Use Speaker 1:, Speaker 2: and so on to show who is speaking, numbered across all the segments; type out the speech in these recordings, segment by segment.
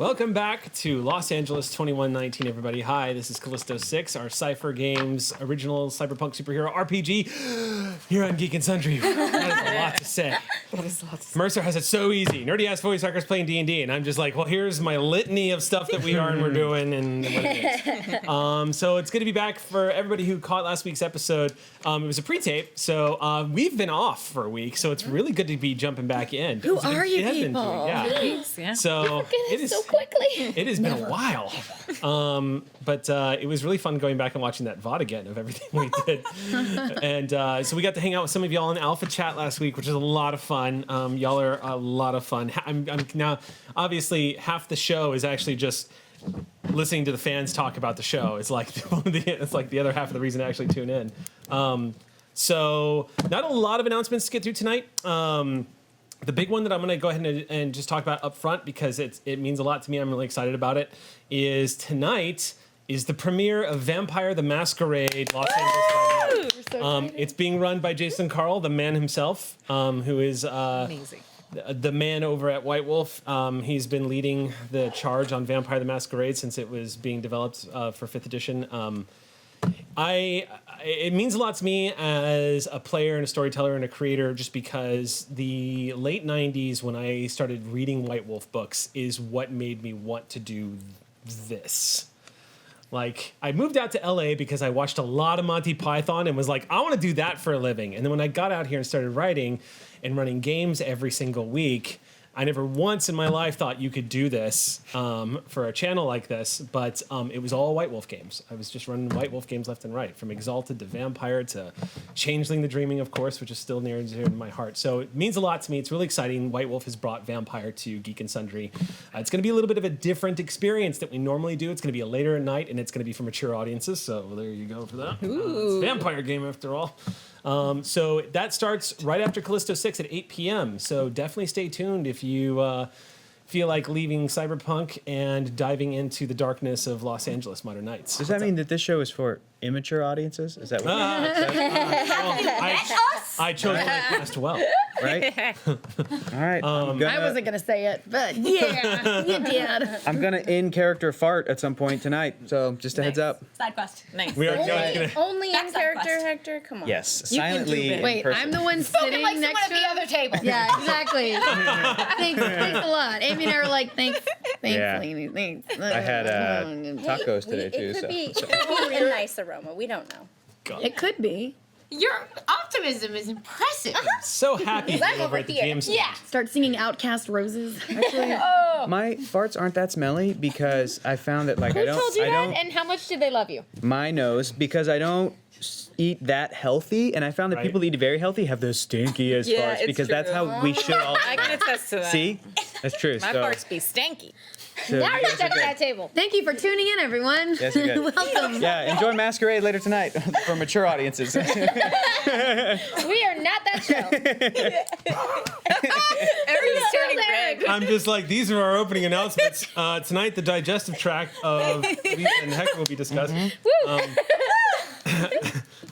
Speaker 1: Welcome back to Los Angeles 2119, everybody. Hi, this is Callisto 6, our Cypher Games original cyberpunk superhero RPG here on Geek and Sundry. That is a lot to say. Mercer has it so easy. Nerdy-ass voice actors playing D&D, and I'm just like, well, here's my litany of stuff that we are and we're doing and what it is. So it's good to be back for everybody who caught last week's episode. It was a pre-tape, so we've been off for a week, so it's really good to be jumping back in.
Speaker 2: Who are you people?
Speaker 1: Yeah. So it is so quickly. It has been a while. But it was really fun going back and watching that VOD again of everything we did. And so we got to hang out with some of y'all in Alpha Chat last week, which was a lot of fun. Y'all are a lot of fun. I'm now, obviously, half the show is actually just listening to the fans talk about the show. It's like the other half of the reason to actually tune in. So not a lot of announcements to get through tonight. The big one that I'm going to go ahead and just talk about up front because it means a lot to me. I'm really excited about it. Is tonight is the premiere of Vampire the Masquerade Los Angeles by Night. It's being run by Jason Carl, the man himself, who is amazing. The man over at White Wolf. He's been leading the charge on Vampire the Masquerade since it was being developed for 5th edition. It means a lot to me as a player and a storyteller and a creator just because the late 90s when I started reading White Wolf books is what made me want to do this. Like, I moved out to LA because I watched a lot of Monty Python and was like, I want to do that for a living. And then when I got out here and started writing and running games every single week, I never once in my life thought you could do this for a channel like this, but it was all White Wolf games. I was just running White Wolf games left and right, from Exalted to Vampire to Changeling the Dreaming, of course, which is still near and dear to my heart. So it means a lot to me. It's really exciting. White Wolf has brought Vampire to Geek and Sundry. It's going to be a little bit of a different experience that we normally do. It's going to be a later at night, and it's going to be for mature audiences. So there you go for that. It's a vampire game after all. So that starts right after Callisto 6 at 8 p.m. So definitely stay tuned if you feel like leaving cyberpunk and diving into the darkness of Los Angeles modern nights.
Speaker 3: Does that mean that this show is for immature audiences? Is that what
Speaker 1: I chose my cast well.
Speaker 3: right? All right.
Speaker 2: I wasn't going to say it, but yeah, you did.
Speaker 3: I'm going to in-character fart at some point tonight, so just a heads up.
Speaker 4: Side quest. Nice.
Speaker 1: We are
Speaker 2: Only in
Speaker 4: That's
Speaker 2: character,
Speaker 4: quest.
Speaker 2: Hector? Come on.
Speaker 3: Yes,
Speaker 2: You can do
Speaker 3: silently
Speaker 2: it.
Speaker 3: in
Speaker 2: Wait,
Speaker 3: person.
Speaker 2: I'm the one sitting
Speaker 4: like
Speaker 2: next to
Speaker 4: someone at the other table.
Speaker 2: Yeah, exactly. Thanks a lot. Amy and I were like, thanks,
Speaker 3: Yeah.
Speaker 2: Lainey, thanks.
Speaker 3: I had tacos today, too.
Speaker 5: It could be a nice aroma. We don't know.
Speaker 2: It could be.
Speaker 4: Your optimism is impressive.
Speaker 1: so happy to be
Speaker 5: I'm
Speaker 1: over
Speaker 5: over
Speaker 1: at the
Speaker 5: here.
Speaker 1: GM stand.
Speaker 4: Yeah.
Speaker 2: Start singing Outcast Roses. Actually,
Speaker 3: My farts aren't that smelly because I found that
Speaker 4: Who
Speaker 3: I don't.
Speaker 4: told you
Speaker 3: I
Speaker 4: that,
Speaker 3: don't.
Speaker 4: and how much did they love you?
Speaker 3: My nose, because I don't eat that healthy, and I found that
Speaker 1: Right.
Speaker 3: people that eat very healthy have those stinky as
Speaker 6: Yeah,
Speaker 3: farts
Speaker 6: it's
Speaker 3: because
Speaker 6: true.
Speaker 3: that's how we should all.
Speaker 6: I can attest to that.
Speaker 3: See, that's true.
Speaker 6: My
Speaker 3: so,
Speaker 6: farts be stanky.
Speaker 3: so
Speaker 4: Now
Speaker 3: you
Speaker 4: you're
Speaker 3: guys are
Speaker 4: stuck at
Speaker 3: good.
Speaker 4: that table.
Speaker 2: thank you for tuning in, everyone.
Speaker 3: Yes, you're good.
Speaker 2: Welcome.
Speaker 3: Yeah, enjoy Masquerade later tonight for mature audiences.
Speaker 4: We are not that show.
Speaker 6: Everybody's turning red.
Speaker 1: I'm just like, these are our opening announcements. Tonight, the digestive tract of Lisa and Hector will be discussed.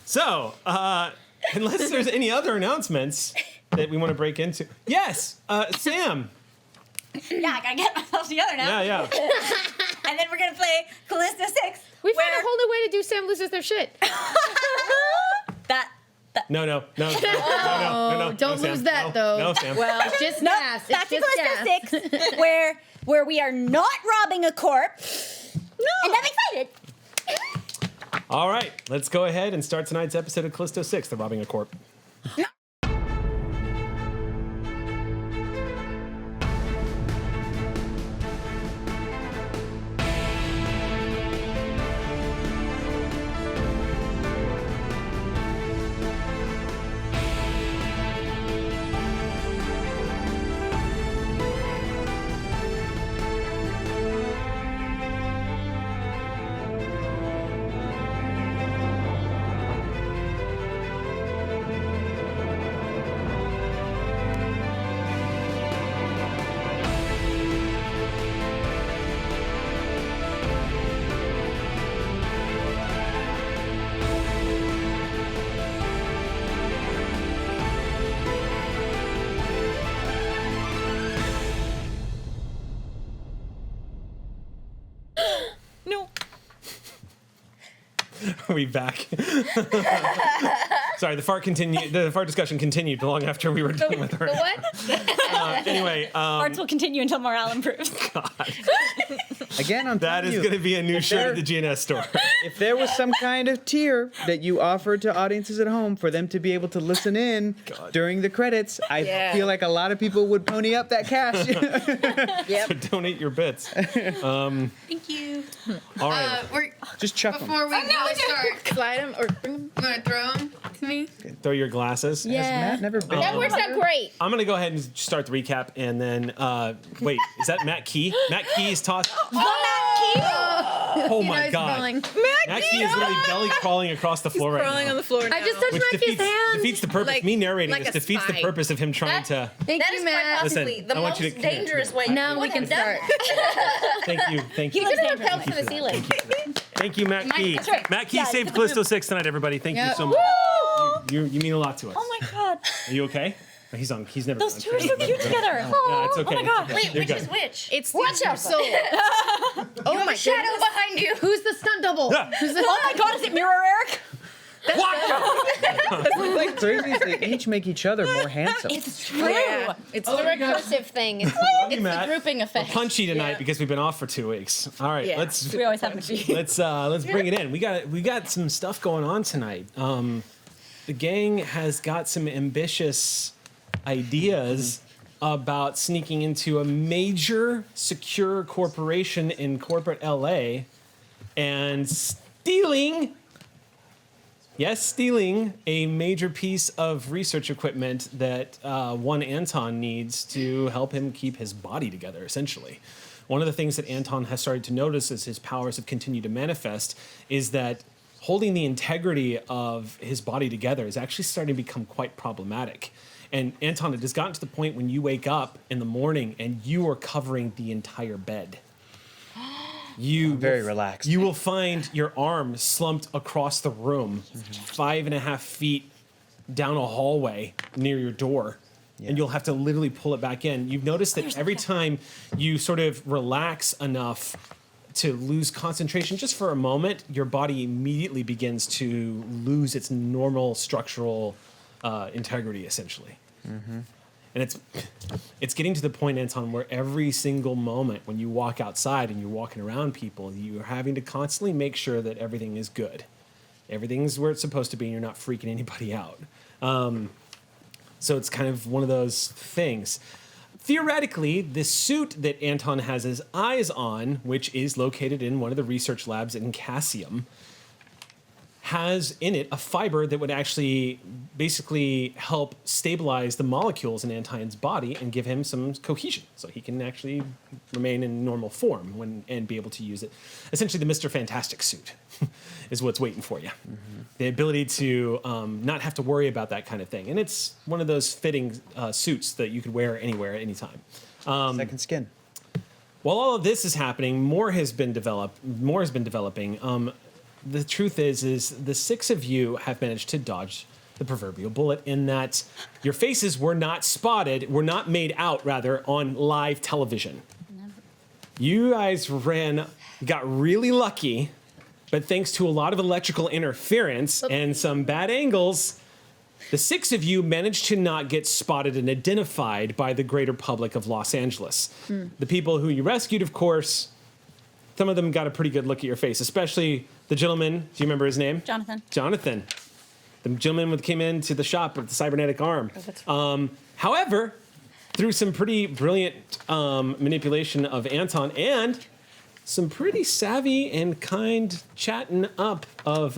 Speaker 1: So, unless there's any other announcements that we want to break into. Yes, Sam.
Speaker 5: Yeah, I gotta get myself together now.
Speaker 1: Yeah.
Speaker 5: And then we're gonna play Callisto 6.
Speaker 4: We found a whole new way to do Sam loses their shit.
Speaker 5: That.
Speaker 1: No.
Speaker 2: Don't
Speaker 1: Sam.
Speaker 2: lose that,
Speaker 1: No,
Speaker 2: though.
Speaker 1: No, Sam.
Speaker 5: Well,
Speaker 2: It's just
Speaker 5: no,
Speaker 2: gas. It's
Speaker 5: back to
Speaker 2: just
Speaker 5: Callisto
Speaker 2: gas.
Speaker 5: 6, where we are not robbing a corpse. No. And I'm excited.
Speaker 1: All right, let's go ahead and start tonight's episode of Callisto 6, The Robbing a Corp. Are we back? Sorry, the fart discussion continued long after we were done with her.
Speaker 4: The what?
Speaker 1: Anyway,
Speaker 5: Arts will continue until morale improves.
Speaker 3: Again, I'm
Speaker 1: that
Speaker 3: telling
Speaker 1: is
Speaker 3: you,
Speaker 1: going to be a new shirt at the GNS store.
Speaker 3: if there was some kind of tier that you offered to audiences at home for them to be able to listen in during the credits, I
Speaker 6: Yeah.
Speaker 3: feel like a lot of people would pony up that cash.
Speaker 1: So donate your bits.
Speaker 2: Thank you.
Speaker 1: All right,
Speaker 2: We're,
Speaker 3: Just chuck them.
Speaker 2: before we really start,
Speaker 6: Slide them or bring them.
Speaker 2: you want to throw them to me?
Speaker 1: throw your glasses.
Speaker 3: Has Matt never been?
Speaker 4: That works out great.
Speaker 1: I'm going to go ahead and start the recap, and then wait, is that Matt Key? Matt Key's tossed. Oh my God! Matt Key is literally belly crawling across the floor right
Speaker 6: Crawling
Speaker 1: now.
Speaker 6: on the floor now.
Speaker 4: I just touched
Speaker 1: Which
Speaker 4: Mackey's hand.
Speaker 1: defeats the purpose.
Speaker 6: Like-
Speaker 1: Me narrating
Speaker 6: like
Speaker 1: this
Speaker 6: a
Speaker 1: defeats the
Speaker 6: spy.
Speaker 1: purpose of him trying to.
Speaker 4: Thank
Speaker 7: That
Speaker 4: you,
Speaker 7: is
Speaker 4: Matt.
Speaker 7: quite possibly
Speaker 1: Listen,
Speaker 7: the
Speaker 1: I want
Speaker 7: most
Speaker 1: you to-
Speaker 7: dangerous way.
Speaker 4: Now
Speaker 7: you
Speaker 4: we
Speaker 7: would
Speaker 4: can
Speaker 7: have done
Speaker 4: start.
Speaker 7: that.
Speaker 1: Thank you.
Speaker 4: He was gonna rappel from the ceiling.
Speaker 1: Thank you, Matt Key.
Speaker 5: that's right.
Speaker 1: Matt Key
Speaker 5: Yeah,
Speaker 1: saved
Speaker 5: it's
Speaker 1: Callisto 6 tonight, everybody. Thank you
Speaker 2: Yep.
Speaker 1: so much. You mean a lot to us.
Speaker 5: Oh my god.
Speaker 1: Are you okay? He's on. He's never.
Speaker 5: Those
Speaker 1: on.
Speaker 5: two are so cute together.
Speaker 1: Yeah, it's okay.
Speaker 5: Oh my god.
Speaker 1: It's okay.
Speaker 7: Wait,
Speaker 1: You're
Speaker 7: which
Speaker 1: good.
Speaker 7: is which?
Speaker 6: It's
Speaker 4: Watch out, soul.
Speaker 7: Oh my shadow behind you.
Speaker 4: Who's the stunt double?
Speaker 1: Yeah.
Speaker 4: Who's the
Speaker 5: Oh my god, is it Mirror Eric?
Speaker 1: Watch out!
Speaker 3: Crazy is they each make each other more handsome.
Speaker 5: It's true.
Speaker 6: Yeah. It's
Speaker 4: the recursive thing? It's
Speaker 1: Love you,
Speaker 2: the
Speaker 1: Matt.
Speaker 2: grouping
Speaker 1: We're
Speaker 2: effect.
Speaker 1: punchy tonight because we've been off for 2 weeks. All right,
Speaker 6: Yeah.
Speaker 1: let's
Speaker 5: We always have to be.
Speaker 1: let's bring it in. We got some stuff going on tonight. The gang has got some ambitious ideas about sneaking into a major secure corporation in corporate LA and stealing a major piece of research equipment that one Anton needs to help him keep his body together, essentially. One of the things that Anton has started to notice as his powers have continued to manifest is that holding the integrity of his body together is actually starting to become quite problematic. And Anton, it has gotten to the point when you wake up in the morning and you are covering the entire bed.
Speaker 3: Very relaxed.
Speaker 1: You will find your arm slumped across the room, 5.5 feet down a hallway near your door.
Speaker 3: Yeah.
Speaker 1: And you'll have to literally pull it back in. You've noticed that every time you sort of relax enough to lose concentration just for a moment, your body immediately begins to lose its normal structural integrity, essentially. And it's getting to the point, Anton, where every single moment when you walk outside and you're walking around people, you're having to constantly make sure that everything is good. Everything's where it's supposed to be and you're not freaking anybody out. So it's kind of one of those things. Theoretically, the suit that Anton has his eyes on, which is located in one of the research labs in Cassium, has in it a fiber that would actually basically help stabilize the molecules in Anton's body and give him some cohesion so he can actually remain in normal form and be able to use it. Essentially, the Mr. Fantastic suit is what's waiting for you. The ability to not have to worry about that kind of thing. And it's one of those fitting suits that you could wear anywhere at any time.
Speaker 3: Second skin.
Speaker 1: While all of this is happening, more has been developing. The truth is the six of you have managed to dodge the proverbial bullet in that your faces were not made out on live television. You guys got really lucky, but thanks to a lot of electrical interference and some bad angles, the six of you managed to not get spotted and identified by the greater public of Los Angeles. The people who you rescued, of course, some of them got a pretty good look at your face, especially the gentleman. Do you remember his name?
Speaker 5: Jonathan.
Speaker 1: The gentleman that came into the shop with the cybernetic arm. However, through some pretty brilliant manipulation of Anton and some pretty savvy and kind chatting up of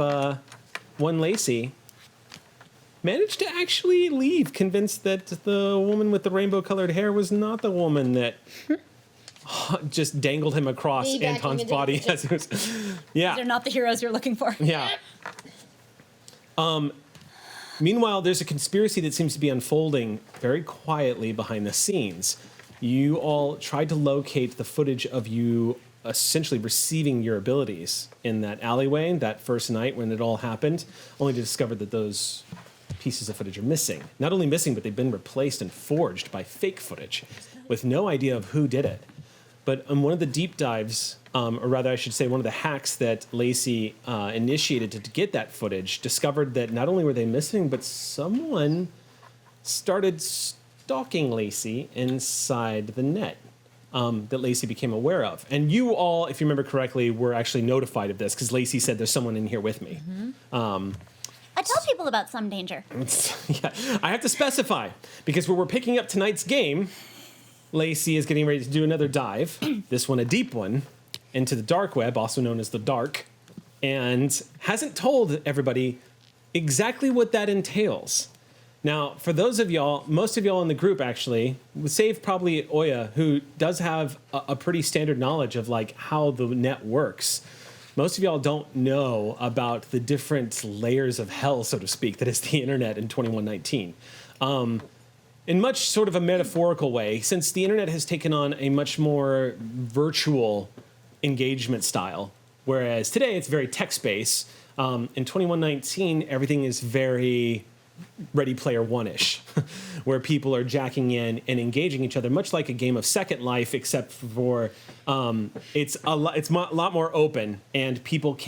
Speaker 1: one Lacey, managed to actually leave, convinced that the woman with the rainbow-colored hair was not the woman that just dangled him across Anton's body. As it was, yeah.
Speaker 5: They're not the heroes you're looking for.
Speaker 1: Yeah. Meanwhile, there's a conspiracy that seems to be unfolding very quietly behind the scenes. You all tried to locate the footage of you essentially receiving your abilities in that alleyway that first night when it all happened, only to discover that those pieces of footage are missing. Not only missing, but they've been replaced and forged by fake footage with no idea of who did it. but on one of the deep dives, or rather I should say one of the hacks that Lacey initiated to get that footage, discovered that not only were they missing, but someone started stalking Lacey inside the net that Lacey became aware of. And you all, if you remember correctly, were actually notified of this because Lacey said there's someone in here with me.
Speaker 5: I tell people about some danger.
Speaker 1: Yeah, I have to specify because where we're picking up tonight's game, Lacey is getting ready to do another dive, this one a deep one, into the dark web, also known as the dark, and hasn't told everybody exactly what that entails. Now, for those of y'all, most of y'all in the group actually, save probably Oya, who does have a pretty standard knowledge of like how the net works. Most of y'all don't know about the different layers of hell, so to speak, that is the internet in 2119. In much sort of a metaphorical way, since the internet has taken on a much more virtual engagement style, whereas today it's very text-based. In 2119, everything is very Ready Player One-ish, where people are jacking in and engaging each other, much like a game of Second Life, except for it's a lot more open, and people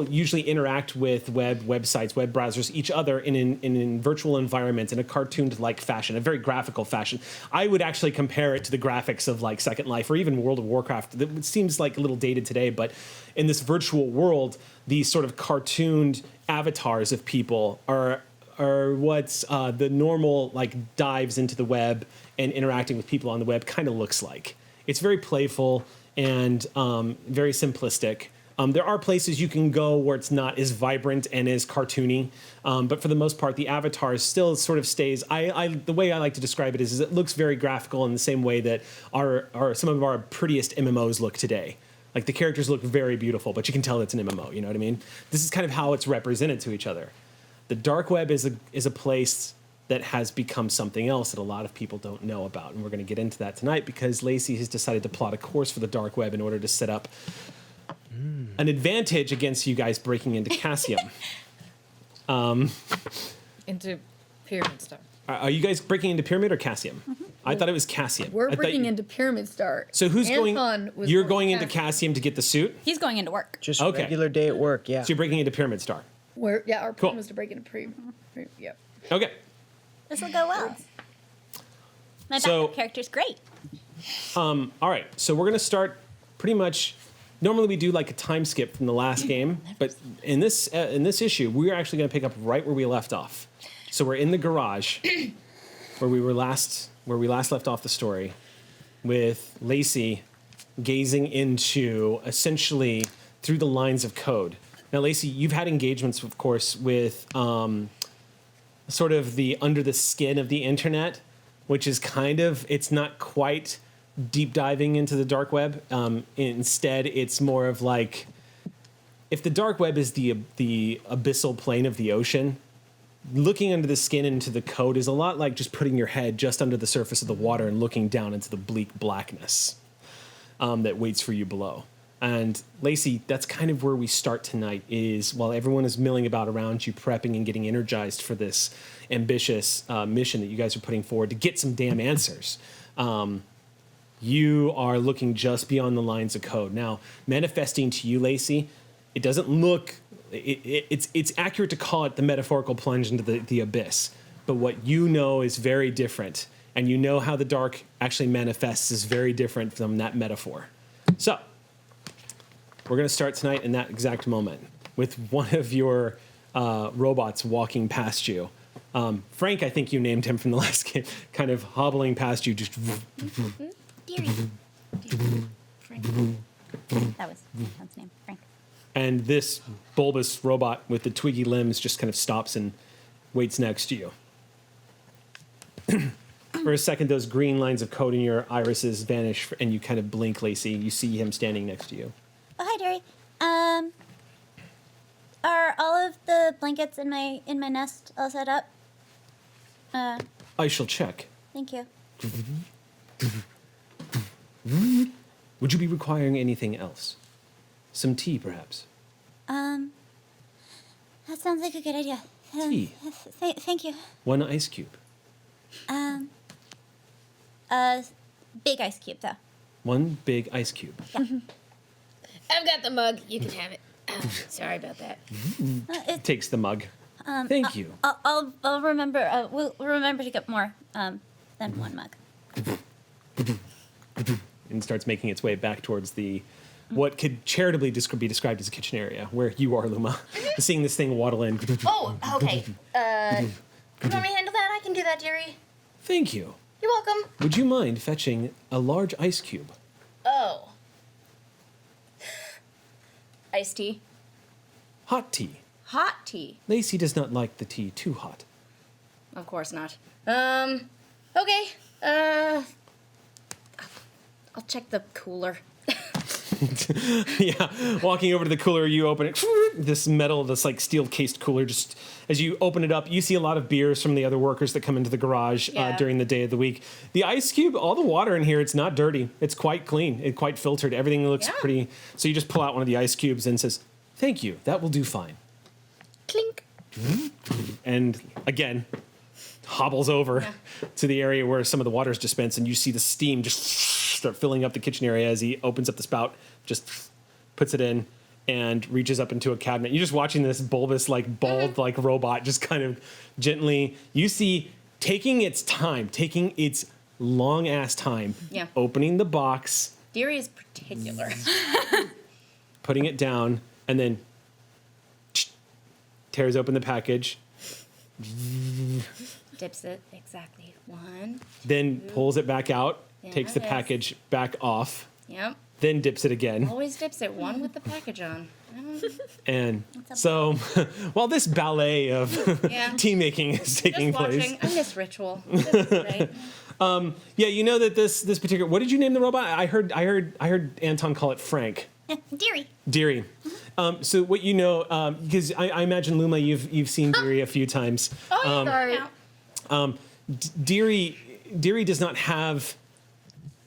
Speaker 1: usually interact with websites, web browsers, each other in virtual environments in a cartooned-like fashion, a very graphical fashion. I would actually compare it to the graphics of like Second Life or even World of Warcraft. It seems like a little dated today, but in this virtual world, these sort of cartooned avatars of people are what's the normal like dives into the web and interacting with people on the web kind of looks like. It's very playful and very simplistic. There are places you can go where it's not as vibrant and as cartoony, but for the most part, the avatar still sort of stays. The way I like to describe it is it looks very graphical in the same way that some of our prettiest MMOs look today. Like the characters look very beautiful, but you can tell it's an MMO. You know what I mean? This is kind of how it's represented to each other. The dark web is a place that has become something else that a lot of people don't know about, and we're going to get into that tonight because Lacey has decided to plot a course for the dark web in order to set up an advantage against you guys breaking into Cassium.
Speaker 6: Into Pyramid Star.
Speaker 1: Are you guys breaking into Pyramid or Cassium? I thought it was Cassium.
Speaker 2: We're breaking into Pyramid Star.
Speaker 1: So who's
Speaker 2: Anton
Speaker 1: going? You're going into Cassium to get the suit?
Speaker 5: He's going into work.
Speaker 3: Just
Speaker 1: Okay.
Speaker 3: regular day at work, yeah.
Speaker 1: So you're breaking into Pyramid Star.
Speaker 2: Our
Speaker 1: Cool.
Speaker 2: plan was to break into Yep.
Speaker 1: Okay.
Speaker 5: This will go well. My
Speaker 1: So-
Speaker 5: backup character's great.
Speaker 1: All right. So we're going to start pretty much. Normally we do like a time skip from the last game, but in this issue, we're actually going to pick up right where we left off. So we're in the garage where we last left off the story, with Lacey gazing into essentially through the lines of code. Now, Lacey, you've had engagements, of course, with sort of the under the skin of the internet, which is it's not quite deep diving into the dark web. Instead, it's more of like, if the dark web is the abyssal plane of the ocean, looking under the skin into the code is a lot like just putting your head just under the surface of the water and looking down into the bleak blackness that waits for you below. And Lacey, that's kind of where we start tonight, is while everyone is milling about around you, prepping and getting energized for this ambitious mission that you guys are putting forward to get some damn answers. You are looking just beyond the lines of code. Now, manifesting to you, Lacey, it doesn't look... It's accurate to call it the metaphorical plunge into the abyss. But what you know is very different. And you know how the dark actually manifests is very different from that metaphor. So, we're going to start tonight in that exact moment with one of your robots walking past you. Frank, I think you named him from the last game, kind of hobbling past you, just...
Speaker 5: Deary. Frank. That was Anton's name, Frank.
Speaker 1: And this bulbous robot with the twiggy limbs just kind of stops and waits next to you. For a second, those green lines of code in your irises vanish, and you kind of blink, Lacey. You see him standing next to you.
Speaker 5: Oh, hi, Deary. Are all of the blankets in my nest all set up?
Speaker 1: I shall check.
Speaker 5: Thank you.
Speaker 1: Would you be requiring anything else? Some tea, perhaps?
Speaker 5: That sounds like a good idea.
Speaker 1: Tea.
Speaker 5: Thank you.
Speaker 1: One ice cube.
Speaker 5: Big ice cube, though.
Speaker 1: One big ice cube.
Speaker 4: I've got the mug. You can have it. Sorry about that.
Speaker 1: Takes the mug. Thank you.
Speaker 5: I'll remember. We'll remember to get more than one mug.
Speaker 1: And starts making its way back towards the what could charitably be described as a kitchen area, where you are, Luma. Seeing this thing waddle in.
Speaker 7: Oh, okay. You want me to handle that? I can do that, dearie.
Speaker 1: Thank you.
Speaker 7: You're welcome.
Speaker 1: Would you mind fetching a large ice cube?
Speaker 7: Oh. Iced tea.
Speaker 1: Hot tea.
Speaker 7: Hot tea.
Speaker 1: Lacey does not like the tea too hot.
Speaker 7: Of course not. Okay. I'll check the cooler.
Speaker 1: Yeah, walking over to the cooler, you open it. This metal, this like steel cased cooler. Just as you open it up, you see a lot of beers from the other workers that come into the garage during the day of the week. The ice cube, all the water in here, it's not dirty. It's quite clean. It's quite filtered. Everything looks pretty. So you just pull out one of the ice cubes and says, "Thank you. That will do fine."
Speaker 7: Clink.
Speaker 1: And again, hobbles over to the area where some of the water is dispensed, and you see the steam just start filling up the kitchen area as he opens up the spout, just puts it in, and reaches up into a cabinet. You're just watching this bulbous, like bald, like robot, just kind of gently. You see, taking its time, taking its long ass time, opening the box.
Speaker 7: Dearie is particular.
Speaker 1: Putting it down, and then tears open the package.
Speaker 7: Dips it exactly. One.
Speaker 1: Then pulls it back out, takes the
Speaker 7: Yes.
Speaker 1: package back off,
Speaker 7: Yep.
Speaker 1: then dips it again.
Speaker 7: Always dips it. One with the package on.
Speaker 1: And so while this ballet of tea making is taking
Speaker 7: Just
Speaker 1: place.
Speaker 7: watching. I miss ritual. This is great.
Speaker 1: Yeah, you know that this particular, what did you name the robot? I heard Anton call it Frank.
Speaker 5: Dearie.
Speaker 1: Dearie. So what you know, because I imagine Luma, you've seen Dearie a few times.
Speaker 2: Sorry.
Speaker 1: Dearie does not have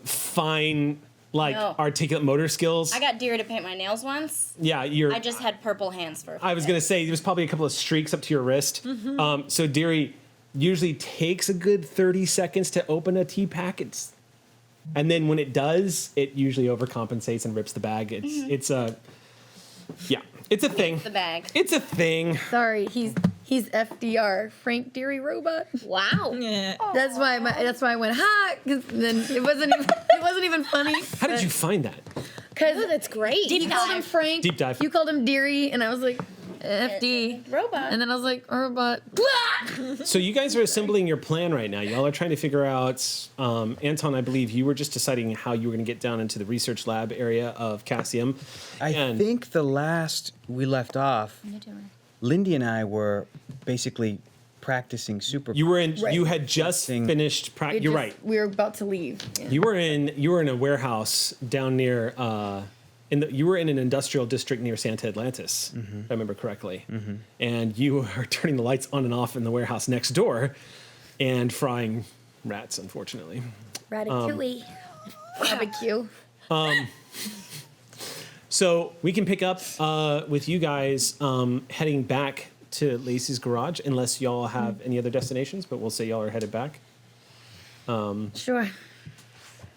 Speaker 1: fine, like articulate motor skills.
Speaker 7: I got Dearie to paint my nails once.
Speaker 1: Yeah,
Speaker 7: I just had purple hands for.
Speaker 1: I was gonna say there's probably a couple of streaks up to your wrist. So Dearie usually takes a good 30 seconds to open a tea packet, and then when it does, it usually overcompensates and rips the bag. It's a thing.
Speaker 7: The bag.
Speaker 1: It's a thing.
Speaker 2: Sorry, he's FDR, Frank Deary Robot.
Speaker 4: Wow.
Speaker 2: That's why I went ha. 'Cause then it wasn't even funny.
Speaker 1: How did you find that?
Speaker 2: Because
Speaker 4: That's great.
Speaker 2: you called him Frank.
Speaker 1: Deep dive.
Speaker 2: You called him Deary, and I was like FD.
Speaker 7: Robot.
Speaker 2: And then I was like robot.
Speaker 1: So you guys are assembling your plan right now. Y'all are trying to figure out. Anton, I believe you were just deciding how you were going to get down into the research lab area of Cassium.
Speaker 3: I think the last we left off, Lindy and I were basically practicing super.
Speaker 1: You were in.
Speaker 2: Right.
Speaker 1: You had just finished. You're right.
Speaker 2: We were about to leave. Yeah.
Speaker 1: You were in a warehouse down near. You were in an industrial district near Santa Atlantis, if I remember correctly. And you were turning the lights on and off in the warehouse next door, and frying rats, unfortunately.
Speaker 2: Ratatouille. Barbecue.
Speaker 1: So we can pick up with you guys heading back to Lacey's garage, unless y'all have any other destinations, but we'll say y'all are headed back.
Speaker 2: Sure.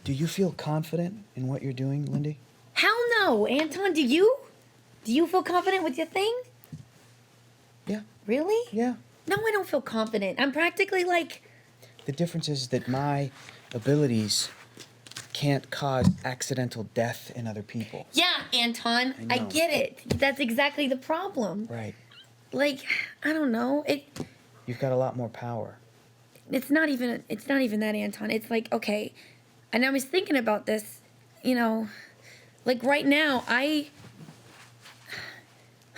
Speaker 3: Do you feel confident in what you're doing, Lindy?
Speaker 2: Hell no, Anton. Do you? Do you feel confident with your thing?
Speaker 3: Yeah.
Speaker 2: Really?
Speaker 3: Yeah.
Speaker 2: No, I don't feel confident. I'm practically like.
Speaker 3: The difference is that my abilities can't cause accidental death in other people.
Speaker 2: Yeah, Anton. I
Speaker 3: know.
Speaker 2: get it. That's exactly the problem.
Speaker 3: Right.
Speaker 2: Like, I don't know.
Speaker 3: You've got a lot more power.
Speaker 2: It's not even that, Anton. It's like, okay. And I was thinking about this, like right now,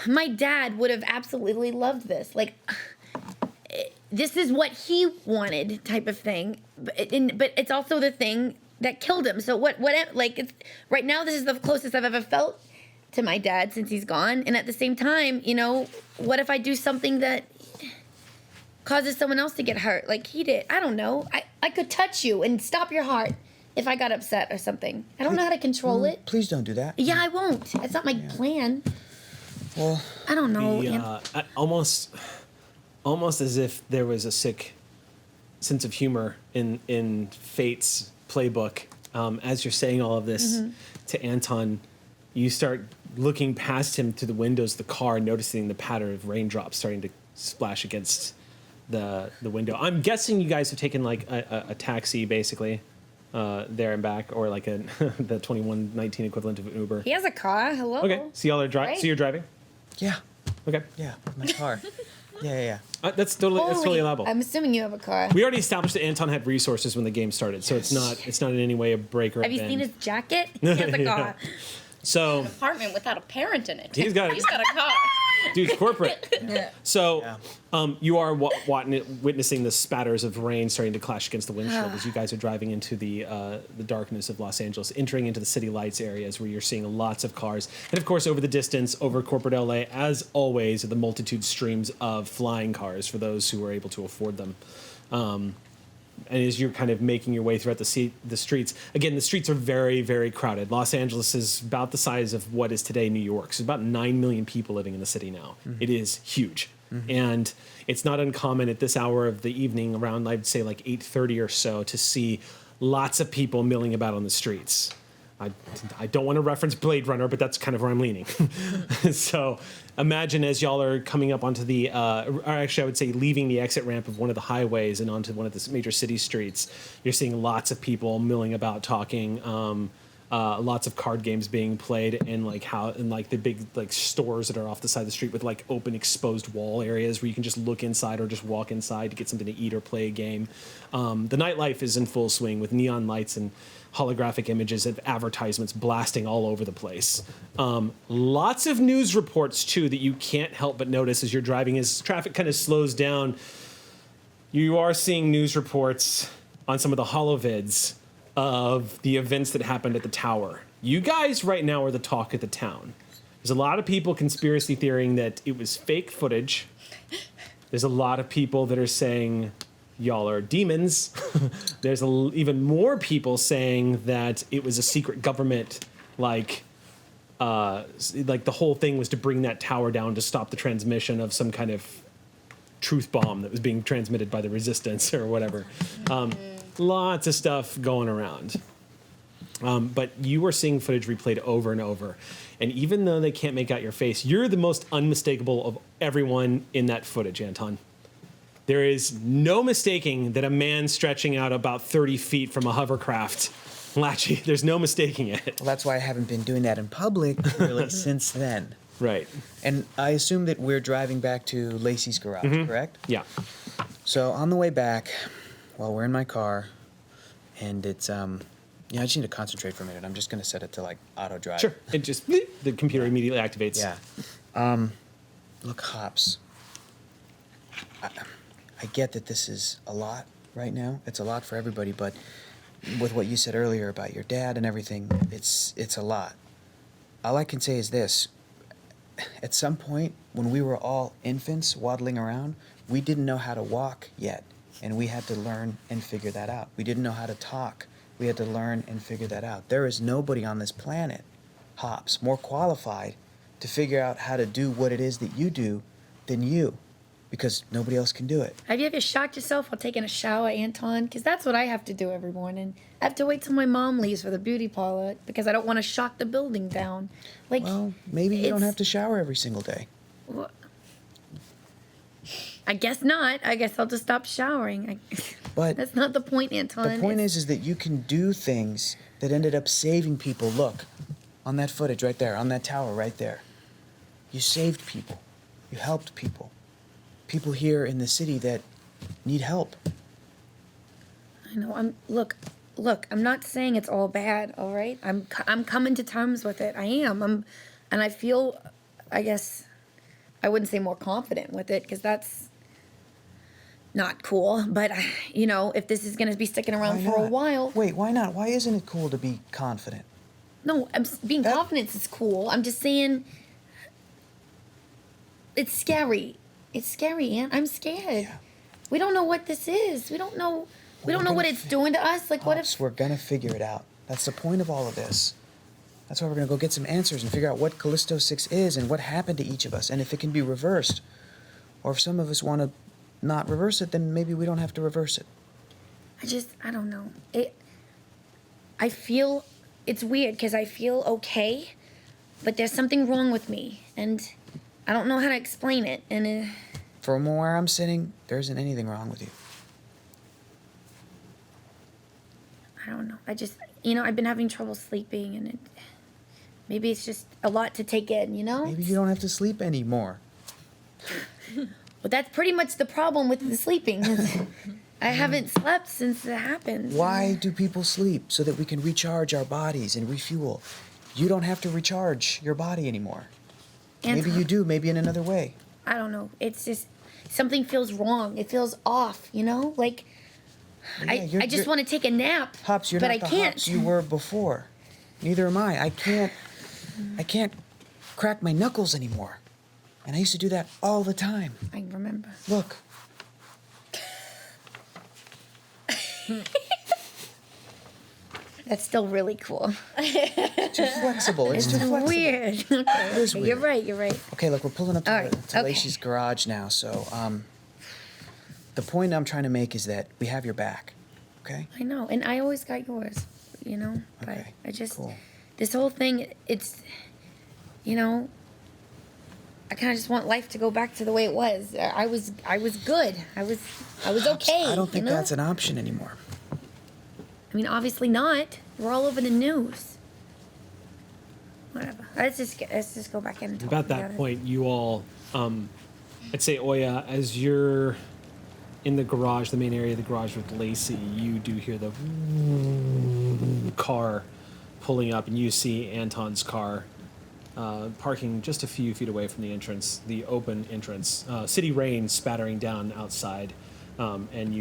Speaker 2: my dad would have absolutely loved this. Like, this is what he wanted, type of thing. But it's also the thing that killed him. So it's right now, this is the closest I've ever felt to my dad since he's gone. And at the same time, what if I do something that causes someone else to get hurt like he did? I don't know. I could touch you and stop your heart if I got upset or something. I don't know how to control it.
Speaker 3: Please don't do that.
Speaker 2: Yeah, I won't. That's not my plan.
Speaker 3: Well,
Speaker 2: I don't know.
Speaker 1: Almost as if there was a sick sense of humor in Fate's playbook as you're saying all of this to Anton, you start looking past him to the windows of the car, noticing the pattern of raindrops starting to splash against the window. I'm guessing you guys have taken like a taxi, basically, there and back, or like the 2119 equivalent of an Uber.
Speaker 2: He has a car. Hello.
Speaker 1: Okay, so y'all are driving.
Speaker 2: Right?
Speaker 1: So you're driving.
Speaker 3: Yeah.
Speaker 1: Okay,
Speaker 3: Yeah. My car. Yeah.
Speaker 1: that's totally allowable.
Speaker 2: I'm assuming you have a car.
Speaker 1: We already established that Anton had resources when the game started, so it's not in any way a break or a
Speaker 2: Have you
Speaker 1: bend.
Speaker 2: seen his jacket? He has a
Speaker 1: Yeah.
Speaker 2: car.
Speaker 1: So
Speaker 7: Apartment without a parent in it.
Speaker 1: he's got
Speaker 7: He's got a car.
Speaker 1: dude's corporate.
Speaker 6: Yeah.
Speaker 1: So you are witnessing the spatters of rain starting to clash against the windshield as you guys are driving into the darkness of Los Angeles, entering into the city lights areas where you're seeing lots of cars. And of course, over the distance, over corporate LA, as always, are the multitude streams of flying cars for those who are able to afford them. And as you're kind of making your way throughout the streets, again, the streets are very, very crowded. Los Angeles is about the size of what is today New York. So there's about 9 million people living in the city now. It is huge. And it's not uncommon at this hour of the evening, around, I'd say, like 8:30 or so, to see lots of people milling about on the streets. I don't want to reference Blade Runner, but that's kind of where I'm leaning. So imagine as y'all are coming up onto the, or actually I would say leaving the exit ramp of one of the highways and onto one of the major city streets, you're seeing lots of people milling about, talking, lots of card games being played, and the big like stores that are off the side of the street with like open exposed wall areas where you can just look inside or just walk inside to get something to eat or play a game. The nightlife is in full swing with neon lights and holographic images of advertisements blasting all over the place. Lots of news reports too that you can't help but notice as you're driving. As traffic kind of slows down, you are seeing news reports on some of the holovids of the events that happened at the tower. You guys right now are the talk of the town. There's a lot of people conspiracy theorying that it was fake footage. There's a lot of people that are saying y'all are demons. There's even more people saying that it was a secret government, like the whole thing was to bring that tower down to stop the transmission of some kind of truth bomb that was being transmitted by the resistance or whatever. Lots of stuff going around. But you are seeing footage replayed over and over. And even though they can't make out your face, you're the most unmistakable of everyone in that footage, Anton. There is no mistaking that a man stretching out about 30 feet from a hovercraft. Latchy, there's no mistaking it.
Speaker 3: Well, that's why I haven't been doing that in public really since then.
Speaker 1: Right.
Speaker 3: And I assume that we're driving back to Lacey's garage, correct?
Speaker 1: Yeah.
Speaker 3: So on the way back, while we're in my car, and it's I just need to concentrate for a minute. I'm just gonna set it to like auto drive.
Speaker 1: Sure. It just the computer immediately activates.
Speaker 3: Yeah. Look, Hops. I get that this is a lot right now. It's a lot for everybody, but with what you said earlier about your dad and everything, it's a lot. All I can say is this. At some point, when we were all infants waddling around, we didn't know how to walk yet, and we had to learn and figure that out. We didn't know how to talk. We had to learn and figure that out. There is nobody on this planet, Hops, more qualified to figure out how to do what it is that you do than you, because nobody else can do it.
Speaker 2: Have you ever shocked yourself while taking a shower, Anton? Because that's what I have to do every morning. I have to wait till my mom leaves for the beauty parlor because I don't want to shock the building down. Like,
Speaker 3: Well, maybe you don't
Speaker 2: it's-
Speaker 3: have to shower every single day.
Speaker 2: wha- I guess not. I guess I'll just stop showering.
Speaker 3: But
Speaker 2: That's not the point, Anton.
Speaker 3: the point is that you can do things that ended up saving people. Look, on that footage right there, on that tower right there. You saved people. You helped people. People here in the city that need help.
Speaker 2: I know. Look. I'm not saying it's all bad. All right. I'm coming to terms with it. I am. And I feel. I guess I wouldn't say more confident with it because that's not cool. But if this is going to be sticking around
Speaker 3: Why
Speaker 2: for a
Speaker 3: not?
Speaker 2: while.
Speaker 3: Wait, why not? Why isn't it cool to be confident?
Speaker 2: No, being confident is cool. I'm just saying. It's scary. It's scary, Aunt. I'm scared.
Speaker 3: Yeah.
Speaker 2: We don't know what this is. We don't know. We don't know what it's doing to us. Like, what
Speaker 3: Pops,
Speaker 2: if?
Speaker 3: we're gonna figure it out. That's the point of all of this. That's why we're gonna go get some answers and figure out what Callisto 6 is and what happened to each of us and if it can be reversed. Or if some of us want to not reverse it, then maybe we don't have to reverse it.
Speaker 2: I don't know. I feel it's weird because I feel okay, but there's something wrong with me, and I don't know how to explain it. And
Speaker 3: From where I'm sitting, there isn't anything wrong with you.
Speaker 2: I don't know. I just, I've been having trouble sleeping, and maybe it's just a lot to take in,
Speaker 3: Maybe you don't have to sleep anymore.
Speaker 2: But that's pretty much the problem with the sleeping. Is I haven't slept since it happened.
Speaker 3: Why do people sleep? So that we can recharge our bodies and refuel. You don't have to recharge your body anymore. Maybe you do, maybe in another way.
Speaker 2: I don't know. It's just something feels wrong. It feels off, Like
Speaker 3: Yeah,
Speaker 2: I just want to take a nap,
Speaker 3: Hops, you're
Speaker 2: but
Speaker 3: not
Speaker 2: I
Speaker 3: the
Speaker 2: can't.
Speaker 3: Hops you were before. Neither am I. I can't crack my knuckles anymore. And I used to do that all the time.
Speaker 2: I remember.
Speaker 3: Look.
Speaker 2: That's still really cool.
Speaker 3: Too flexible. It's too flexible.
Speaker 2: Weird.
Speaker 3: It is weird.
Speaker 2: You're right.
Speaker 3: Okay, look, we're pulling up to,
Speaker 2: All right, okay.
Speaker 3: Lacey's garage now. So, the point I'm trying to make is that we have your back. Okay?
Speaker 2: I know, and I always got yours, But
Speaker 3: Okay,
Speaker 2: I just
Speaker 3: cool.
Speaker 2: this whole thing. It's, I kind of just want life to go back to the way it was. I was good. I was okay.
Speaker 3: I don't think
Speaker 2: you know?
Speaker 3: that's an option anymore.
Speaker 2: I mean, obviously not. We're all over the news. Whatever. Let's just go back in and talk
Speaker 1: About that
Speaker 2: about it.
Speaker 1: point, you all, I'd say, Oya, as you're in the garage, the main area of the garage with Lacey, you do hear the car pulling up, and you see Anton's car parking just a few feet away from the entrance, the open entrance. City rain spattering down outside, and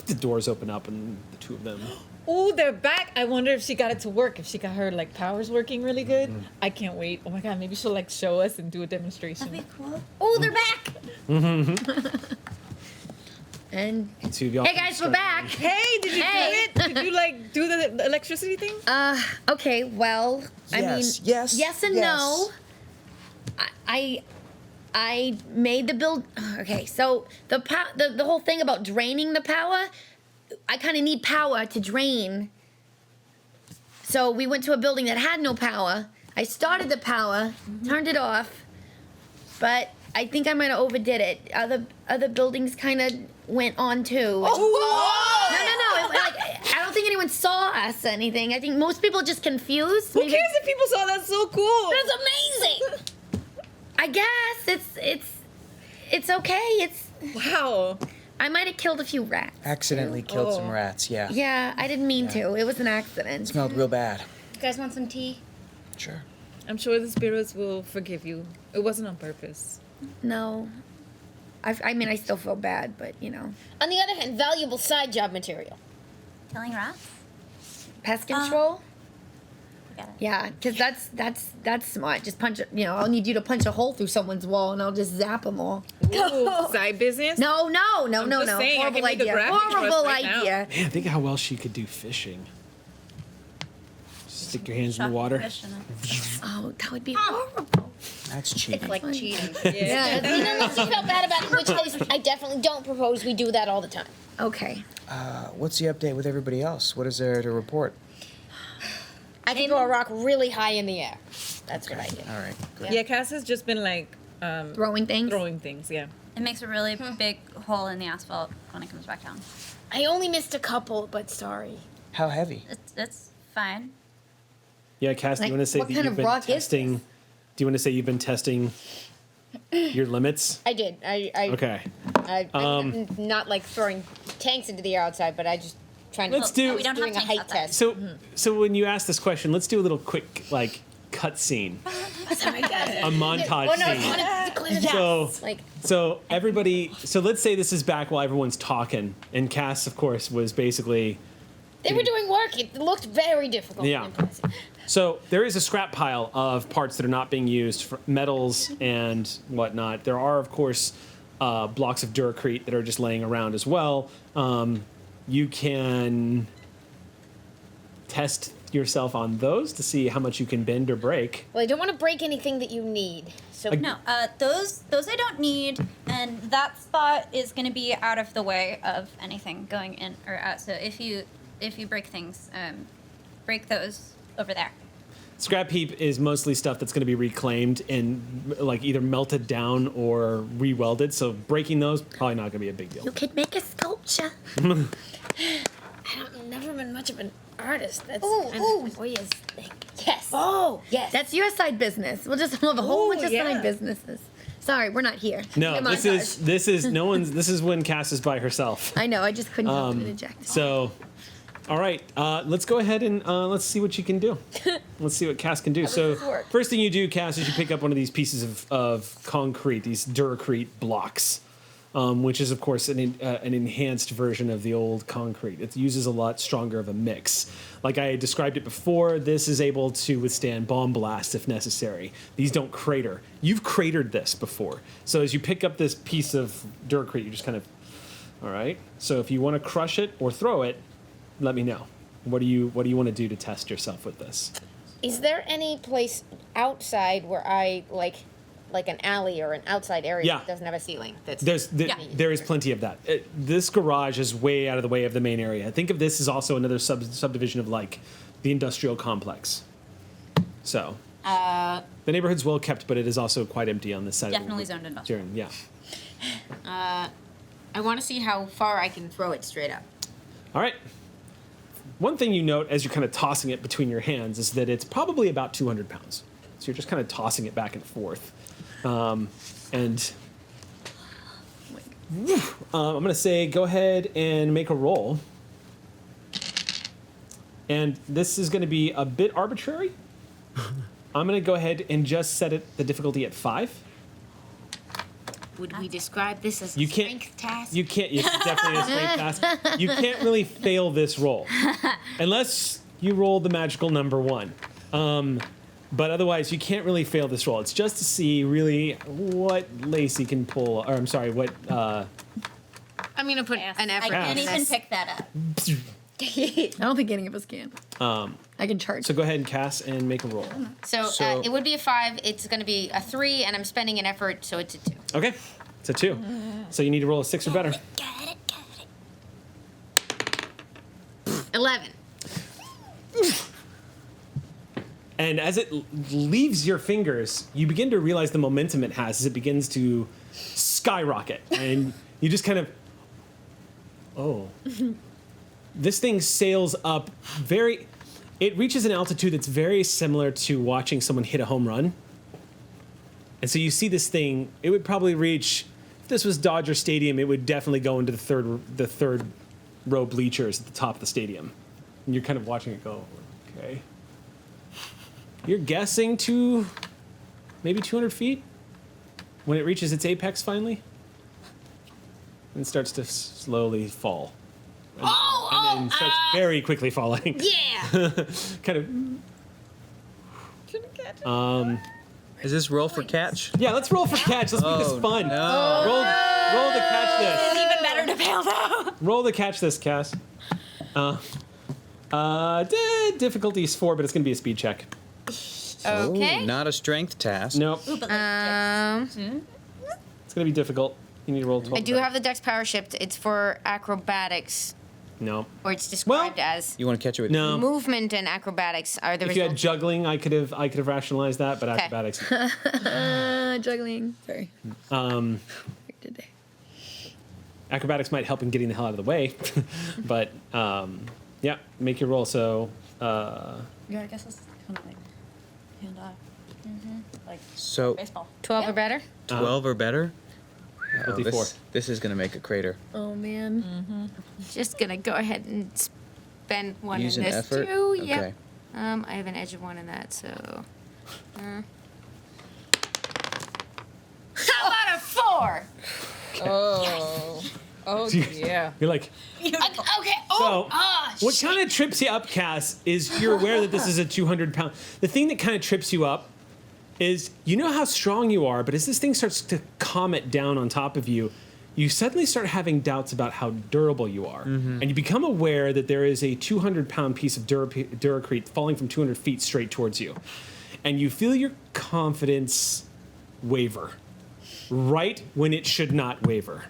Speaker 1: the doors open up, and the two of them.
Speaker 6: Oh, they're back. I wonder if she got it to work, if she got her powers working really good. I can't wait. Oh my god, maybe she'll show us and do a demonstration.
Speaker 5: That'd be cool.
Speaker 2: Oh, they're back. And
Speaker 1: Two of y'all
Speaker 2: hey guys, we're back.
Speaker 6: Hey, did you
Speaker 2: Hey.
Speaker 6: do it? Did you do the electricity thing?
Speaker 2: Okay, well, I mean,
Speaker 3: Yes,
Speaker 2: yes and
Speaker 3: yes.
Speaker 2: no. I made the build. Okay, so the whole thing about draining the power, I kind of need power to drain. So we went to a building that had no power. I started the power, turned it off, but I think I might have overdid it. Other buildings kind of went on too. No. I don't think anyone saw us or anything. I think most people are just confused.
Speaker 6: Who cares if people saw that? So cool.
Speaker 2: That's amazing. I guess it's okay.
Speaker 6: Wow.
Speaker 2: I might have killed a few rats.
Speaker 3: Accidentally killed some
Speaker 6: Oh.
Speaker 3: rats, yeah.
Speaker 2: Yeah, I didn't mean to. It was an accident.
Speaker 3: Smelled real bad.
Speaker 7: You guys want some tea?
Speaker 3: Sure.
Speaker 6: I'm sure the spirits will forgive you. It wasn't on purpose.
Speaker 2: No. I mean, I still feel bad, but
Speaker 7: On the other hand, valuable side job material.
Speaker 5: Killing rats?
Speaker 2: pest control.
Speaker 5: Forget it.
Speaker 2: Yeah, because that's smart. Just punch it. I'll need you to punch a hole through someone's wall, and I'll just zap them all.
Speaker 6: Ooh, side business?
Speaker 2: No.
Speaker 6: just saying, I can
Speaker 2: Horrible
Speaker 6: make a
Speaker 2: idea.
Speaker 6: graphic for us
Speaker 2: Horrible
Speaker 6: right now.
Speaker 2: idea.
Speaker 1: Man, think how well she could do fishing. Stick your hands in the
Speaker 5: Shocking
Speaker 1: water.
Speaker 5: fish in it.
Speaker 2: Oh, that would be horrible.
Speaker 3: That's cheating.
Speaker 7: It's like cheating.
Speaker 6: Yeah.
Speaker 7: Unless you felt bad about it, in which case I definitely don't propose we do that all the time.
Speaker 2: Okay.
Speaker 3: What's the update with everybody else? What is there to report?
Speaker 7: I can throw a rock really high in the air. That's what I do.
Speaker 3: All right. Good.
Speaker 6: Yeah, Cass has just been
Speaker 2: Throwing things.
Speaker 6: throwing things, yeah.
Speaker 5: It makes a really big hole in the asphalt when it comes back down.
Speaker 7: I only missed a couple, but sorry.
Speaker 3: How heavy?
Speaker 5: It's fine.
Speaker 1: Yeah, Cass, do you
Speaker 2: Like,
Speaker 1: want to say
Speaker 2: what
Speaker 1: that
Speaker 2: kind
Speaker 1: you've
Speaker 2: of
Speaker 1: been
Speaker 2: rock is
Speaker 1: testing?
Speaker 2: this?
Speaker 1: Do you want to say you've been testing your limits?
Speaker 7: I did.
Speaker 1: Okay.
Speaker 7: I'm not like throwing tanks into the air outside, but I just trying to
Speaker 1: Let's do-
Speaker 5: we don't
Speaker 7: doing a
Speaker 5: have
Speaker 7: height
Speaker 5: tanks outside.
Speaker 7: test.
Speaker 1: So when you ask this question, let's do a little quick cut scene, a montage
Speaker 7: Oh no, I
Speaker 1: scene.
Speaker 7: wanted to clear that.
Speaker 1: So
Speaker 7: Like
Speaker 1: so everybody. So let's say this is back while everyone's talking, and Cass, of course, was basically.
Speaker 7: they were doing work. It looked very difficult.
Speaker 1: Yeah.
Speaker 7: and impressive.
Speaker 1: So there is a scrap pile of parts that are not being used, for metals and whatnot. There are, of course, blocks of Duracrete that are just laying around as well. You can test yourself on those to see how much you can bend or break.
Speaker 7: Well, I don't want to break anything that you need. So
Speaker 5: No, those I don't need, and that spot is going to be out of the way of anything going in or out. So if you break things, break those over there.
Speaker 1: Scrap heap is mostly stuff that's going to be reclaimed and like either melted down or re-welded. So breaking those probably not going to be a big deal.
Speaker 2: You could make a sculpture.
Speaker 4: I've never been much of an artist. That's
Speaker 2: Ooh,
Speaker 4: kind
Speaker 2: ooh.
Speaker 4: of Oya's thing.
Speaker 2: Yes.
Speaker 4: Oh, yes.
Speaker 2: That's your side business. We'll just have a whole bunch of side businesses. Sorry, we're not here.
Speaker 1: No,
Speaker 2: Come on,
Speaker 1: this is no one's. This is when Cass is by herself.
Speaker 2: I know. I just couldn't help but eject.
Speaker 1: So, all right, let's go ahead and let's see what you can do. Let's see what Cass can do. So, first thing you do, Cass, is you pick up one of these pieces of concrete, these Duracrete blocks, which is, of course, an enhanced version of the old concrete. It uses a lot stronger of a mix. Like I described it before, this is able to withstand bomb blasts if necessary. These don't crater. You've cratered this before. So as you pick up this piece of Duracrete, you just kind of, all right. So if you want to crush it or throw it, let me know. What do you want to do to test yourself with this?
Speaker 7: Is there any place outside where I like an alley or an outside area
Speaker 1: Yeah.
Speaker 7: that doesn't have a ceiling? That's
Speaker 1: There is plenty of that. This garage is way out of the way of the main area. I think of this as also another subdivision of like the industrial complex. So the neighborhood's well kept, but it is also quite empty on this side.
Speaker 5: Definitely zoned industrial.
Speaker 1: Yeah.
Speaker 7: I want to see how far I can throw it straight up.
Speaker 1: All right. One thing you note as you're kind of tossing it between your hands is that it's probably about 200 pounds. So you're just kind of tossing it back and forth. I'm going to say go ahead and make a roll. And this is going to be a bit arbitrary. I'm going to go ahead and just set the difficulty at 5.
Speaker 7: Would we describe this as
Speaker 1: You
Speaker 7: a
Speaker 1: can't.
Speaker 7: strength task?
Speaker 1: You can't. It's definitely a strength task. You can't really fail this roll unless you roll the magical number 1. But otherwise, you can't really fail this roll. It's just to see really what Lacey can pull. Or I'm sorry, what.
Speaker 7: I'm gonna put an
Speaker 5: I
Speaker 7: effort.
Speaker 5: can't
Speaker 7: in
Speaker 5: even
Speaker 7: this.
Speaker 5: pick that up.
Speaker 2: I don't think any of us can. I can charge.
Speaker 1: So go ahead and cast and make a roll.
Speaker 7: So it would be a 5. It's gonna be a 3, and I'm spending an effort, so it's a 2.
Speaker 1: Okay, it's a 2. So you need to roll a 6 or better.
Speaker 7: 11.
Speaker 1: And as it leaves your fingers, you begin to realize the momentum it has as it begins to skyrocket. And you just kind of, this thing sails up it reaches an altitude that's very similar to watching someone hit a home run. And so you see this thing, it would probably reach, if this was Dodger Stadium, it would definitely go into the third row bleachers at the top of the stadium. And you're kind of watching it go, okay. You're guessing to maybe 200 feet when it reaches its apex finally. And starts to slowly fall. And then starts very quickly falling.
Speaker 7: Yeah.
Speaker 1: Kind of.
Speaker 3: Is this roll for catch?
Speaker 1: Yeah, let's roll for catch. Let's make this fun.
Speaker 3: No.
Speaker 1: Roll to catch this.
Speaker 5: It's even better to fail though.
Speaker 1: Roll to catch this, Cass. Difficulty is 4, but it's going to be a speed check.
Speaker 7: Okay.
Speaker 3: Ooh, not a strength task.
Speaker 1: Nope.
Speaker 5: Ooh, but
Speaker 1: It's going to be difficult. You need to roll 12.
Speaker 7: I do have the Dex Power Shift. It's for acrobatics,
Speaker 1: No.
Speaker 7: or it's described as
Speaker 3: You want to catch it with
Speaker 1: No.
Speaker 7: movement and acrobatics are the
Speaker 1: If you had
Speaker 7: results.
Speaker 1: juggling, I could have rationalized that, but
Speaker 7: Okay.
Speaker 1: acrobatics.
Speaker 2: Juggling. Sorry. Today.
Speaker 1: Acrobatics might help in getting the hell out of the way, but yeah, make your roll. So
Speaker 5: Yeah, I guess it's kind of like hand eye. Like
Speaker 3: So
Speaker 5: baseball.
Speaker 7: 12 or better?
Speaker 3: 12 or better? Oh,
Speaker 1: 54.
Speaker 3: this is going to make a crater.
Speaker 2: Oh man.
Speaker 7: Just gonna go ahead and spend 1
Speaker 3: Use
Speaker 7: in
Speaker 3: an
Speaker 7: this
Speaker 3: effort?
Speaker 7: too.
Speaker 3: Okay.
Speaker 7: Yep. I have an edge of 1 in that, so. How about a 4?
Speaker 6: Oh yeah.
Speaker 1: you're like,
Speaker 7: Okay.
Speaker 1: so what kind of trips you up, Cass, is you're aware that this is a 200-pound. The thing that kind of trips you up is you know how strong you are, but as this thing starts to comet down on top of you, you suddenly start having doubts about how durable you are. And you become aware that there is a 200-pound piece of Duracrete falling from 200 feet straight towards you. And you feel your confidence waver right when it should not waver.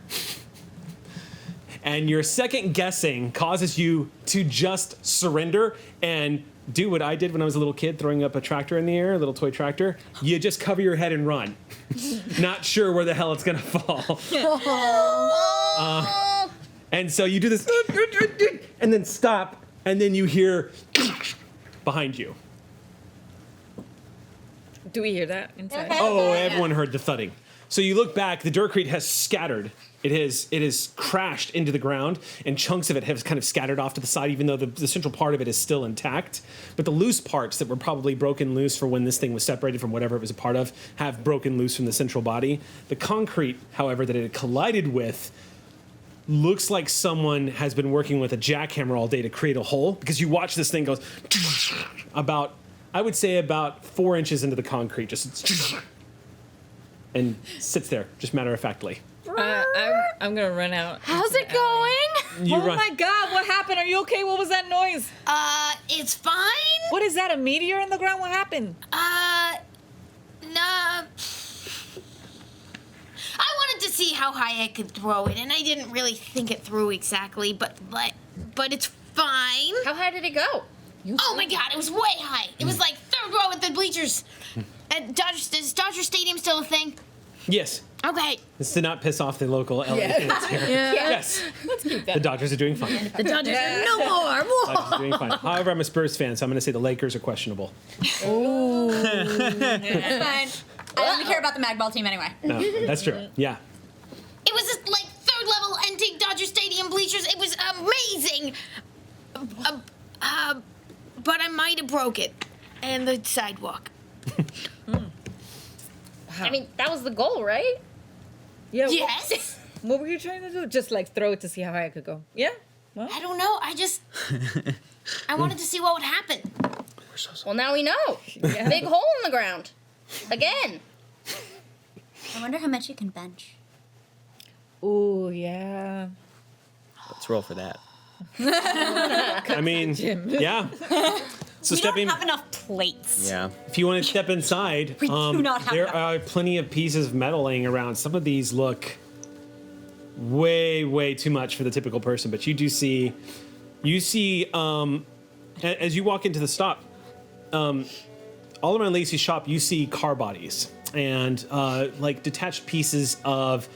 Speaker 1: And your second guessing causes you to just surrender and do what I did when I was a little kid, throwing up a tractor in the air, a little toy tractor. You just cover your head and run. Not sure where the hell it's gonna fall. And so you do this, and then stop, and then you hear behind you.
Speaker 6: Do we hear that inside?
Speaker 1: Oh, everyone heard the thudding. So you look back, the Durkrete has scattered. It has crashed into the ground, and chunks of it have kind of scattered off to the side, even though the central part of it is still intact. But the loose parts that were probably broken loose for when this thing was separated from whatever it was a part of have broken loose from the central body. The concrete, however, that it had collided with looks like someone has been working with a jackhammer all day to create a hole, because you watch this thing goes about, I would say about 4 inches into the concrete, just and sits there, just matter-of-factly.
Speaker 6: I'm gonna run out.
Speaker 5: How's it going?
Speaker 1: You
Speaker 6: Oh
Speaker 1: run.
Speaker 6: my God! What happened? Are you okay? What was that noise?
Speaker 7: It's fine.
Speaker 6: What is that? A meteor in the ground? What happened?
Speaker 7: Nah. I wanted to see how high I could throw it, and I didn't really think it through exactly, but it's fine.
Speaker 4: How high did it go?
Speaker 7: Oh my God, it was way high. It was like third row at the bleachers. Is Dodger Stadium still a thing?
Speaker 1: Yes.
Speaker 7: Okay.
Speaker 1: This did not piss off the local LA fans here. Yes. The Dodgers are doing fine.
Speaker 2: The Dodgers are no more.
Speaker 1: Dodgers are doing fine. However, I'm a Spurs fan, so I'm going to say the Lakers are questionable.
Speaker 5: That's fine. I only care about the Mag Ball team anyway.
Speaker 1: No, that's true. Yeah.
Speaker 7: It was just like third level antique Dodger Stadium bleachers. It was amazing. But I might have broke it. And the sidewalk.
Speaker 4: I mean, that was the goal, right?
Speaker 6: Yeah.
Speaker 7: Yes.
Speaker 6: What were you trying to do? Just like throw it to see how high I could go. Yeah. Well,
Speaker 7: I don't know. I wanted to see what would happen.
Speaker 4: Well, now we know. Big hole in the ground. Again.
Speaker 5: I wonder how much you can bench.
Speaker 6: ooh, yeah.
Speaker 3: Let's roll for that.
Speaker 1: I mean, yeah. So
Speaker 5: We
Speaker 1: stepping,
Speaker 5: don't have enough plates.
Speaker 3: Yeah.
Speaker 1: if you want to step inside,
Speaker 5: We do not have
Speaker 1: there
Speaker 5: enough.
Speaker 1: are plenty of pieces of metal laying around. Some of these look way too much for the typical person, but you see, as you walk into the stop, all around Lacey's shop, you see car bodies and like detached pieces of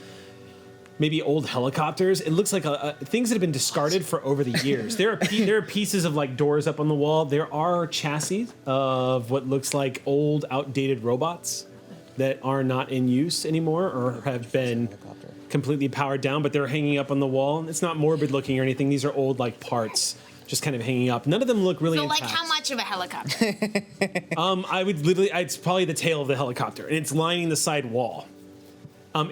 Speaker 1: maybe old helicopters. It looks like things that have been discarded for over the years. There are pieces of like doors up on the wall. There are chassis of what looks like old, outdated robots that are not in use anymore or have been completely powered down, but they're hanging up on the wall. It's not morbid looking or anything. These are old like parts just kind of hanging up. None of them look really
Speaker 7: So, like,
Speaker 1: intact.
Speaker 7: how much of a helicopter?
Speaker 1: I would literally, it's probably the tail of the helicopter, and it's lining the side wall.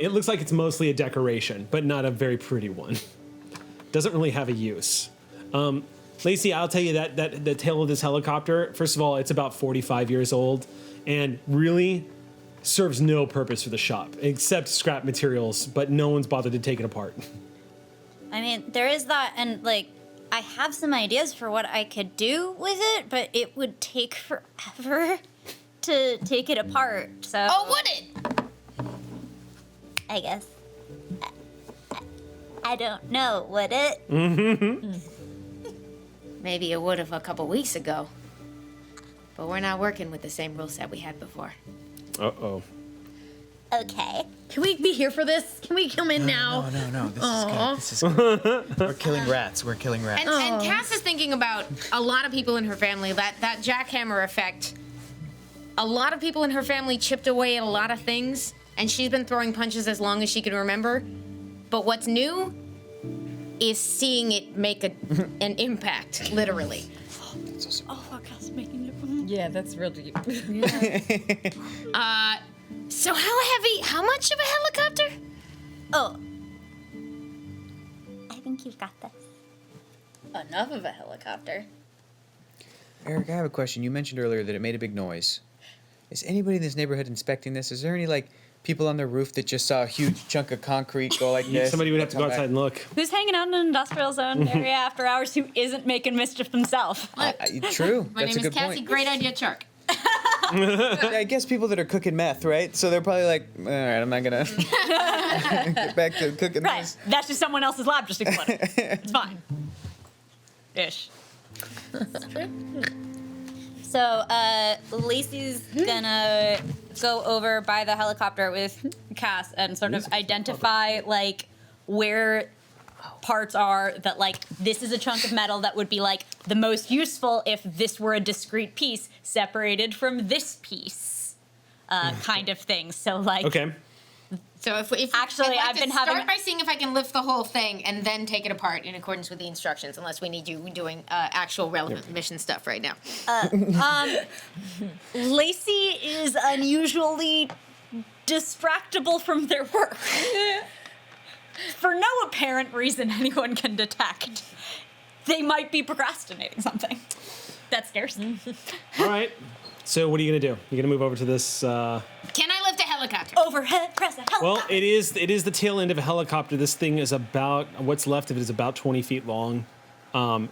Speaker 1: It looks like it's mostly a decoration, but not a very pretty one. Doesn't really have a use. Lacey, I'll tell you that the tail of this helicopter, first of all, it's about 45 years old, and really serves no purpose for the shop, except scrap materials, but no one's bothered to take it apart.
Speaker 5: I mean, there is that, and like, I have some ideas for what I could do with it, but it would take forever to take it apart. So.
Speaker 7: Oh, would it?
Speaker 5: I guess. I don't know. Would it?
Speaker 7: Maybe it would have a couple weeks ago. But we're not working with the same rules that we had before.
Speaker 1: Uh-oh.
Speaker 5: Okay.
Speaker 2: Can we be here for this? Can we come in now?
Speaker 3: No. This is good. We're killing rats. We're killing rats.
Speaker 7: And Cass is thinking about a lot of people in her family, that jackhammer effect. A lot of people in her family chipped away at a lot of things, and she's been throwing punches as long as she can remember. But what's new is seeing it make an impact, literally.
Speaker 5: Oh, fuck, I was making it.
Speaker 6: Yeah, that's really.
Speaker 7: So how much of a helicopter?
Speaker 5: Oh. I think you've got this.
Speaker 4: Enough of a helicopter.
Speaker 3: Eric, I have a question. You mentioned earlier that it made a big noise. Is anybody in this neighborhood inspecting this? Is there any, like, people on the roof that just saw a huge chunk of concrete go like this?
Speaker 1: Somebody would have to go
Speaker 3: come back?
Speaker 1: outside and look.
Speaker 5: Who's hanging out in an industrial zone area after hours who isn't making mischief himself?
Speaker 3: True.
Speaker 7: My
Speaker 3: That's
Speaker 7: name
Speaker 3: a
Speaker 7: is
Speaker 3: good
Speaker 7: Cassie.
Speaker 3: point.
Speaker 7: Great idea, Chark.
Speaker 3: I guess people that are cooking meth, right? So they're probably like, all right, I'm not gonna get back to cooking
Speaker 5: Right.
Speaker 3: this.
Speaker 5: That's just someone else's lab just exploded. It's fine. Ish. So, Lacey's gonna go over by the helicopter with Cass and sort of identify, like, where parts are that, like, this is a chunk of metal that would be, like, the most useful if this were a discrete piece separated from this piece, kind of thing. So, like...
Speaker 1: Okay.
Speaker 7: So if
Speaker 5: Actually,
Speaker 7: I'd like
Speaker 5: I've
Speaker 7: to
Speaker 5: been
Speaker 7: start
Speaker 5: having-
Speaker 7: by seeing if I can lift the whole thing and then take it apart in accordance with the instructions, unless we need you doing actual relevant mission stuff right now.
Speaker 5: Lacey is unusually distractible from their work. For no apparent reason anyone can detect. They might be procrastinating something. That scares me.
Speaker 1: All right. So what are you gonna do? You're gonna move over to this.
Speaker 7: Can I lift a helicopter?
Speaker 5: Overhead, press the helicopter.
Speaker 1: Well, it is the tail end of a helicopter. This thing is about what's left of it is about 20 feet long.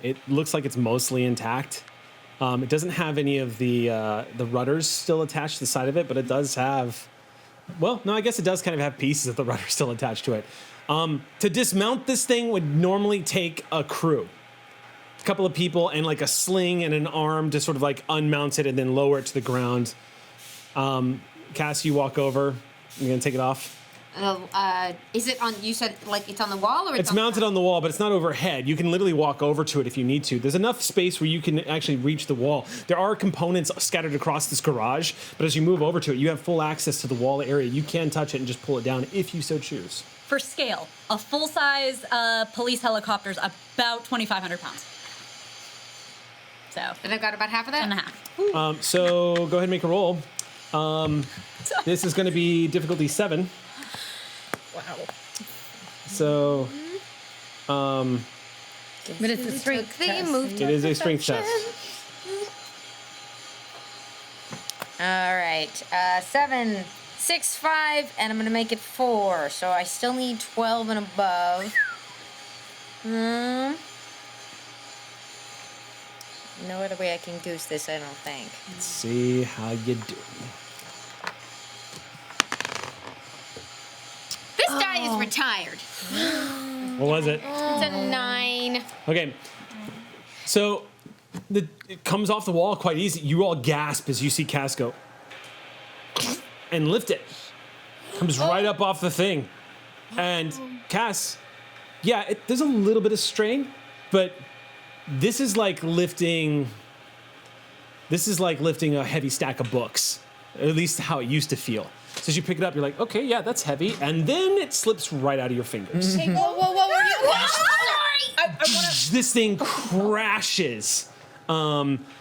Speaker 1: It looks like it's mostly intact. It doesn't have any of the rudders still attached to the side of it, but it does have. Well, no, I guess it does kind of have pieces of the rudder still attached to it. To dismount this thing would normally take a crew. A couple of people and like a sling and an arm to sort of like unmount it and then lower it to the ground. Cass, you walk over. You're gonna take it off.
Speaker 7: Is it on? You said like it's on the wall, or
Speaker 1: It's mounted on the wall, but it's not overhead. You can literally walk over to it if you need to. There's enough space where you can actually reach the wall. There are components scattered across this garage, but as you move over to it, you have full access to the wall area. You can touch it and just pull it down if you so choose.
Speaker 5: For scale, a full-size police helicopter is about 2,500 pounds. So,
Speaker 7: And I've got about half of that.
Speaker 5: and a half.
Speaker 1: So go ahead and make a roll. This is going to be difficulty 7.
Speaker 6: Wow.
Speaker 1: So
Speaker 2: But it's a strength test.
Speaker 1: it is a strength test.
Speaker 7: All right, 7, 6, 5, and I'm gonna make it 4. So I still need 12 and above. No other way I can goose this, I don't think.
Speaker 1: Let's see how you do.
Speaker 7: This die is retired.
Speaker 1: What was it?
Speaker 7: It's a 9.
Speaker 1: Okay. So it comes off the wall quite easy. You all gasp as you see Cass go and lift it. Comes right up off the thing. And Cass, yeah, there's a little bit of strain, but this is like lifting a heavy stack of books. At least how it used to feel. So as you pick it up, you're like, okay, yeah, that's heavy. And then it slips right out of your fingers.
Speaker 2: Whoa, whoa, whoa, whoa.
Speaker 1: This thing crashes,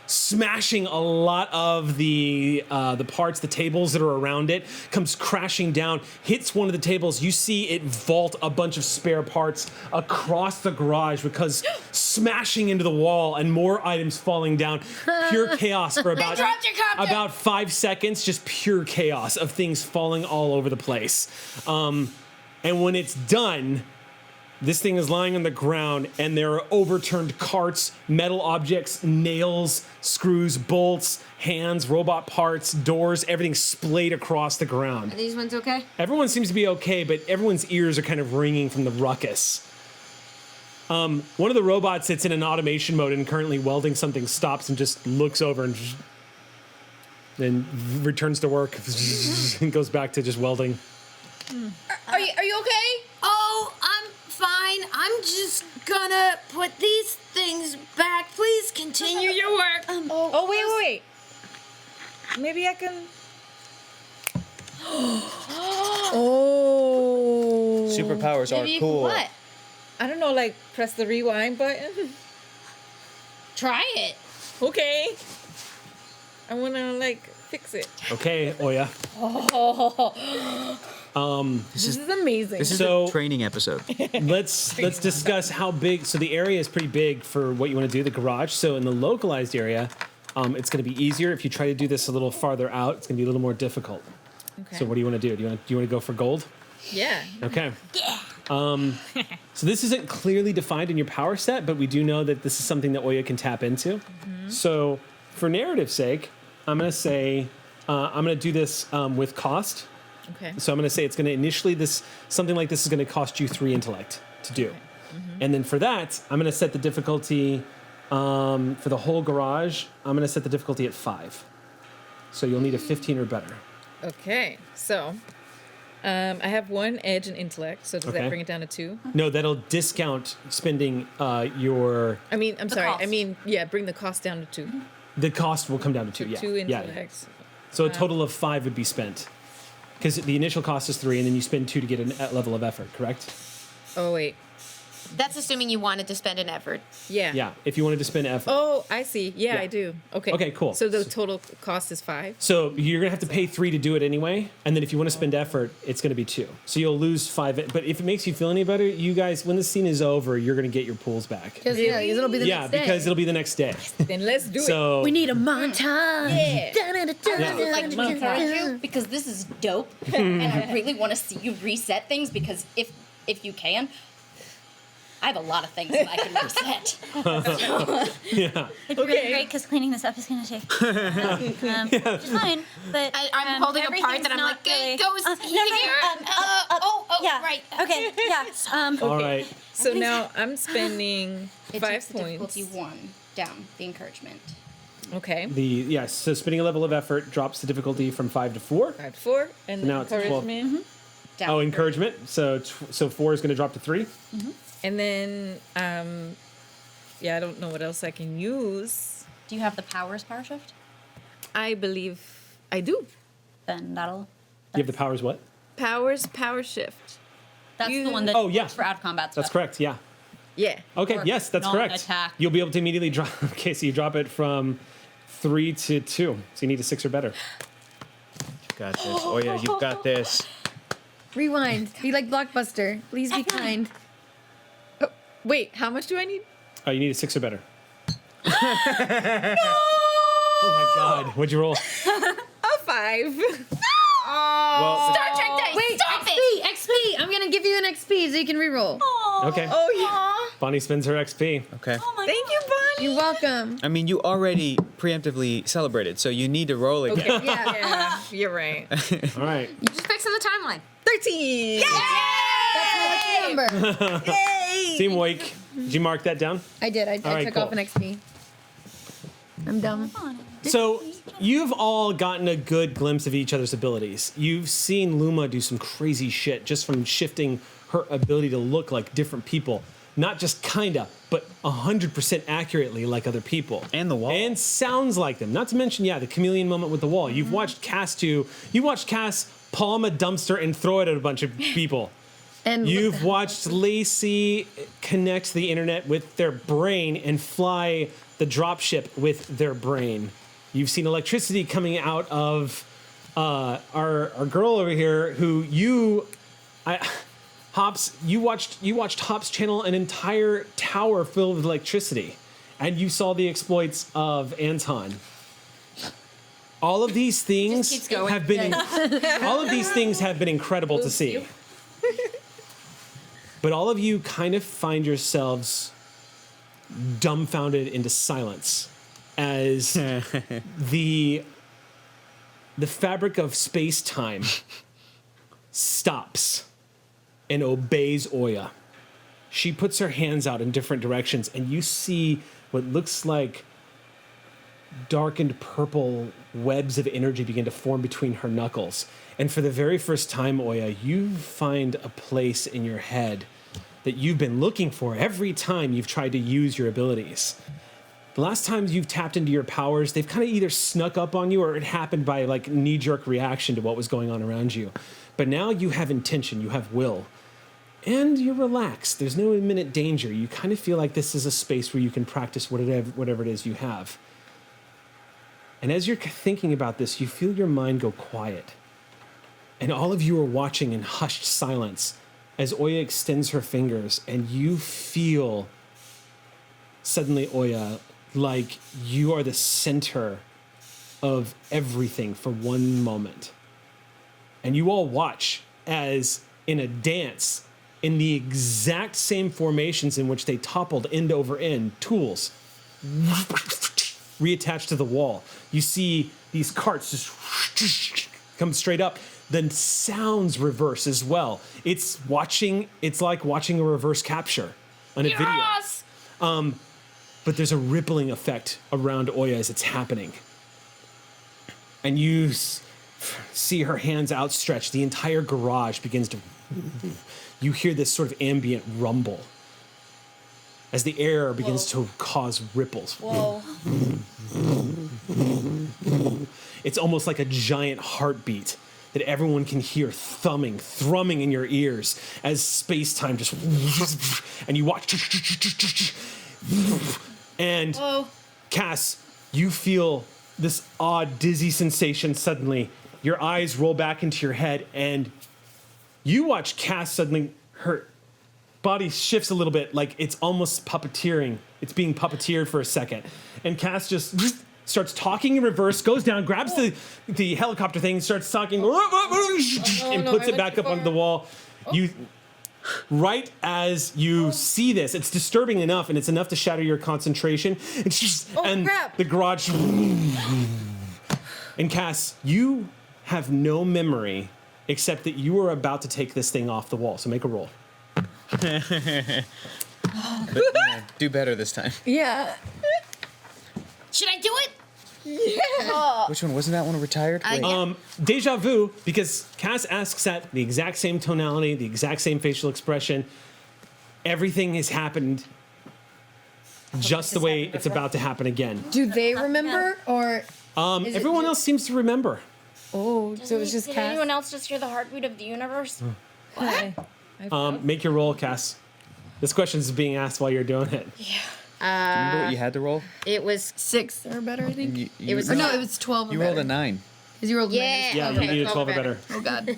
Speaker 1: smashing a lot of the parts, the tables that are around it, comes crashing down, hits one of the tables. You see it vault a bunch of spare parts across the garage because smashing into the wall and more items falling down. Pure chaos for about,
Speaker 7: dropped your copter.
Speaker 1: about 5 seconds, just pure chaos of things falling all over the place. And when it's done, this thing is lying on the ground, and there are overturned carts, metal objects, nails, screws, bolts, hands, robot parts, doors, everything splayed across the ground.
Speaker 7: Are these ones okay?
Speaker 1: Everyone seems to be okay, but everyone's ears are kind of ringing from the ruckus. One of the robots that's in an automation mode and currently welding something stops and just looks over and then returns to work and goes back to just welding.
Speaker 2: Are you okay?
Speaker 4: Oh, I'm fine. I'm just gonna put these things back. Please continue your work.
Speaker 6: Oh, wait. Maybe I can. Oh.
Speaker 3: Superpowers are cool.
Speaker 2: What?
Speaker 6: I don't know, like press the rewind button.
Speaker 4: Try it.
Speaker 6: Okay. I wanna like fix it.
Speaker 1: Okay, Oya.
Speaker 2: This is amazing.
Speaker 3: This is
Speaker 1: So-
Speaker 3: a training episode.
Speaker 1: Let's discuss how big. So the area is pretty big for what you want to do. The garage. So in the localized area, it's going to be easier. If you try to do this a little farther out, it's going to be a little more difficult.
Speaker 6: Okay.
Speaker 1: So what do you want to do? Do you want to go for gold?
Speaker 6: Yeah.
Speaker 1: Okay. So this isn't clearly defined in your power set, but we do know that this is something that Oya can tap into. So for narrative's sake, I'm going to say I'm going to do this with cost.
Speaker 6: Okay.
Speaker 1: So I'm going to say it's going to initially something like this is going to cost you 3 intellect to do. And then for that, I'm going to set the difficulty for the whole garage. I'm going to set the difficulty at 5. So you'll need a 15 or better.
Speaker 6: Okay. So, I have 1 edge in intellect. So does
Speaker 1: Okay.
Speaker 6: that bring it down to 2?
Speaker 1: No, that'll discount spending your.
Speaker 6: I mean, I'm sorry.
Speaker 5: cost.
Speaker 6: I mean, yeah, bring the cost down to 2.
Speaker 1: The cost will come down to 2.
Speaker 6: So
Speaker 1: Yeah.
Speaker 6: 2
Speaker 1: yeah.
Speaker 6: intellects.
Speaker 1: So a total of 5 would be spent. Because the initial cost is 3, and then you spend 2 to get a level of effort, correct?
Speaker 6: Oh wait.
Speaker 7: That's assuming you wanted to spend an effort.
Speaker 6: Yeah.
Speaker 1: Yeah, if you wanted to spend effort.
Speaker 6: Oh, I see. Yeah,
Speaker 1: Yeah.
Speaker 6: I do. Okay.
Speaker 1: Okay, cool.
Speaker 6: So the total cost is 5.
Speaker 1: So you're gonna have to pay 3 to do it anyway, and then if you want to spend effort, it's gonna be 2. So you'll lose 5. But if it makes you feel any better, you guys, when the scene is over, you're gonna get your pools back.
Speaker 2: Because it'll be the
Speaker 1: Yeah,
Speaker 2: next day.
Speaker 1: because it'll be the next day.
Speaker 6: Then let's do it.
Speaker 1: So
Speaker 2: We need a montage.
Speaker 6: Yeah.
Speaker 2: Da-da-da-da-da-da.
Speaker 5: I would like to encourage you because this is dope, and I really want to see you reset things because if you can, I have a lot of things that I can reset.
Speaker 1: yeah,
Speaker 5: It's really great because cleaning this up is going to take which is fine. But
Speaker 7: I'm holding a part that I'm like, it goes here.
Speaker 5: yeah,
Speaker 7: right.
Speaker 5: Okay, yeah.
Speaker 1: all right.
Speaker 6: So now I'm spending
Speaker 5: It
Speaker 6: 5
Speaker 5: takes the
Speaker 6: points.
Speaker 5: difficulty 1 down, the encouragement.
Speaker 6: Okay.
Speaker 1: So spending a level of effort drops the difficulty from 5 to 4.
Speaker 6: 5 to 4, and then
Speaker 1: Now it's 12.
Speaker 6: encouragement.
Speaker 5: Down.
Speaker 1: Oh, encouragement. So 4 is gonna drop to 3.
Speaker 6: And then, yeah, I don't know what else I can use.
Speaker 5: Do you have the power shift?
Speaker 6: I believe I do.
Speaker 5: Then that'll.
Speaker 1: You have the powers. What?
Speaker 6: Power shift.
Speaker 5: That's
Speaker 6: You-
Speaker 5: the one that.
Speaker 1: Oh, yeah.
Speaker 5: For out of combat stuff.
Speaker 1: That's correct. Yeah.
Speaker 6: Yeah.
Speaker 1: Okay.
Speaker 5: Or
Speaker 1: Yes, that's correct.
Speaker 5: non-attack.
Speaker 1: You'll be able to immediately drop. Okay, so you drop it from 3 to 2. So you need a 6 or better.
Speaker 3: Got this. Oh yeah, you got this.
Speaker 2: Rewind. Be like Blockbuster. Please be kind.
Speaker 6: Oh, wait, how much do I need?
Speaker 1: Oh, you need a 6 or better. Oh my God! What'd you roll?
Speaker 6: A 5.
Speaker 3: Well,
Speaker 7: Star Trek Day.
Speaker 2: Wait,
Speaker 7: Stop it.
Speaker 2: XP. I'm gonna give you an XP so you can reroll.
Speaker 1: Okay.
Speaker 6: Oh yeah.
Speaker 1: Bonnie spends her XP.
Speaker 3: okay.
Speaker 6: Thank you, Bonnie.
Speaker 2: You're welcome.
Speaker 3: I mean, you already preemptively celebrated, so you need to roll again.
Speaker 6: Okay. Yeah, you're right.
Speaker 1: All right.
Speaker 7: You just fixing the timeline.
Speaker 6: 13.
Speaker 2: That's my lucky number.
Speaker 6: Yay!
Speaker 1: Team Wake. Did you mark that down?
Speaker 2: I did. I
Speaker 1: right,
Speaker 2: took
Speaker 1: cool.
Speaker 2: off an XP. I'm dumb.
Speaker 1: So you've all gotten a good glimpse of each other's abilities. You've seen Luma do some crazy shit just from shifting her ability to look like different people. Not just kinda, but 100% accurately like other people.
Speaker 3: And the wall.
Speaker 1: And sounds like them. Not to mention, yeah, the chameleon moment with the wall. You've watched Cass you watched Cass palm a dumpster and throw it at a bunch of people.
Speaker 2: And
Speaker 1: You've watched Lacey connect the internet with their brain and fly the dropship with their brain. You've seen electricity coming out of our girl over here, who Hops. You watched Hops channel an entire tower filled with electricity, and you saw the exploits of Anton. All of these things
Speaker 2: keeps going.
Speaker 1: have been all of these things have been incredible to see. But all of you kind of find yourselves dumbfounded into silence as the fabric of space-time stops and obeys Oya. She puts her hands out in different directions, and you see what looks like darkened purple webs of energy begin to form between her knuckles. And for the very first time, Oya, you find a place in your head that you've been looking for every time you've tried to use your abilities. The last times you've tapped into your powers, they've kind of either snuck up on you or it happened by like knee-jerk reaction to what was going on around you. But now you have intention, you have will. And you're relaxed. There's no imminent danger. You kind of feel like this is a space where you can practice whatever it is you have. And as you're thinking about this, you feel your mind go quiet. And all of you are watching in hushed silence as Oya extends her fingers, and you feel suddenly, Oya, like you are the center of everything for one moment. And you all watch as in a dance, in the exact same formations in which they toppled end over end, tools reattached to the wall. You see these carts just come straight up. Then sounds reverse as well. It's like watching a reverse capture on a
Speaker 7: Yes!
Speaker 1: video. But there's a rippling effect around Oya as it's happening. And you see her hands outstretched. The entire garage begins to... You hear this sort of ambient rumble as the air begins to cause ripples.
Speaker 5: Whoa.
Speaker 1: It's almost like a giant heartbeat that everyone can hear thrumming in your ears as space-time just... And you watch... And Cass, you feel this odd, dizzy sensation suddenly. Your eyes roll back into your head, and you watch Cass suddenly, her body shifts a little bit, like it's almost puppeteering. It's being puppeteered for a second. And Cass just starts talking in reverse, goes down, grabs the helicopter thing, starts talking, and puts it back up on the wall. Right as you see this, it's disturbing enough, and it's enough to shatter your concentration. And
Speaker 2: crap.
Speaker 1: the garage... And Cass, you have no memory except that you are about to take this thing off the wall. So make a roll.
Speaker 3: But, do better this time.
Speaker 2: Yeah.
Speaker 7: Should I do it?
Speaker 3: Which one? Wasn't that one retired? Wait.
Speaker 1: Deja vu, because Cass asks that the exact same tonality, the exact same facial expression. Everything has happened just the way it's about to happen again.
Speaker 2: Do they remember or?
Speaker 1: Everyone else seems to remember.
Speaker 2: Oh, so it was just
Speaker 8: Did
Speaker 2: Cass.
Speaker 8: anyone else just hear the heartbeat of the universe?
Speaker 1: Make your roll, Cass. This question is being asked while you're doing it.
Speaker 3: Remember what you had to roll?
Speaker 7: It was
Speaker 2: 6 or better, I think.
Speaker 3: It
Speaker 7: was
Speaker 2: Or no, it was 12 or
Speaker 3: You
Speaker 2: better.
Speaker 3: rolled a 9.
Speaker 2: Because you rolled
Speaker 7: Yeah.
Speaker 1: Yeah,
Speaker 7: Okay.
Speaker 1: you need a 12 or better.
Speaker 2: Oh God.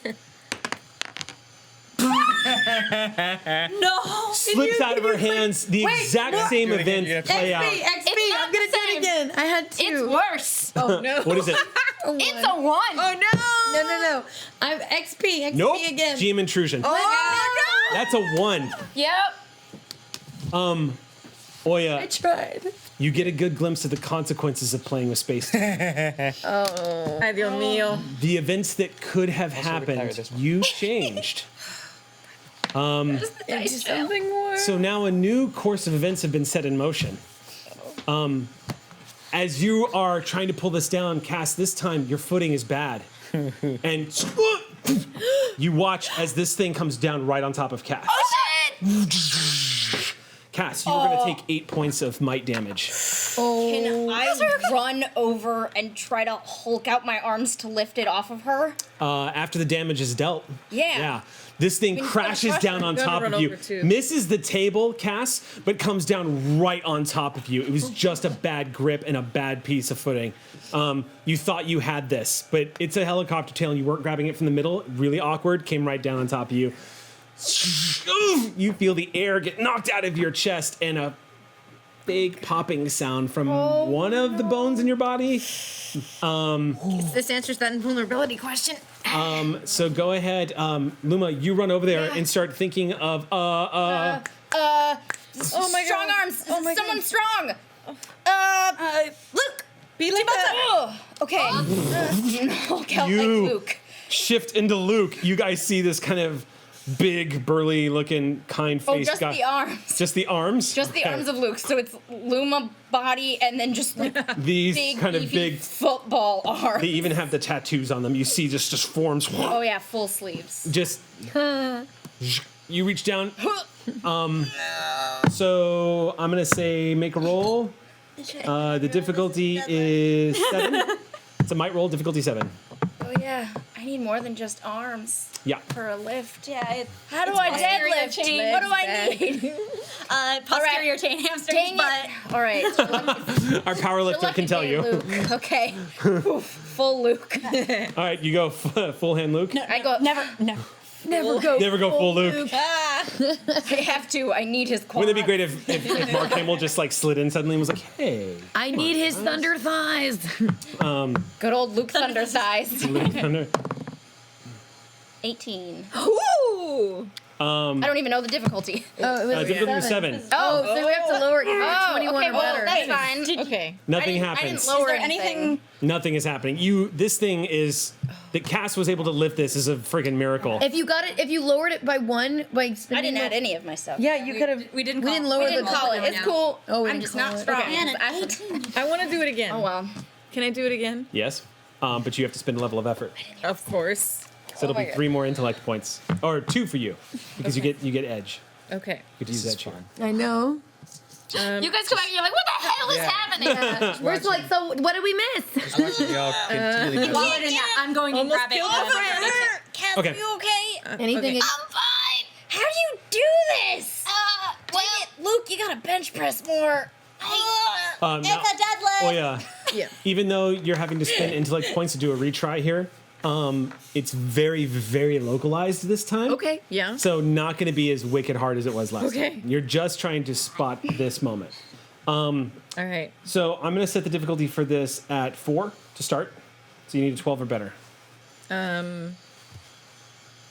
Speaker 5: No.
Speaker 1: Slips out of her hands. The exact same
Speaker 3: Do it again,
Speaker 1: events
Speaker 3: you have to-
Speaker 1: play out.
Speaker 2: XP,
Speaker 7: not
Speaker 2: I'm gonna
Speaker 7: the
Speaker 2: do it
Speaker 7: same.
Speaker 2: again. I had 2.
Speaker 7: It's worse.
Speaker 2: Oh no.
Speaker 1: What is it?
Speaker 7: It's a 1.
Speaker 2: Oh no. No. I'm XP
Speaker 1: Nope.
Speaker 2: again.
Speaker 1: GM intrusion.
Speaker 2: Oh no.
Speaker 1: That's a 1.
Speaker 7: Yep.
Speaker 1: Oya,
Speaker 2: I tried.
Speaker 1: you get a good glimpse of the consequences of playing with space.
Speaker 2: Ay, Dios mío.
Speaker 1: The events that could have
Speaker 3: retire
Speaker 1: happened,
Speaker 3: this one.
Speaker 1: you changed.
Speaker 2: Into something more.
Speaker 1: So now a new course of events have been set in motion. As you are trying to pull this down, Cass, this time your footing is bad. And you watch as this thing comes down right on top of Cass. Cass, you're going to take 8 points of might damage.
Speaker 5: Can I run over and try to hulk out my arms to lift it off of her?
Speaker 1: After the damage is dealt.
Speaker 5: Yeah.
Speaker 1: This thing crashes down on
Speaker 6: Gonna
Speaker 1: top
Speaker 6: run
Speaker 1: of you.
Speaker 6: over too.
Speaker 1: Misses the table, Cass, but comes down right on top of you. It was just a bad grip and a bad piece of footing. You thought you had this, but it's a helicopter tail and you weren't grabbing it from the middle. Really awkward, came right down on top of you. You feel the air get knocked out of your chest and a big popping sound from one of the bones in your body.
Speaker 7: This answers that invulnerability question.
Speaker 1: So go ahead, Luma, you run over there and start thinking of
Speaker 5: Oh my strong arms.
Speaker 2: Oh my
Speaker 5: Someone strong. Luke.
Speaker 2: Be like that.
Speaker 5: Okay. Hulk out like
Speaker 1: You
Speaker 5: Luke.
Speaker 1: shift into Luke. You guys see this kind of big, burly looking, kind
Speaker 5: Oh,
Speaker 1: faced
Speaker 5: just
Speaker 1: guy.
Speaker 5: the arms.
Speaker 1: Just the arms?
Speaker 5: Just the
Speaker 1: Okay.
Speaker 5: arms of Luke. So it's Luma body and then just like
Speaker 1: These
Speaker 5: big,
Speaker 1: kind of
Speaker 5: beefy
Speaker 1: big,
Speaker 5: football arms.
Speaker 1: they even have the tattoos on them. You see just forms.
Speaker 5: Oh yeah, full sleeves.
Speaker 1: Just, you reach down. So I'm going to say make a roll. The difficulty is 7. It's a might roll, difficulty 7.
Speaker 8: Oh yeah, I need more than just arms
Speaker 1: Yeah.
Speaker 8: for a lift.
Speaker 5: Yeah.
Speaker 8: How do I
Speaker 5: posterior
Speaker 8: deadlift?
Speaker 5: chain. What do I need? Posterior chain hamstrings,
Speaker 8: Dang
Speaker 5: but
Speaker 8: it! All right.
Speaker 1: Our power lifter can tell you.
Speaker 5: Luke. Okay. Oof, full Luke.
Speaker 1: All right, you go full hand Luke.
Speaker 5: I go never.
Speaker 2: Never go.
Speaker 1: Never go full Luke.
Speaker 5: I have to. I need his quad.
Speaker 1: Wouldn't it be great if Mark Hamill just like slid in suddenly and was like, hey.
Speaker 2: I need his thunder thighs.
Speaker 5: Good old Luke Thunder size.
Speaker 1: Luke Thunder.
Speaker 8: 18.
Speaker 5: Ooh.
Speaker 8: I don't even know the difficulty.
Speaker 2: Oh, it was
Speaker 1: Difficulty 7.
Speaker 2: Oh, so we have to lower it.
Speaker 8: Oh,
Speaker 2: 21
Speaker 8: okay,
Speaker 2: or
Speaker 8: well,
Speaker 2: better.
Speaker 8: that's fine.
Speaker 6: Okay.
Speaker 1: Nothing
Speaker 8: I
Speaker 1: happens.
Speaker 8: didn't lower Is there anything.
Speaker 1: Nothing is happening. This thing is that Cass was able to lift this is a freaking miracle.
Speaker 2: If you lowered it by 1 by
Speaker 8: I
Speaker 2: spending
Speaker 8: didn't add any of my stuff.
Speaker 2: Yeah, you could have.
Speaker 5: We didn't.
Speaker 2: We didn't lower
Speaker 8: We didn't
Speaker 2: the
Speaker 8: call it. It's cool.
Speaker 2: Oh, we
Speaker 8: I'm
Speaker 2: didn't
Speaker 8: just
Speaker 2: call
Speaker 8: not
Speaker 2: it.
Speaker 8: strong.
Speaker 2: Okay.
Speaker 8: And an 18.
Speaker 6: I want to do it again.
Speaker 8: Oh well.
Speaker 6: Can I do it again?
Speaker 1: Yes, but you have to spend a level of effort.
Speaker 6: Of course.
Speaker 1: So it'll
Speaker 8: my
Speaker 1: be
Speaker 8: God.
Speaker 1: 3 more intellect points, or 2 for you, because you get edge.
Speaker 6: Okay.
Speaker 1: You could use that here.
Speaker 2: I know.
Speaker 7: You guys come back and you're like, what the hell is happening?
Speaker 2: We're just like, so what did we miss?
Speaker 3: Y'all continually go-
Speaker 5: I'm going to grab it.
Speaker 8: Cass,
Speaker 1: Okay.
Speaker 8: are you okay?
Speaker 2: Anything.
Speaker 7: I'm fine.
Speaker 8: How do you do this? Dang it, Luke, you gotta bench press more.
Speaker 1: Now,
Speaker 5: It's a deadlift.
Speaker 1: oh yeah.
Speaker 2: Yeah.
Speaker 1: Even though you're having to spend intellect points to do a retry here, it's very, very localized this time.
Speaker 2: Okay.
Speaker 6: Yeah.
Speaker 1: So not going to be as wicked hard as it was last
Speaker 6: Okay.
Speaker 1: time. You're just trying to spot this moment.
Speaker 6: All right.
Speaker 1: So I'm going to set the difficulty for this at 4 to start. So you need a 12 or better.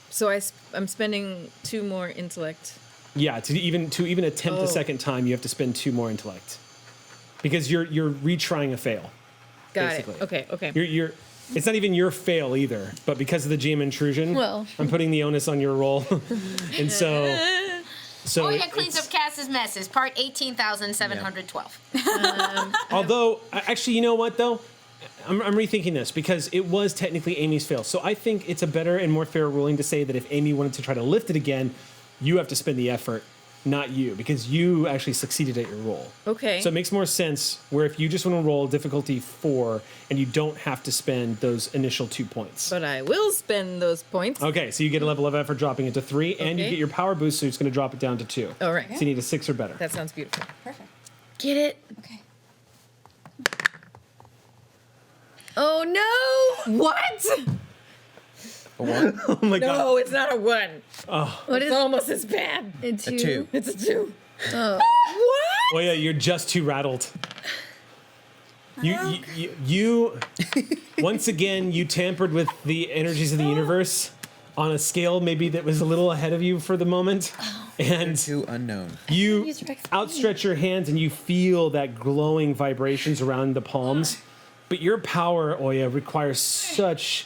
Speaker 6: So I'm spending 2 more intellect.
Speaker 1: Yeah, to even attempt a second time, you have to spend 2 more intellect, because you're retrying a fail.
Speaker 6: Got
Speaker 1: Basically.
Speaker 6: it. Okay. Okay.
Speaker 1: You're it's not even your fail either, but because of the GM intrusion,
Speaker 2: Well.
Speaker 1: I'm putting the onus on your roll, and so
Speaker 7: Oh, yeah, cleans
Speaker 1: it's-
Speaker 7: up Cass's messes. Part 18,712.
Speaker 1: Although, actually, you know what though? I'm rethinking this because it was technically Amy's fail. So I think it's a better and more fair ruling to say that if Amy wanted to try to lift it again, you have to spend the effort, not you, because you actually succeeded at your roll.
Speaker 6: Okay.
Speaker 1: So it makes more sense where if you just want to roll difficulty 4 and you don't have to spend those initial 2 points.
Speaker 6: But I will spend those points.
Speaker 1: Okay, so you get a level of effort dropping it to 3, and you
Speaker 6: Okay.
Speaker 1: get your power boost, so it's going to drop it down to 2.
Speaker 6: All right.
Speaker 1: So you need a 6 or better.
Speaker 6: That sounds beautiful.
Speaker 5: Perfect.
Speaker 2: Get it?
Speaker 5: Okay.
Speaker 2: Oh no!
Speaker 6: What?
Speaker 1: Oh my god.
Speaker 6: No, it's not a 1.
Speaker 2: What
Speaker 6: It's
Speaker 2: is
Speaker 6: almost as bad.
Speaker 2: it?
Speaker 3: A 2.
Speaker 6: It's a 2.
Speaker 2: Oh.
Speaker 6: What?
Speaker 1: Oh yeah, you're just too rattled. You once again, you tampered with the energies of the universe on a scale maybe that was a little ahead of you for the moment. And
Speaker 3: Too unknown.
Speaker 1: you
Speaker 2: Use your experience.
Speaker 1: outstretch your hands and you feel that glowing vibrations around the palms. But your power, Oya, requires such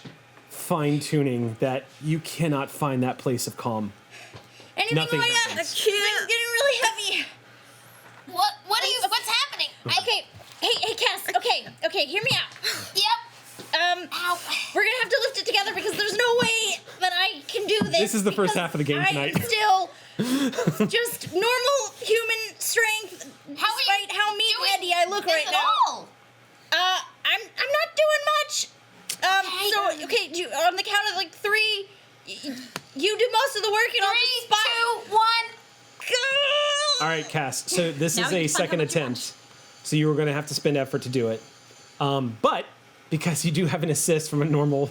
Speaker 1: fine tuning that you cannot find that place of calm.
Speaker 8: Anything
Speaker 1: Nothing
Speaker 8: like that?
Speaker 1: happens.
Speaker 8: Things getting really heavy.
Speaker 7: What's happening?
Speaker 8: Okay. Hey, Cass. Okay, hear me out.
Speaker 7: Yep. Ow.
Speaker 8: We're gonna have to lift it together because there's no way that I can do this.
Speaker 1: This is the first
Speaker 8: because
Speaker 1: half of the game tonight.
Speaker 8: I am still just normal human strength, despite how meatheady I look right now. I'm not doing much. So on the count of like 3, you do most of the work and I'll just spot.
Speaker 7: 3, 2, 1.
Speaker 1: All right, Cass. So this
Speaker 5: Now
Speaker 1: is
Speaker 5: you
Speaker 1: a
Speaker 5: can
Speaker 1: second
Speaker 5: have what you
Speaker 1: attempt. So you were going to have to spend effort to do it. But because you do have an assist from a normal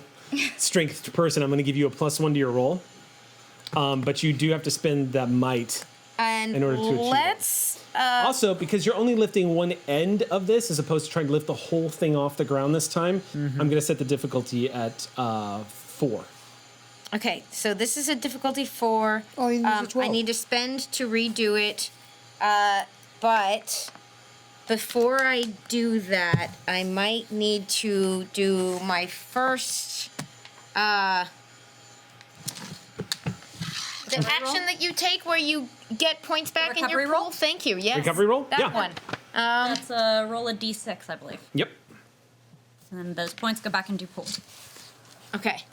Speaker 1: strength person, I'm going to give you a +1 to your roll. But you do have to spend that might
Speaker 7: And
Speaker 1: in order to achieve it.
Speaker 7: let's.
Speaker 1: Also, because you're only lifting one end of this as opposed to trying to lift the whole thing off the ground this time, I'm going to set the difficulty at 4.
Speaker 7: Okay, so this is a difficulty 4.
Speaker 3: Oh, you need a
Speaker 7: I
Speaker 3: 12.
Speaker 7: need to spend to redo it. But before I do that, I might need to do my first. The action that you take where you get points back in your
Speaker 5: recovery roll?
Speaker 7: pool. Thank you. Yes.
Speaker 1: Recovery roll?
Speaker 7: That
Speaker 1: Yeah.
Speaker 7: one.
Speaker 5: That's a roll of d6, I believe.
Speaker 1: Yep.
Speaker 5: And those points go back into pool.
Speaker 7: Okay.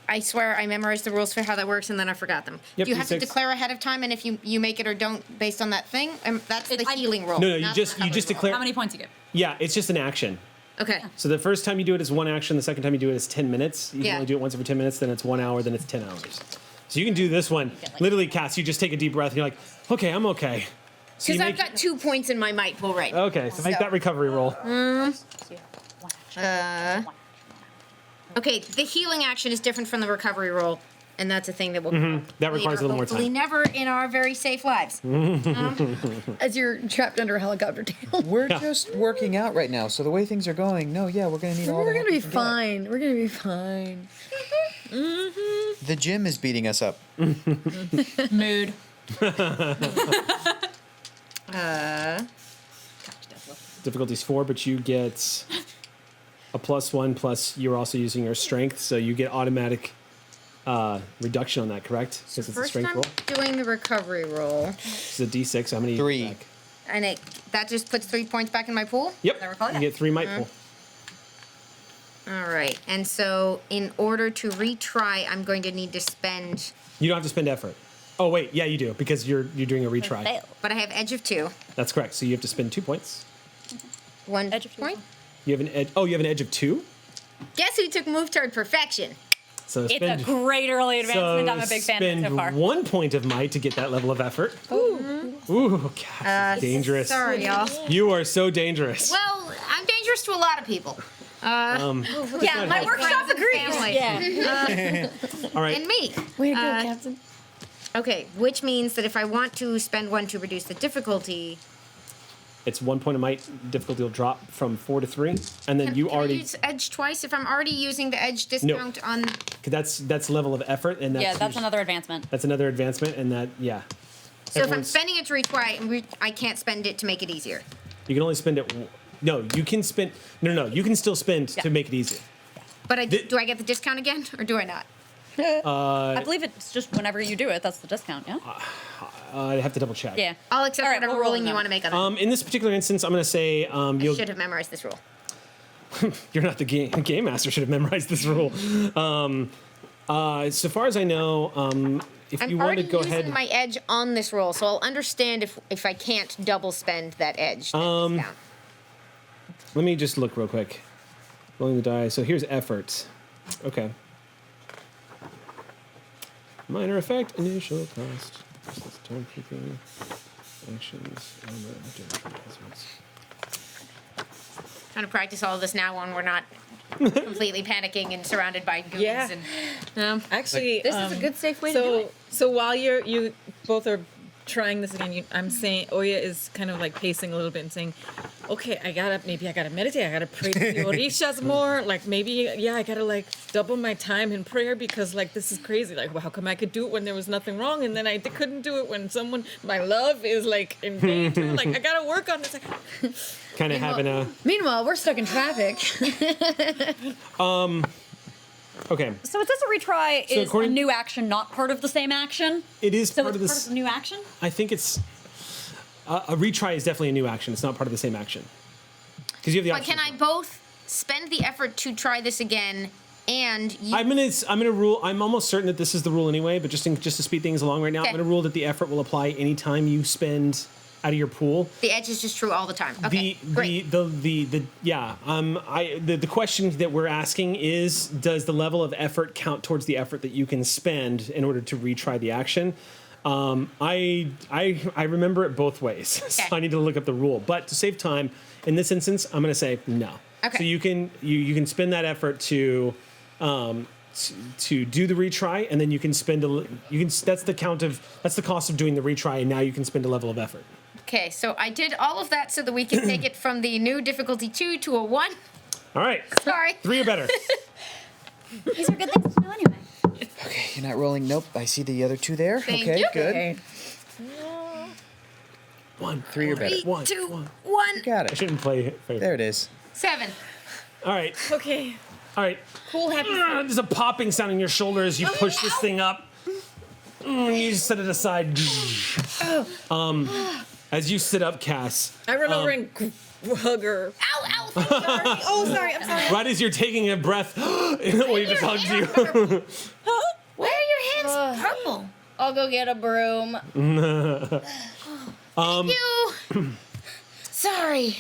Speaker 7: I swear I memorized the rules for how that works and then I forgot them.
Speaker 1: Yep,
Speaker 7: You have to
Speaker 1: D6.
Speaker 7: declare ahead of time, and if you make it or don't based on that thing, that's the
Speaker 5: I-
Speaker 7: healing roll.
Speaker 1: No, you
Speaker 7: not the
Speaker 1: just
Speaker 7: recovery roll.
Speaker 1: declare.
Speaker 5: How many points you get?
Speaker 1: Yeah, it's just an action.
Speaker 7: Okay.
Speaker 1: So the first time you do it is 1 action. The second time you do it is 10 minutes. You can
Speaker 7: Yeah.
Speaker 1: only do it once every 10 minutes. Then it's 1 hour. Then it's 10 hours. So you can do this one. Literally, Cass, you just take a deep breath and you're like, okay, I'm okay. So
Speaker 7: Because
Speaker 1: you
Speaker 7: I've
Speaker 1: make-
Speaker 7: got 2 points in my might pool right now.
Speaker 1: Okay, so make that recovery roll.
Speaker 7: Okay, the healing action is different from the recovery roll, and that's a thing that will
Speaker 1: That requires a little more
Speaker 7: hopefully
Speaker 1: time.
Speaker 7: never in our very safe lives.
Speaker 2: As you're trapped under a helicopter tail.
Speaker 3: We're just working out right now, so the way things are going, no, yeah, we're gonna need all
Speaker 2: We're
Speaker 3: the
Speaker 2: gonna
Speaker 3: help
Speaker 2: be
Speaker 3: we can get.
Speaker 2: fine. We're gonna be fine.
Speaker 3: The gym is beating us up.
Speaker 5: Mood.
Speaker 1: Difficulty's 4, but you get a +1 plus you're also using your strength, so you get automatic reduction on that, correct? Because it's a
Speaker 7: First
Speaker 1: strength
Speaker 7: I'm
Speaker 1: roll.
Speaker 7: doing the recovery roll,
Speaker 1: It's a D6. How many?
Speaker 3: 3.
Speaker 1: Back?
Speaker 7: and that just puts 3 points back in my pool.
Speaker 1: Yep.
Speaker 5: I recall,
Speaker 1: You
Speaker 5: yeah.
Speaker 1: get 3 might pool.
Speaker 7: All right, and so in order to retry, I'm going to need to spend.
Speaker 1: You don't have to spend effort. Oh wait, yeah, you do because you're doing a retry.
Speaker 5: Fail.
Speaker 7: But I have edge of 2.
Speaker 1: That's correct. So you have to spend 2 points.
Speaker 7: 1
Speaker 5: Edge of 2.
Speaker 7: point.
Speaker 1: You have an edge. Oh, you have an edge of 2.
Speaker 7: Guess who took move toward perfection?
Speaker 1: So
Speaker 5: It's
Speaker 1: spend.
Speaker 5: a great early advancement. I'm a big fan of it so
Speaker 1: spend
Speaker 5: far.
Speaker 1: 1 point of might to get that level of effort. Ooh, Cass, dangerous.
Speaker 7: Sorry, y'all.
Speaker 1: You are so dangerous.
Speaker 7: Well, I'm dangerous to a lot of people.
Speaker 5: Yeah, my workshop agrees.
Speaker 7: Family.
Speaker 5: Yeah.
Speaker 1: All right.
Speaker 7: And me.
Speaker 2: Way to go, Captain.
Speaker 7: Okay, which means that if I want to spend 1 to reduce the difficulty,
Speaker 1: It's 1 point of might. Difficulty will drop from 4 to 3, and then you
Speaker 7: can I
Speaker 1: already.
Speaker 7: use edge twice if I'm already using the edge discount on.
Speaker 1: That's level of effort, and that's
Speaker 5: Yeah, that's another advancement.
Speaker 1: That's another advancement, and that
Speaker 7: So
Speaker 1: yeah.
Speaker 7: if I'm
Speaker 1: Everyone's-
Speaker 7: spending it to retry, I can't spend it to make it easier.
Speaker 1: You can only spend it. No, you can spend. No. You can still spend to make it easier.
Speaker 7: But do I get the discount again, or do I not?
Speaker 5: I believe it's just whenever you do it, that's the discount, yeah?
Speaker 1: I have to double check.
Speaker 5: Yeah.
Speaker 7: I'll accept
Speaker 5: All right,
Speaker 7: whatever
Speaker 5: we'll roll
Speaker 7: ruling you
Speaker 5: them.
Speaker 7: want to make on it.
Speaker 1: In this particular instance, I'm going to say
Speaker 7: I
Speaker 1: you'll.
Speaker 7: should have memorized this rule.
Speaker 1: You're not the game master. Should have memorized this rule. So far as I know, if
Speaker 7: I'm
Speaker 1: you want to
Speaker 7: already
Speaker 1: go
Speaker 7: using
Speaker 1: ahead,
Speaker 7: my edge on this roll, so I'll understand if I can't double spend that edge. That discount.
Speaker 1: let me just look real quick. Rolling the die. So here's effort. Okay. Minor effect, initial cost. Time keeping. Actions.
Speaker 7: Trying to practice all of this now when we're not completely panicking and surrounded by goons.
Speaker 6: Yeah.
Speaker 7: And,
Speaker 6: Actually,
Speaker 2: This is a good, safe way to do it.
Speaker 6: So while you both are trying this again, I'm saying Oya is kind of like pacing a little bit and saying, okay, maybe I gotta meditate, I gotta pray to the orishas more, like maybe, I gotta like double my time in prayer because like this is crazy, like well, how come I could do it when there was nothing wrong and then I couldn't do it when someone, my love is like in danger, like I gotta work on this.
Speaker 1: Kind of having a.
Speaker 2: Meanwhile, we're stuck in traffic.
Speaker 1: Okay.
Speaker 5: So it says a retry
Speaker 1: So
Speaker 5: is a
Speaker 1: according-
Speaker 5: new action, not part of the same action.
Speaker 1: It is
Speaker 5: So
Speaker 1: part
Speaker 5: it's
Speaker 1: of
Speaker 5: part
Speaker 1: this.
Speaker 5: of the new action?
Speaker 1: I think it's. A retry is definitely a new action. It's not part of the same action. Because you have the
Speaker 7: but
Speaker 1: option.
Speaker 7: can I both spend the effort to try this again and use
Speaker 1: I'm gonna rule. I'm almost certain that this is the rule anyway. But just to speed things along right now,
Speaker 7: Okay.
Speaker 1: I'm gonna rule that the effort will apply anytime you spend out of your pool.
Speaker 7: the edge is just true all the time? Okay, great.
Speaker 1: The question that we're asking is, does the level of effort count towards the effort that you can spend in order to retry the action? I remember it both ways, so
Speaker 7: Okay.
Speaker 1: I need to look up the rule. But to save time, in this instance, I'm going to say no.
Speaker 7: Okay.
Speaker 1: So you can spend that effort to do the retry, and then you can spend that's the cost of doing the retry, and now you can spend a level of effort.
Speaker 7: Okay, so I did all of that so that we can take it from the new difficulty 2 to a 1.
Speaker 1: All right,
Speaker 7: Sorry.
Speaker 1: 3 or better.
Speaker 5: These are good things to know anyway.
Speaker 3: Okay, you're not rolling. Nope. I see the other 2 there.
Speaker 7: Thank
Speaker 3: okay,
Speaker 7: you.
Speaker 3: good.
Speaker 2: Okay.
Speaker 1: 1,
Speaker 3: 3 or better.
Speaker 1: 1,
Speaker 7: 2,
Speaker 1: 1.
Speaker 7: 1,
Speaker 3: Got
Speaker 1: I
Speaker 3: it.
Speaker 1: shouldn't play.
Speaker 3: There it is.
Speaker 7: 7.
Speaker 1: All right,
Speaker 6: Okay.
Speaker 1: all right.
Speaker 2: Cool, happy.
Speaker 1: There's a popping sound in your shoulder as you push this thing up. You just set it aside. As you sit up, Cass,
Speaker 6: I run over and hug her.
Speaker 7: Ow, ow, sorry.
Speaker 8: Oh, sorry. I'm sorry.
Speaker 1: right as you're taking a breath, Oya just hugs you.
Speaker 7: Why are your hands purple?
Speaker 2: I'll go get a broom.
Speaker 7: You. Sorry.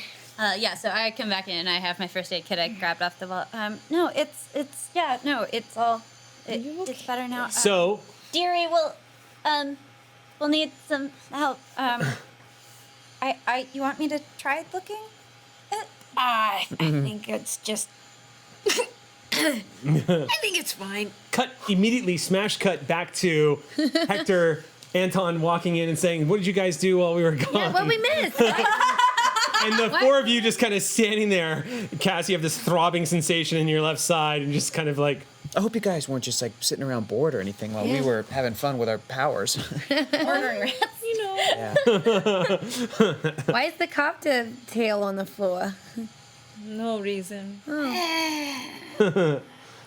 Speaker 5: So I come back in and I have my first aid kit I grabbed off the wall. No, it's all, it's better now.
Speaker 1: So,
Speaker 5: Dearie, we'll need some help. You want me to try looking?
Speaker 4: I think it's just. I think it's fine.
Speaker 1: cut immediately, smash cut back to Hector, Anton walking in and saying, "What did you guys do while we were gone?"
Speaker 2: What we missed?
Speaker 1: And the four of you just kind of standing there. Cass, you have this throbbing sensation in your left side, and just kind of like,
Speaker 3: I hope you guys weren't just like sitting around bored or anything while we were having fun with our powers.
Speaker 8: Murdering rats.
Speaker 6: You know.
Speaker 3: Yeah.
Speaker 2: Why is the copter tail on the floor?
Speaker 6: No reason.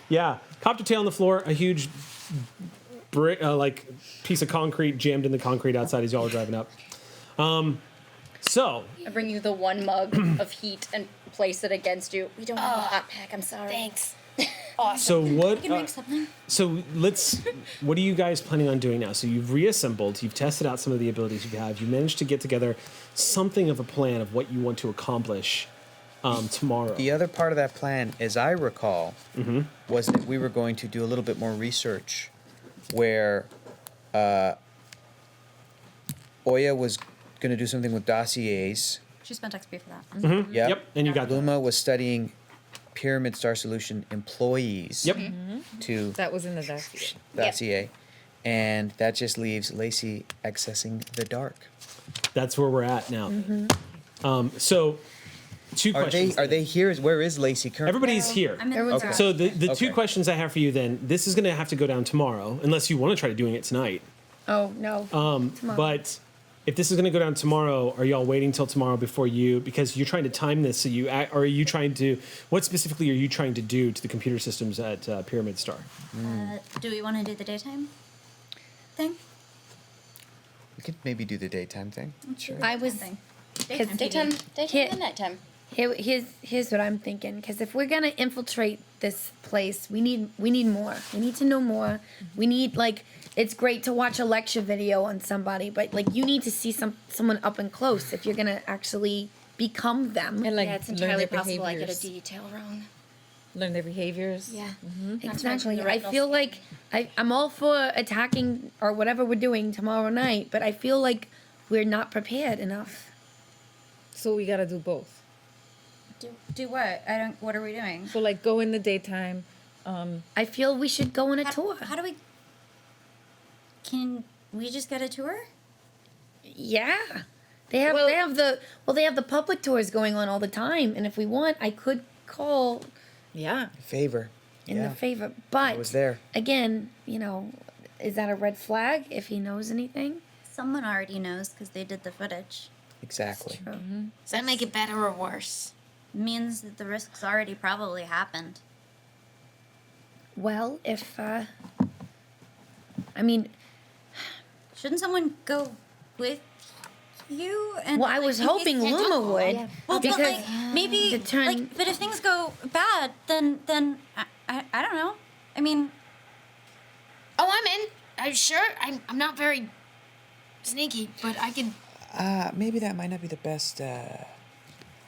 Speaker 1: Yeah, copter tail on the floor, a huge like piece of concrete jammed in the concrete outside as y'all are driving up. So
Speaker 8: I bring you the one mug of heat and place it against you. We don't have a hot pack. I'm sorry.
Speaker 4: Thanks.
Speaker 1: so what?
Speaker 8: You can drink something.
Speaker 1: So let's. What are you guys planning on doing now? So you've reassembled. You've tested out some of the abilities you have. You managed to get together something of a plan of what you want to accomplish tomorrow.
Speaker 3: The other part of that plan, as I recall, was that we were going to do a little bit more research where Oya was going to do something with dossiers.
Speaker 5: She spent XP for that.
Speaker 3: Yep.
Speaker 1: And you got
Speaker 3: Luma was studying Pyramid Star Solution employees
Speaker 1: Yep.
Speaker 3: to
Speaker 6: That was in the dossier.
Speaker 3: dossier. And that just leaves Lacey accessing the dark.
Speaker 1: That's where we're at now. So, two questions.
Speaker 3: Are they here? Where is Lacey currently?
Speaker 1: Everybody's here.
Speaker 5: I'm in
Speaker 2: Everyone's
Speaker 3: Okay.
Speaker 1: So the two
Speaker 3: Okay.
Speaker 1: questions I have for you then, this is going to have to go down tomorrow, unless you want to try doing it tonight.
Speaker 2: Oh no. Tomorrow.
Speaker 1: But if this is going to go down tomorrow, are y'all waiting till tomorrow before you, because you're trying to time this, so you, or are you trying to, what specifically are you trying to do to the computer systems at Pyramid Star?
Speaker 5: Do we want to do the daytime thing?
Speaker 3: We could maybe do the daytime thing. Sure.
Speaker 2: I was.
Speaker 5: Daytime.
Speaker 8: Daytime
Speaker 2: Hit-
Speaker 8: and nighttime.
Speaker 2: Here's what I'm thinking. Because if we're gonna infiltrate this place, we need more. We need to know more. We need like. It's great to watch a lecture video on somebody, but like you need to see someone up and close if you're gonna actually become them.
Speaker 6: And like
Speaker 8: Yeah, it's
Speaker 6: learn
Speaker 8: entirely
Speaker 6: their
Speaker 8: possible I get a
Speaker 6: behaviors.
Speaker 8: detail wrong.
Speaker 6: Learn their behaviors.
Speaker 8: Yeah.
Speaker 2: Exactly.
Speaker 8: the
Speaker 2: I
Speaker 8: retinal
Speaker 2: feel like I'm all for attacking or whatever we're doing tomorrow night, but I feel like we're not prepared enough.
Speaker 6: So we gotta do both.
Speaker 5: Do what? I don't. What are we doing?
Speaker 6: So like go in the daytime.
Speaker 2: I feel we should go on a tour.
Speaker 5: How do we? Can we just get a tour?
Speaker 2: Yeah. They have the public tours going on all the time, and if we want, I could call
Speaker 6: Yeah.
Speaker 3: Favor.
Speaker 2: in
Speaker 3: Yeah.
Speaker 2: the favor. But
Speaker 3: I was there.
Speaker 2: again, is that a red flag if he knows anything?
Speaker 5: Someone already knows because they did the footage.
Speaker 3: Exactly.
Speaker 7: Does that make it better or worse?
Speaker 5: Means that the risk's already probably happened.
Speaker 2: Well, if I mean,
Speaker 5: Shouldn't someone go with you? And
Speaker 2: well, I was
Speaker 5: in case
Speaker 2: hoping
Speaker 5: they
Speaker 2: Luma
Speaker 5: don't-
Speaker 2: would
Speaker 5: Well, but
Speaker 2: because
Speaker 5: like maybe
Speaker 2: to turn-
Speaker 5: like, but if things go bad, then I don't know. I mean,
Speaker 7: Oh, I'm in. I'm sure. I'm not very sneaky, but I could.
Speaker 3: Maybe that might not be the best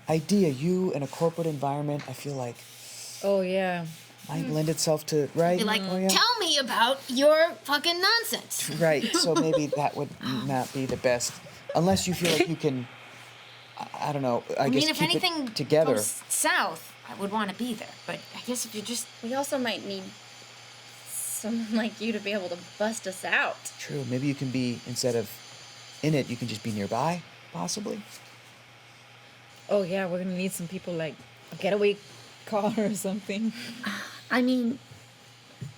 Speaker 3: idea. You in a corporate environment, I feel like
Speaker 6: Oh yeah.
Speaker 3: might lend itself to, right?
Speaker 7: Be like,
Speaker 3: Oh, yeah.
Speaker 7: tell me about your fucking nonsense.
Speaker 3: Right. So maybe that would not be the best, unless you feel like you can. I don't know. I guess
Speaker 7: mean, if
Speaker 3: keep
Speaker 7: anything
Speaker 3: it together.
Speaker 7: goes south, I would want to be there. But I guess if you just
Speaker 8: We also might need someone like you to be able to bust us out.
Speaker 3: True. Maybe you can be, instead of in it, you can just be nearby, possibly.
Speaker 6: Oh yeah. We're gonna need some people like a getaway car or something.
Speaker 2: I mean,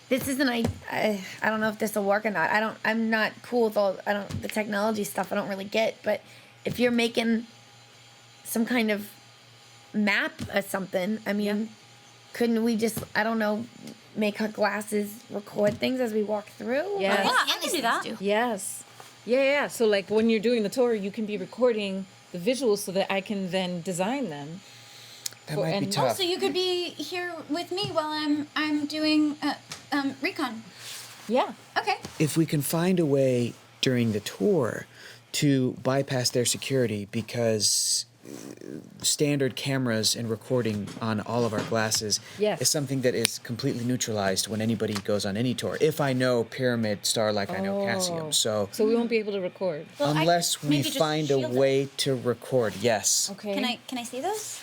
Speaker 2: this isn't I don't know if this will work or not. I'm not cool with all the technology stuff. I don't really get. But if you're making some kind of map or something, I mean, couldn't we just make her glasses record things as we walk through?
Speaker 6: Yeah.
Speaker 5: yeah, I can do that.
Speaker 6: Yes. Yeah. So like when you're doing the tour, you can be recording the visuals so that I can then design them.
Speaker 3: That
Speaker 6: Well,
Speaker 3: might be
Speaker 6: and
Speaker 3: tough.
Speaker 5: So you could be here with me while I'm doing recon.
Speaker 6: Yeah.
Speaker 5: Okay.
Speaker 3: If we can find a way during the tour to bypass their security, because standard cameras and recording on all of our glasses
Speaker 6: Yes.
Speaker 3: is something that is completely neutralized when anybody goes on any tour. If I know Pyramid Star like I know Cassium. So
Speaker 6: So we won't be able to record.
Speaker 5: Well,
Speaker 3: unless we
Speaker 5: maybe just
Speaker 3: find a
Speaker 5: shield them.
Speaker 3: way to record, yes.
Speaker 6: Okay.
Speaker 5: Can I see those?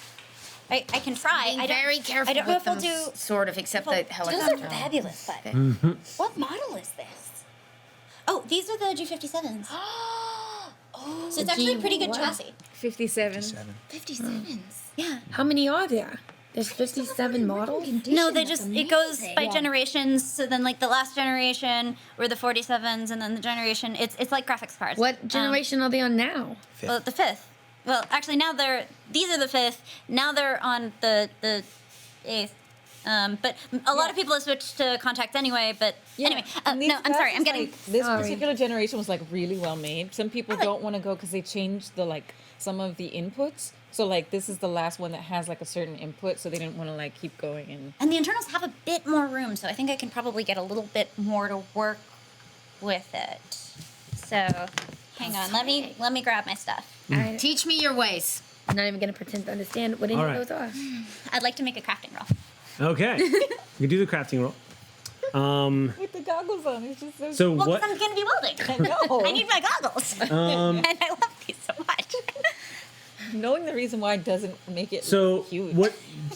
Speaker 5: I can try.
Speaker 7: be
Speaker 5: I don't,
Speaker 7: very careful
Speaker 5: I don't know
Speaker 7: with
Speaker 5: if we'll
Speaker 7: them.
Speaker 5: do.
Speaker 7: Sort of, except the
Speaker 8: Those
Speaker 7: helicopter.
Speaker 8: are fabulous, but what model is this?
Speaker 5: Oh, these are the G57s.
Speaker 8: Oh,
Speaker 5: So it's actually a pretty good
Speaker 2: G what?
Speaker 5: chassis.
Speaker 6: 57.
Speaker 3: 7.
Speaker 8: 57s.
Speaker 5: Yeah.
Speaker 2: How many are there? There's 57 models?
Speaker 5: No, it goes by generations. So then, like, the last generation were the 47s, and then the generation, it's like graphics cards.
Speaker 2: What generation are they on now?
Speaker 5: Well, the 5th. Well, actually, now these are the 5th. Now they're on the 8th. But a lot of people have switched to contacts anyway. But anyway, no, I'm sorry. I'm getting
Speaker 6: this particular generation was like really well made. Some people don't want to go because they changed some of the inputs. So like this is the last one that has like a certain input, so they didn't want to like keep going.
Speaker 5: And the internals have a bit more room, so I think I can probably get a little bit more to work with it. So hang on, let me grab my stuff.
Speaker 7: Teach me your ways.
Speaker 2: I'm not even gonna pretend to understand what any of those are.
Speaker 5: I'd like to make a crafting roll.
Speaker 1: Okay. You can do the crafting roll.
Speaker 6: With the goggles on, it's just
Speaker 1: So
Speaker 5: Well,
Speaker 1: what?
Speaker 5: because I'm going to be welding.
Speaker 6: I know.
Speaker 5: I need my goggles. and I love these so much.
Speaker 6: Knowing the reason why doesn't make it
Speaker 1: So
Speaker 6: huge.
Speaker 1: what?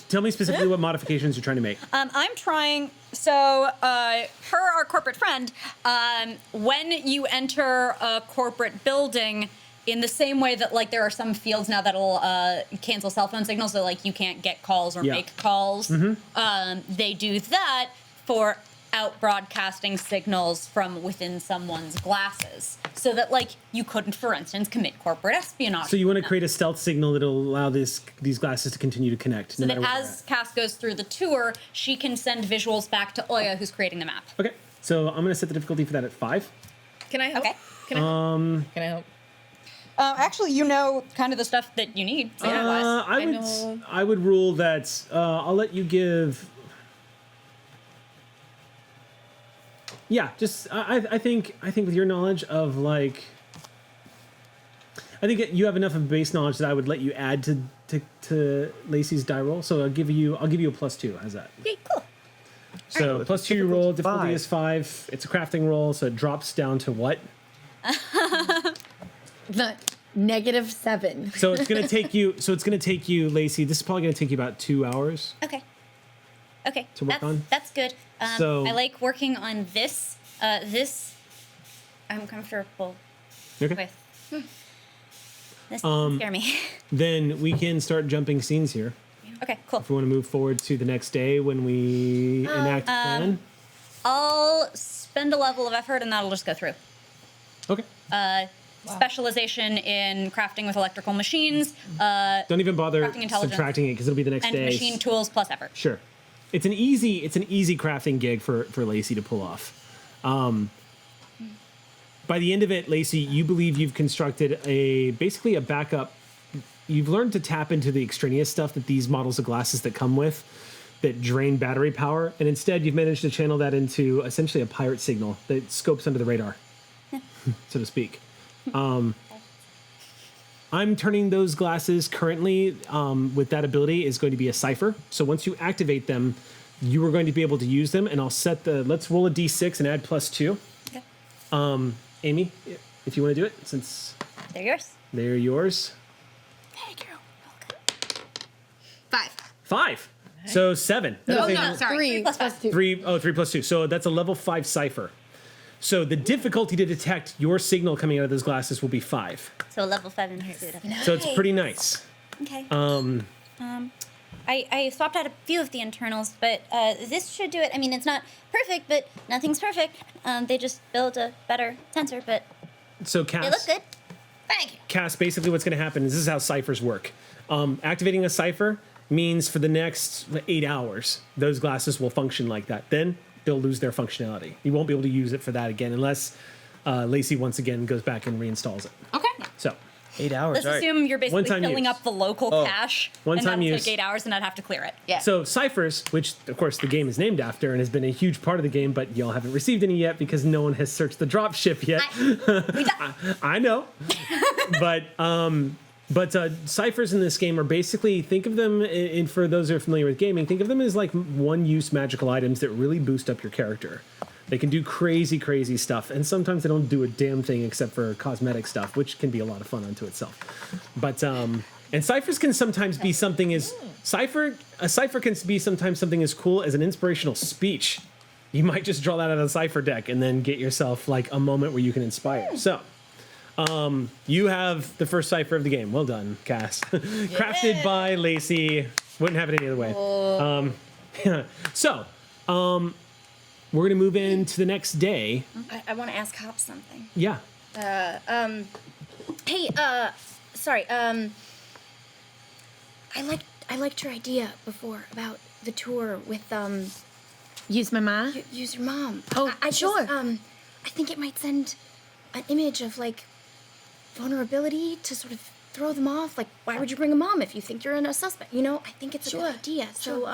Speaker 1: Tell me specifically what modifications you're trying to make.
Speaker 5: I'm trying. So, per our corporate friend, when you enter a corporate building, in the same way that like there are some fields now that'll cancel cell phone signals, so like you can't get calls or make calls. They do that for out broadcasting signals from within someone's glasses, so that like you couldn't, for instance, commit corporate espionage.
Speaker 1: So you want to create a stealth signal that'll allow these glasses to continue to connect.
Speaker 5: so that as Cass goes through the tour, she can send visuals back to Oya, who's creating the map.
Speaker 1: Okay. So I'm going to set the difficulty for that at 5.
Speaker 6: Can I help?
Speaker 5: Okay.
Speaker 6: Can I help?
Speaker 5: Actually, you know kind of the stuff that you need. So
Speaker 1: I would rule that I'll let you give. Yeah, just I think with your knowledge of like, I think you have enough of base knowledge that I would let you add to Lacey's die roll. So I'll give you a +2. How's that?
Speaker 5: Okay, cool.
Speaker 1: So
Speaker 3: Right.
Speaker 1: +2 your roll, difficulty
Speaker 3: Five.
Speaker 1: is 5. It's a crafting roll, so it drops down to what?
Speaker 2: The -7.
Speaker 1: So it's gonna take you. So it's gonna take you, Lacey. This is probably gonna take you about 2 hours.
Speaker 5: Okay. Okay.
Speaker 1: To work on?
Speaker 5: That's good.
Speaker 1: So-
Speaker 5: I like working on this. This I'm comfortable
Speaker 1: Okay.
Speaker 5: with. This doesn't scare me.
Speaker 1: Then we can start jumping scenes here.
Speaker 5: Okay, cool.
Speaker 1: If we want to move forward to the next day when we enact the plan.
Speaker 5: I'll spend a level of effort and that'll just go through.
Speaker 1: Okay.
Speaker 5: Specialization in crafting with electrical machines,
Speaker 1: Don't even bother
Speaker 5: crafting intelligence,
Speaker 1: subtracting it because it'll be the next
Speaker 5: and
Speaker 1: day.
Speaker 5: machine tools plus effort.
Speaker 1: Sure. It's an easy crafting gig for Lacey to pull off. By the end of it, Lacey, you believe you've constructed basically a backup. You've learned to tap into the extraneous stuff that these models of glasses that come with that drain battery power, and instead you've managed to channel that into essentially a pirate signal that scopes under the radar, so to speak. I'm turning those glasses currently with that ability is going to be a cipher. So once you activate them, you are going to be able to use them, and I'll set let's roll a d6 and add +2.
Speaker 5: Okay.
Speaker 1: Amy, if you want to do it, since
Speaker 5: They're yours.
Speaker 1: they're yours.
Speaker 7: Thank you. 5.
Speaker 1: 5. So 7.
Speaker 7: No, sorry.
Speaker 2: 3
Speaker 5: plus
Speaker 2: plus 2.
Speaker 1: 3 + 2. So that's a level 5 cipher. So the difficulty to detect your signal coming out of those glasses will be 5.
Speaker 5: So level 5 in pursuit of it.
Speaker 1: So it's pretty nice.
Speaker 5: Okay. I swapped out a few of the internals, but this should do it. I mean, it's not perfect, but nothing's perfect. They just built a better sensor, but
Speaker 1: So
Speaker 5: they look good.
Speaker 7: Thank you.
Speaker 1: Cass, basically what's going to happen is this is how ciphers work. Activating a cipher means for the next 8 hours, those glasses will function like that. Then they'll lose their functionality. You won't be able to use it for that again unless Lacey once again goes back and reinstalls it.
Speaker 7: Okay.
Speaker 1: So
Speaker 3: 8 hours.
Speaker 5: Let's
Speaker 3: all right.
Speaker 5: assume you're basically
Speaker 1: One-time
Speaker 5: filling
Speaker 1: use.
Speaker 5: up the local cache, and
Speaker 1: One-time
Speaker 5: that'll
Speaker 1: use.
Speaker 5: take 8 hours, and I'd have to clear it.
Speaker 7: Yeah.
Speaker 1: So ciphers, which of course the game is named after and has been a huge part of the game, but y'all haven't received any yet because no one has searched the dropship yet. I know, but ciphers in this game are basically, think of them, and for those who are familiar with gaming, think of them as like one-use magical items that really boost up your character. They can do crazy, crazy stuff, and sometimes they don't do a damn thing except for cosmetic stuff, which can be a lot of fun unto itself. But and ciphers can sometimes be something as a cipher can be sometimes something as cool as an inspirational speech. You might just draw that out of the cipher deck and then get yourself like a moment where you can inspire. So you have the first cipher of the game. Well done, Cass. Crafted by Lacey Wouldn't have it any other way. So, we're gonna move into the next day.
Speaker 8: I want to ask Hops something.
Speaker 1: Yeah.
Speaker 8: Hey, sorry. I liked your idea before about the tour with
Speaker 2: Use my ma?
Speaker 8: use your mom.
Speaker 2: Oh,
Speaker 8: I
Speaker 2: sure.
Speaker 8: Just, I think it might send an image of like vulnerability to sort of throw them off. Like, why would you bring a mom if you think you're a suspect? You know, I think it's a good idea. So,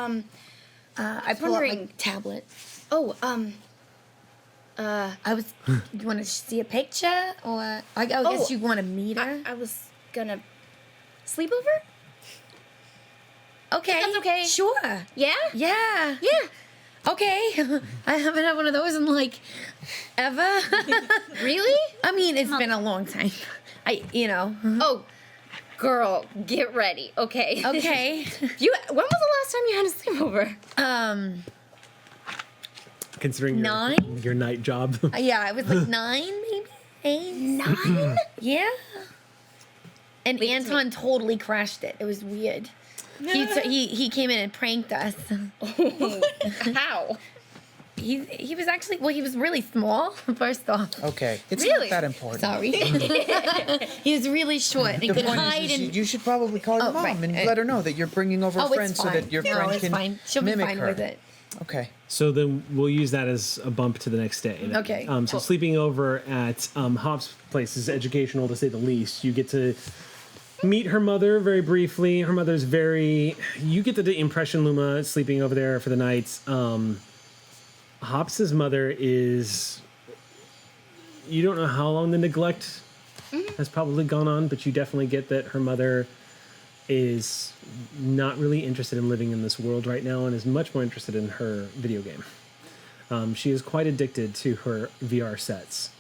Speaker 2: I pull up my tablet.
Speaker 8: Oh,
Speaker 2: I was. You want to see a picture, or I guess you want to meet her?
Speaker 8: I was gonna sleepover.
Speaker 2: Okay.
Speaker 8: That's okay.
Speaker 2: Sure.
Speaker 8: Yeah.
Speaker 2: Yeah.
Speaker 8: Yeah.
Speaker 2: Okay. I haven't had one of those in like ever.
Speaker 8: Really?
Speaker 2: I mean, it's been a long time.
Speaker 8: Oh, girl, get ready. Okay.
Speaker 2: Okay.
Speaker 8: When was the last time you had a sleepover?
Speaker 1: Considering your night job.
Speaker 2: Yeah, it was like 9, maybe 8.
Speaker 8: 9?
Speaker 2: Yeah. And Anton totally crashed it. It was weird. He came in and pranked us.
Speaker 8: How?
Speaker 2: He was actually, well, he was really small, first off.
Speaker 3: Okay, it's
Speaker 8: Really?
Speaker 3: not that important.
Speaker 2: Sorry. He was really short and he
Speaker 3: The
Speaker 2: could
Speaker 3: point
Speaker 2: hide
Speaker 3: is,
Speaker 2: and...
Speaker 3: you should probably call your
Speaker 2: Oh,
Speaker 3: mom
Speaker 2: right.
Speaker 3: and let her know that you're bringing over
Speaker 2: Oh,
Speaker 3: friends
Speaker 2: it's
Speaker 3: so
Speaker 2: fine.
Speaker 3: that your
Speaker 2: No,
Speaker 3: friend
Speaker 2: it's
Speaker 3: can
Speaker 2: fine. She'll be
Speaker 3: mimic
Speaker 2: fine
Speaker 3: her.
Speaker 2: with it.
Speaker 3: Okay.
Speaker 1: So then we'll use that as a bump to the next day. then.
Speaker 2: Okay.
Speaker 1: So sleeping over at Hop's place is educational, to say the least. You get to meet her mother very briefly. Her mother's you get the impression, Luma, sleeping over there for the night. Hops's mother is, you don't know how long the neglect has probably gone on, but you definitely get that her mother is not really interested in living in this world right now and is much more interested in her video game. She is quite addicted to her VR sets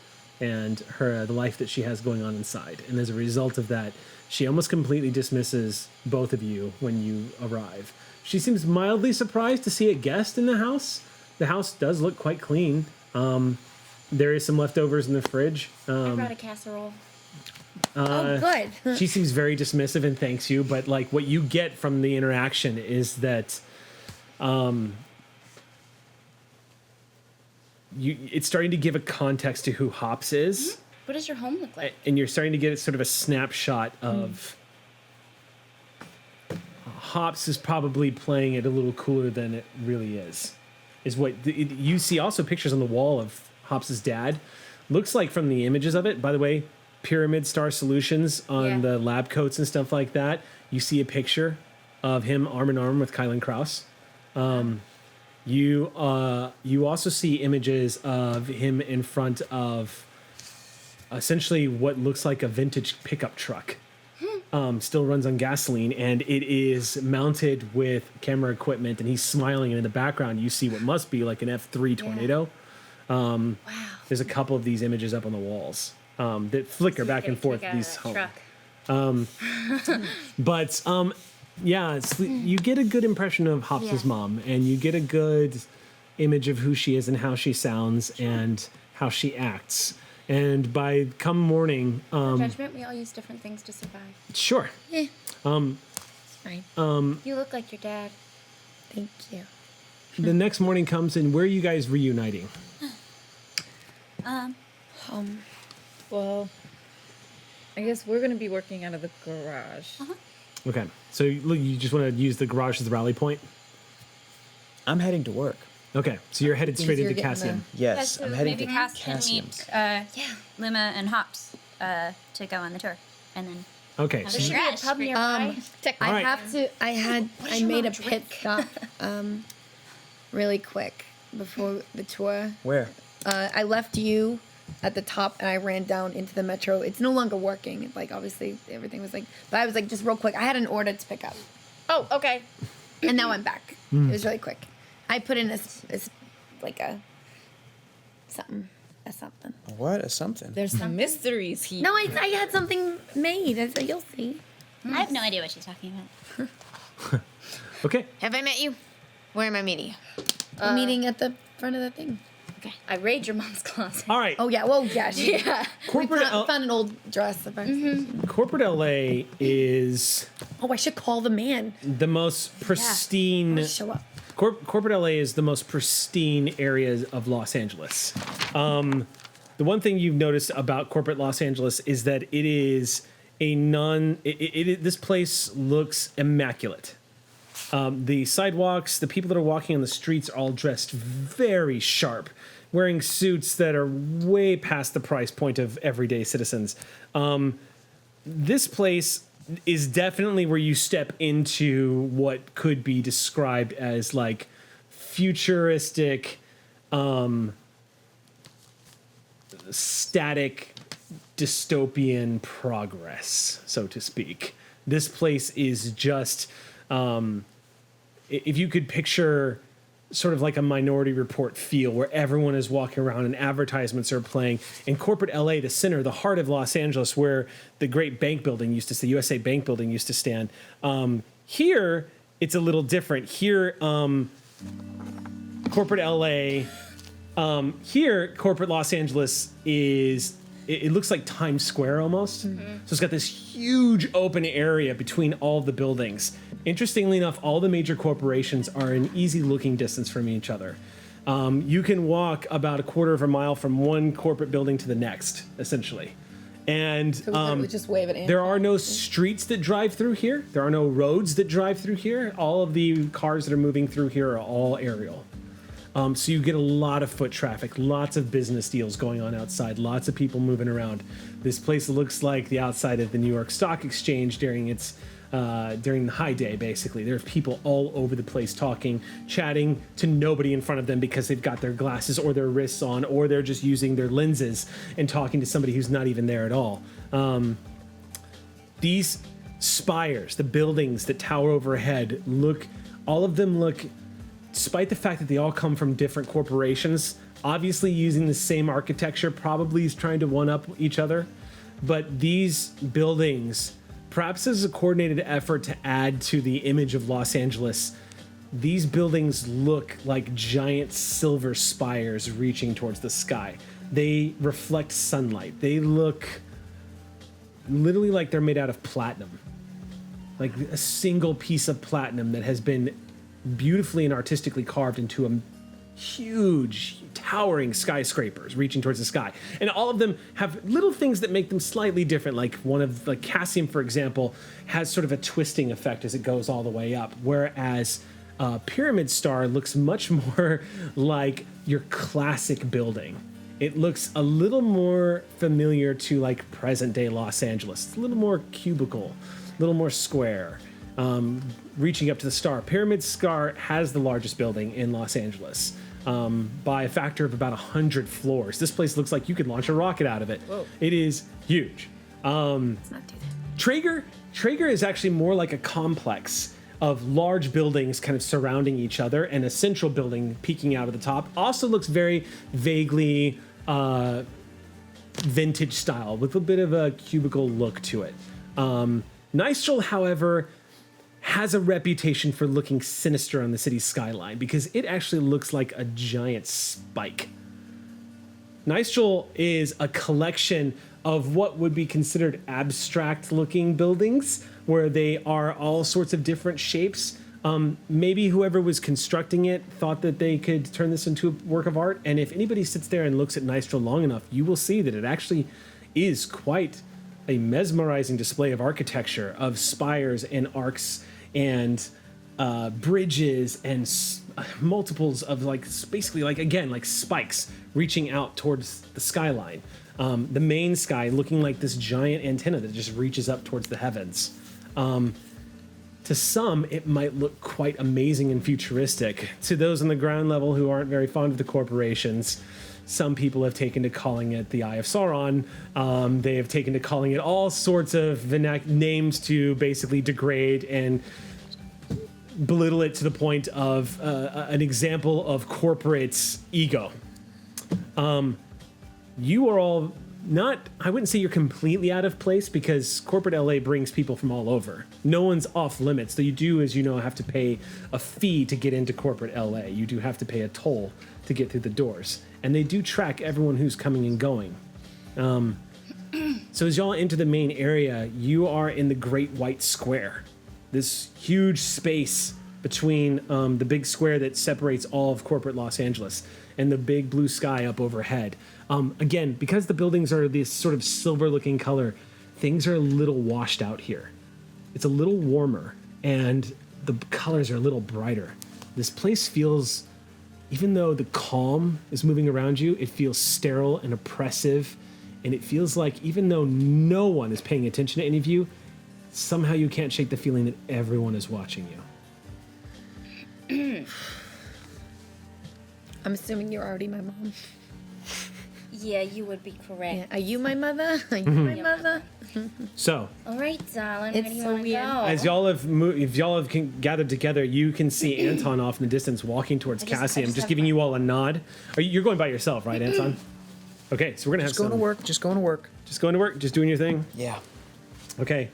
Speaker 1: and the life that she has going on inside. And as a result of that, she almost completely dismisses both of you when you arrive. She seems mildly surprised to see a guest in the house. The house does look quite clean. There is some leftovers in the fridge.
Speaker 8: I brought a casserole.
Speaker 2: good.
Speaker 1: She seems very dismissive and thanks you, but like what you get from the interaction is that it's starting to give a context to who Hops is.
Speaker 8: What does your home look like?
Speaker 1: And you're starting to get sort of a snapshot of Hops is probably playing it a little cooler than it really is what you see. Also pictures on the wall of Hops's dad. Looks like, from the images of it, by the way, Pyramid Star Solutions on the lab coats and stuff like that, you see a picture of him arm in arm with Kylan Krauss. You also see images of him in front of essentially what looks like a vintage pickup truck. Still runs on gasoline, and it is mounted with camera equipment, and he's smiling, and in the background you see what must be like an F3 Tornado. Wow. There's a couple of these images up on the walls that flicker back and forth these homes. But you get a good impression of Hops's mom, and you get a good image of who she is and how she sounds and how she acts. And by come morning,
Speaker 8: Judgment, we all use different things to survive.
Speaker 1: sure.
Speaker 2: Yeah.
Speaker 8: Fine. You look like your dad.
Speaker 2: Thank you.
Speaker 1: The next morning comes, and where are you guys reuniting?
Speaker 6: Well, I guess we're going to be working out of the garage.
Speaker 1: Okay, so you just want to use the garage as the rally point?
Speaker 3: I'm heading to work.
Speaker 1: Okay, so you're headed straight
Speaker 2: you're
Speaker 1: into
Speaker 2: getting
Speaker 1: Cassian.
Speaker 3: Yes,
Speaker 5: So
Speaker 3: I'm heading
Speaker 5: maybe
Speaker 3: to
Speaker 5: Cass can
Speaker 3: Cassian's.
Speaker 5: meet Luma and Hops to go on the tour, and then
Speaker 1: Okay,
Speaker 5: have
Speaker 1: so
Speaker 5: a
Speaker 1: you-
Speaker 5: crash.
Speaker 8: Pub nearby.
Speaker 1: All right.
Speaker 2: I made a pit stop really quick before the tour.
Speaker 3: Where?
Speaker 2: I left you at the top and I ran down into the metro. It's no longer working. Like, obviously everything was like, but I was like, just real quick. I had an order to pick up
Speaker 8: Oh, okay.
Speaker 2: and now I'm back. It was really quick. I put in this like a something.
Speaker 3: What? A something.
Speaker 6: There's some mysteries here.
Speaker 2: No, I had something made. I said, you'll see.
Speaker 5: I have no idea what she's talking about.
Speaker 1: Okay,
Speaker 7: Have I met you? Where am I meeting you?
Speaker 2: We're meeting at the front of the thing.
Speaker 8: Okay. I raid your mom's closet.
Speaker 1: all right.
Speaker 2: Oh yeah, well yeah. We
Speaker 1: Corporate
Speaker 2: found an old dress of ours.
Speaker 1: Corporate LA is
Speaker 2: Oh, I should call the man.
Speaker 1: The most pristine.
Speaker 2: Show up.
Speaker 1: Corporate LA is the most pristine area of Los Angeles. The one thing you've noticed about corporate Los Angeles is that it is this place looks immaculate. The sidewalks, the people that are walking on the streets are all dressed very sharp, wearing suits that are way past the price point of everyday citizens. This place is definitely where you step into what could be described as like futuristic, static, dystopian progress, so to speak. This place is just, if you could picture sort of like a Minority Report feel where everyone is walking around and advertisements are playing. In corporate LA, the center, the heart of Los Angeles, where the great bank building used to, the USA Bank building used to stand. Here, it's a little different. Here, corporate LA, here, corporate Los Angeles is, it looks like Times Square almost. So it's got this huge open area between all the buildings. Interestingly enough, all the major corporations are an easy looking distance from each other. You can walk about a quarter of a mile from one corporate building to the next, essentially. And
Speaker 2: just wave it in.
Speaker 1: there are no streets that drive through here. There are no roads that drive through here. All of the cars that are moving through here are all aerial. So you get a lot of foot traffic, lots of business deals going on outside, lots of people moving around. This place looks like the outside of the New York Stock Exchange during its during the high day, basically. There's people all over the place talking, chatting to nobody in front of them because they've got their glasses or their wrists on, or they're just using their lenses and talking to somebody who's not even there at all. These spires, the buildings that tower overhead, all of them look, despite the fact that they all come from different corporations, obviously using the same architecture, probably is trying to one-up each other. But these buildings, perhaps as a coordinated effort to add to the image of Los Angeles, these buildings look like giant silver spires reaching towards the sky. They reflect sunlight. They look literally like they're made out of platinum. Like a single piece of platinum that has been beautifully and artistically carved into a huge, towering skyscrapers reaching towards the sky. And all of them have little things that make them slightly different. Like Cassium, for example, has sort of a twisting effect as it goes all the way up. Whereas Pyramid Star looks much more like your classic building. It looks a little more familiar to like present day Los Angeles. It's a little more cubical, a little more square. Reaching up to the star. Pyramid Star has the largest building in Los Angeles by a factor of about 100 floors. This place looks like you could launch a rocket out of it. Whoa. It is huge.
Speaker 2: Let's not do that.
Speaker 1: Traeger is actually more like a complex of large buildings kind of surrounding each other and a central building peeking out of the top. Also looks very vaguely vintage style with a bit of a cubicle look to it. Nystral, however, has a reputation for looking sinister on the city's skyline because it actually looks like a giant spike. Nystral is a collection of what would be considered abstract looking buildings where they are all sorts of different shapes. Maybe whoever was constructing it thought that they could turn this into a work of art. And if anybody sits there and looks at Nystral long enough, you will see that it actually is quite a mesmerizing display of architecture, of spires and arcs and bridges and multiples of basically like spikes reaching out towards the skyline. The main sky looking like this giant antenna that just reaches up towards the heavens. To some, it might look quite amazing and futuristic. To those on the ground level who aren't very fond of the corporations, some people have taken to calling it the Eye of Sauron. They have taken to calling it all sorts of names to basically degrade and belittle it to the point of an example of corporate ego. You are all not, I wouldn't say you're completely out of place because corporate LA brings people from all over. No one's off limits. So you do, as you know, have to pay a fee to get into corporate LA. You do have to pay a toll to get through the doors. And they do track everyone who's coming and going. So as y'all enter the main area, you are in the Great White Square. this huge space between the big square that separates all of corporate Los Angeles and the big blue sky up overhead. Again, because the buildings are this sort of silver-looking color, things are a little washed out here. It's a little warmer, and the colors are a little brighter. This place feels, even though the calm is moving around you, it feels sterile and oppressive, and it feels like even though no one is paying attention to any of you, somehow you can't shake the feeling that everyone is watching you.
Speaker 2: I'm assuming you're already my mom.
Speaker 8: Yeah, you would be correct.
Speaker 2: Yeah. Are you my mother? Are you my mother?
Speaker 1: So,
Speaker 8: All right, darling.
Speaker 2: It's
Speaker 8: where do you
Speaker 2: so
Speaker 8: want to
Speaker 2: weird.
Speaker 8: go?
Speaker 1: as y'all have if y'all have gathered together, you can see Anton off in the distance walking towards Cassie. I'm just giving you all a nod. You're going by yourself, right, Anton? Okay, so we're gonna have
Speaker 3: Just going to
Speaker 1: some.
Speaker 3: work. Just going to work.
Speaker 1: Just going to work. Just doing your thing.
Speaker 3: Yeah.
Speaker 1: Okay.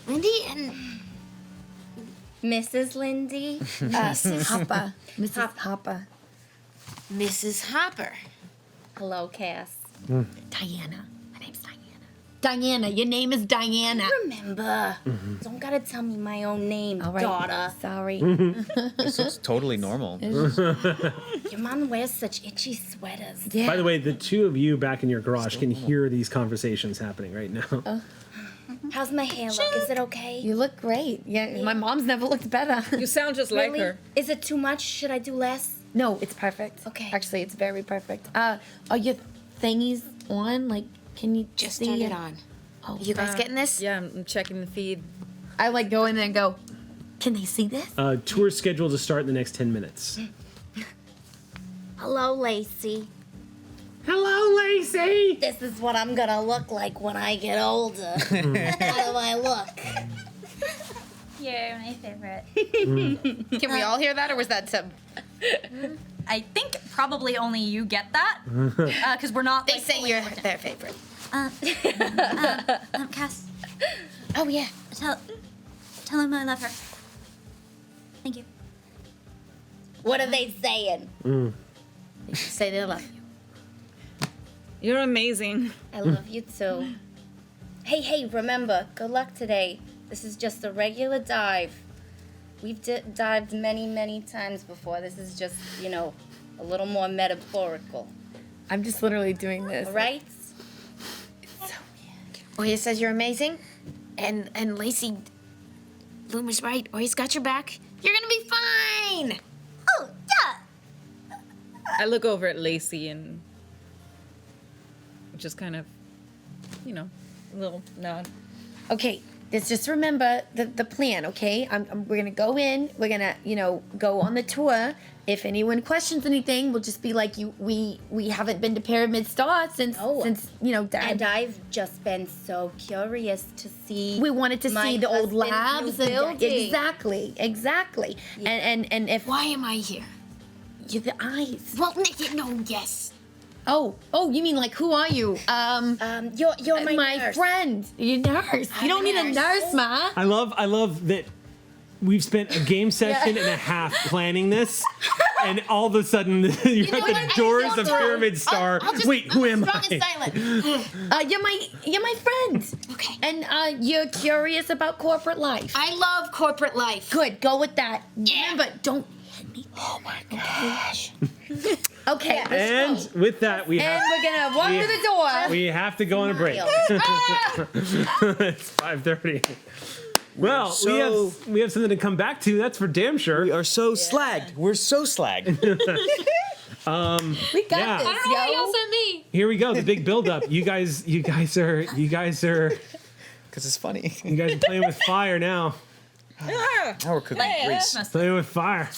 Speaker 4: Lindy and
Speaker 8: Mrs. Lindy.
Speaker 2: Hopper. Mrs. Hopper.
Speaker 4: Mrs. Hopper.
Speaker 8: Hello, Cass.
Speaker 2: Diana. My name's Diana. Diana, your name is Diana.
Speaker 8: Remember, don't gotta tell me my own name,
Speaker 2: All right.
Speaker 8: daughter.
Speaker 2: Sorry.
Speaker 3: This looks totally normal.
Speaker 8: Your mom wears such itchy sweaters.
Speaker 2: Yeah.
Speaker 1: By the way, the two of you back in your garage can hear these conversations happening right now.
Speaker 8: How's my hair look? Is it okay?
Speaker 2: You look great. Yeah, my mom's never looked better.
Speaker 6: You sound just like
Speaker 8: Really?
Speaker 6: her.
Speaker 8: Is it too much? Should I do less?
Speaker 2: No, it's perfect.
Speaker 8: Okay.
Speaker 2: Actually, it's very perfect. Are your thingies on? Like, can you
Speaker 4: Just
Speaker 2: see
Speaker 4: turned it
Speaker 2: it?
Speaker 4: on.
Speaker 2: Oh,
Speaker 4: You guys getting this?
Speaker 6: Yeah, I'm checking the feed.
Speaker 2: I like go in there and go, can they see this?
Speaker 1: Tour scheduled to start in the next 10 minutes.
Speaker 8: Hello, Lacey.
Speaker 1: Hello, Lacey!
Speaker 8: This is what I'm gonna look like when I get older. How do I look?
Speaker 5: You're my favorite.
Speaker 7: Can we all hear that, or was that some?
Speaker 5: I think probably only you get that because we're not.
Speaker 7: They
Speaker 5: like,
Speaker 7: say
Speaker 5: fully
Speaker 7: you're
Speaker 5: worked in.
Speaker 7: their favorite.
Speaker 5: Cass,
Speaker 7: Oh yeah.
Speaker 5: tell him I love her. Thank you.
Speaker 8: What are they saying?
Speaker 7: Say they love you.
Speaker 6: You're amazing.
Speaker 8: I love you too. Hey, remember, good luck today. This is just a regular dive. We've dived many, many times before. This is just, a little more metaphorical.
Speaker 2: I'm just literally doing this.
Speaker 8: All right?
Speaker 7: Oya says you're amazing, and Lacey, Loomer's right. Oya's got your back. You're gonna be fine.
Speaker 5: Oh yeah.
Speaker 6: I look over at Lacey and just kind of, a little nod.
Speaker 2: Okay, just remember the plan, okay? We're gonna go in. We're gonna, go on the tour. If anyone questions anything, we'll just be like, we haven't been to Pyramid Star since Dad.
Speaker 8: And I've just been so curious to see.
Speaker 2: We wanted to
Speaker 8: my
Speaker 2: see the old
Speaker 8: husband's
Speaker 2: labs.
Speaker 8: new
Speaker 2: And,
Speaker 8: building.
Speaker 2: exactly.
Speaker 8: Yeah.
Speaker 2: And if
Speaker 7: Why am I here?
Speaker 2: you're the eyes.
Speaker 7: Well, no, yes.
Speaker 2: Oh, you mean like who are you?
Speaker 8: You're my nurse.
Speaker 2: friend. You're nurse. You don't need a nurse, Ma.
Speaker 1: I love that we've spent a game session and a half planning this, and all of a sudden you're at
Speaker 7: know
Speaker 1: the
Speaker 7: what? I
Speaker 1: doors
Speaker 7: just
Speaker 1: of
Speaker 7: don't know.
Speaker 1: Pyramid Star.
Speaker 7: I'll just-
Speaker 1: Wait, who
Speaker 7: I'm
Speaker 1: am
Speaker 7: strong
Speaker 1: I?
Speaker 7: and silent.
Speaker 2: You're my friend.
Speaker 7: Okay.
Speaker 2: And you're curious about corporate life.
Speaker 7: I love corporate life.
Speaker 2: Good, go with that.
Speaker 7: Yeah.
Speaker 2: Remember, don't hit me.
Speaker 3: Oh my gosh.
Speaker 2: Okay, let's
Speaker 1: And
Speaker 2: go.
Speaker 1: with that, we
Speaker 2: And
Speaker 1: have
Speaker 2: we're gonna walk to the door.
Speaker 1: we have to go on a break.
Speaker 8: Smile.
Speaker 1: It's 5:30. Well,
Speaker 3: So-
Speaker 1: we have something to come back to. That's for damn sure.
Speaker 3: We are so slagged. We're so slagged.
Speaker 2: We got
Speaker 1: Yeah.
Speaker 2: this,
Speaker 1: I
Speaker 7: don't know why y'all
Speaker 2: yo.
Speaker 7: sent me.
Speaker 1: Here we go. The big buildup. You guys are
Speaker 3: Because it's funny.
Speaker 1: playing with fire now.
Speaker 3: Now we're cooking grease.
Speaker 1: Playing with fire.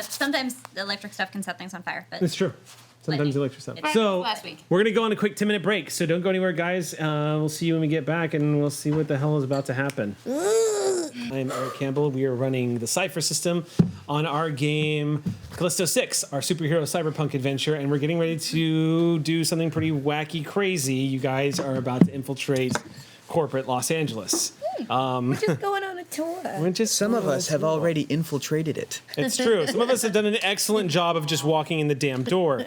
Speaker 5: Sometimes the electric stuff can set things on fire, but
Speaker 1: It's true. Sometimes
Speaker 5: Lightning.
Speaker 1: electric stuff.
Speaker 5: It's-
Speaker 1: So
Speaker 7: Last week.
Speaker 1: we're gonna go on a quick 10-minute break. So don't go anywhere, guys. We'll see you when we get back, and we'll see what the hell is about to happen. I'm Eric Campbell. We are running the Cypher system on our game Callisto 6, our superhero cyberpunk adventure, and we're getting ready to do something pretty wacky, crazy. You guys are about to infiltrate corporate Los Angeles.
Speaker 2: We're just going on a tour.
Speaker 1: Which is
Speaker 3: Some of us have already infiltrated it.
Speaker 1: It's true. Some of us have done an excellent job of just walking in the damn door.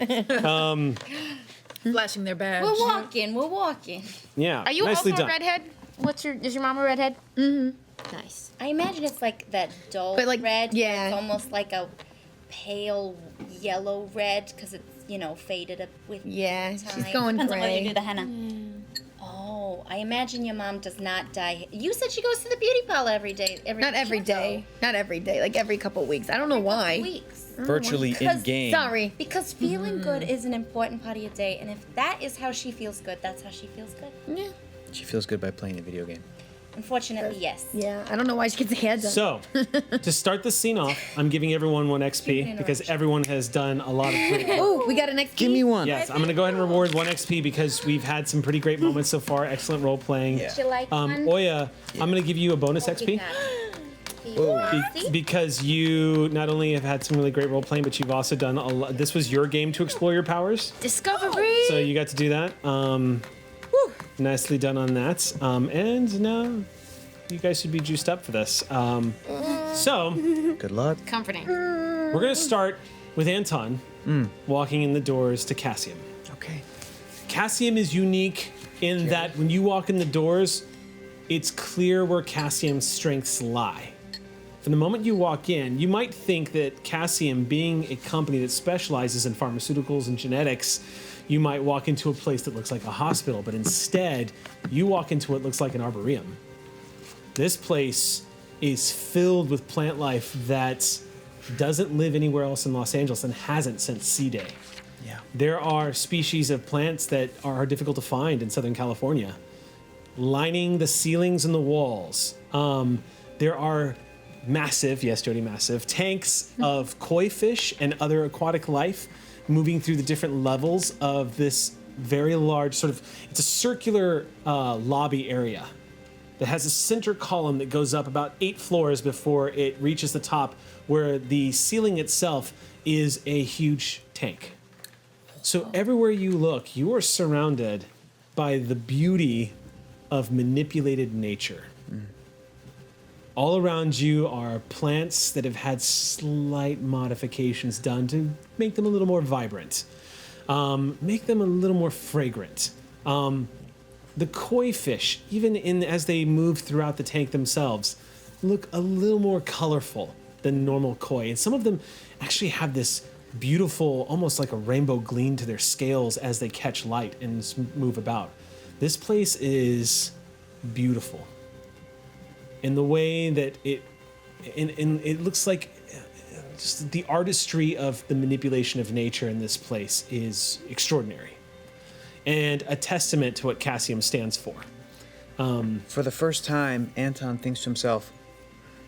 Speaker 6: Flashing their badge.
Speaker 8: We're walking.
Speaker 1: Yeah.
Speaker 7: Are you
Speaker 1: nicely
Speaker 7: also
Speaker 1: done.
Speaker 7: a redhead? Is your mom a redhead? Nice.
Speaker 8: I imagine it's like that dull
Speaker 2: But, like,
Speaker 8: red. where
Speaker 2: yeah.
Speaker 8: It's almost like a pale yellow red because it's, faded up with
Speaker 2: Yeah, she's
Speaker 8: time.
Speaker 2: going
Speaker 5: Depends on whether you do
Speaker 2: gray.
Speaker 5: the henna.
Speaker 8: Oh, I imagine your mom does not dye. You said she goes to the beauty parlor every day.
Speaker 2: Not every day. Not every day. Like every couple weeks. I don't know why.
Speaker 8: Weeks.
Speaker 3: Virtually in game.
Speaker 2: Sorry.
Speaker 8: Because feeling good is an important part of your day, and if that is how she feels good, that's how she feels good.
Speaker 2: Yeah.
Speaker 3: She feels good by playing a video game.
Speaker 8: Unfortunately, yes.
Speaker 2: Yeah. I don't know why she gets her hair done.
Speaker 1: So, to start the scene off, I'm giving everyone 1 XP because everyone has done a lot of great work.
Speaker 2: Oh, we got an XP.
Speaker 3: Give me one.
Speaker 1: Yes, I'm going to go ahead and reward 1 XP because we've had some pretty great moments so far. Excellent role playing.
Speaker 3: Yeah.
Speaker 8: Would you like one?
Speaker 1: Oya, I'm going to give you a bonus XP because you not only have had some really great role playing, but you've also done a lot. This was your game to explore your powers,
Speaker 7: Discovery.
Speaker 1: so you got to do that. Nicely done on that. And now you guys should be juiced up for this. So
Speaker 3: Good luck.
Speaker 7: Comforting.
Speaker 1: we're going to start with Anton walking in the doors to Cassium.
Speaker 3: Okay.
Speaker 1: Cassium is unique in that when you walk in the doors, it's clear where Cassium's strengths lie. From the moment you walk in, you might think that Cassium, being a company that specializes in pharmaceuticals and genetics, you might walk into a place that looks like a hospital, but instead, you walk into what looks like an arboretum. This place is filled with plant life that doesn't live anywhere else in Los Angeles and hasn't since Sea Day.
Speaker 3: Yeah.
Speaker 1: There are species of plants that are difficult to find in Southern California, lining the ceilings and the walls. There are massive, yes, Jody, massive, tanks of koi fish and other aquatic life moving through the different levels of this very large it's a circular lobby area that has a center column that goes up about 8 floors before it reaches the top, where the ceiling itself is a huge tank. So everywhere you look, you are surrounded by the beauty of manipulated nature. All around you are plants that have had slight modifications done to make them a little more vibrant, make them a little more fragrant. The koi fish, even as they move throughout the tank themselves, look a little more colorful than normal koi. And some of them actually have this beautiful, almost like a rainbow gleam to their scales as they catch light and move about. This place is beautiful. In the way that it looks like just the artistry of the manipulation of nature in this place is extraordinary and a testament to what Cassium stands for.
Speaker 3: For the first time, Anton thinks to himself,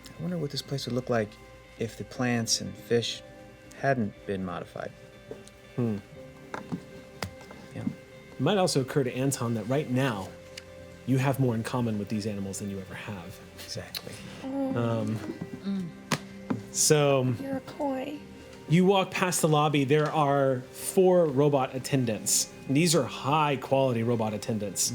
Speaker 3: I wonder what this place would look like if the plants and fish hadn't been modified. Yeah.
Speaker 1: It might also occur to Anton that right now you have more in common with these animals than you ever have.
Speaker 3: Exactly.
Speaker 1: So
Speaker 2: You're a koi.
Speaker 1: you walk past the lobby, there are 4 robot attendants. And these are high quality robot attendants.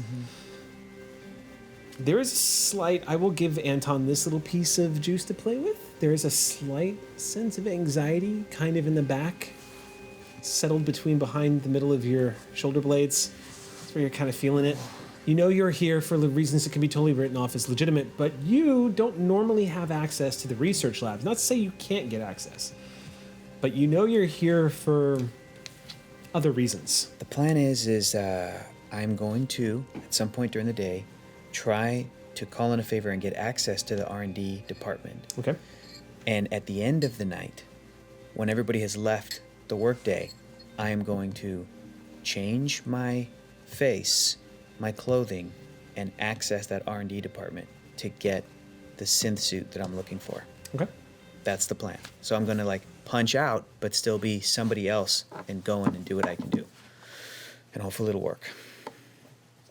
Speaker 1: There is a slight, I will give Anton this little piece of juice to play with. There is a slight sense of anxiety kind of in the back, settled behind the middle of your shoulder blades. That's where you're kind of feeling it. You know you're here for the reasons that can be totally written off as legitimate, but you don't normally have access to the research labs. Not to say you can't get access, but you know you're here for other reasons.
Speaker 3: The plan is I'm going to, at some point during the day, try to call in a favor and get access to the R&D department.
Speaker 1: Okay.
Speaker 3: And at the end of the night, when everybody has left the workday, I am going to change my face, my clothing, and access that R&D department to get the synth suit that I'm looking for.
Speaker 1: Okay.
Speaker 3: That's the plan. So I'm going to punch out, but still be somebody else and go in and do what I can do. And hopefully it'll work.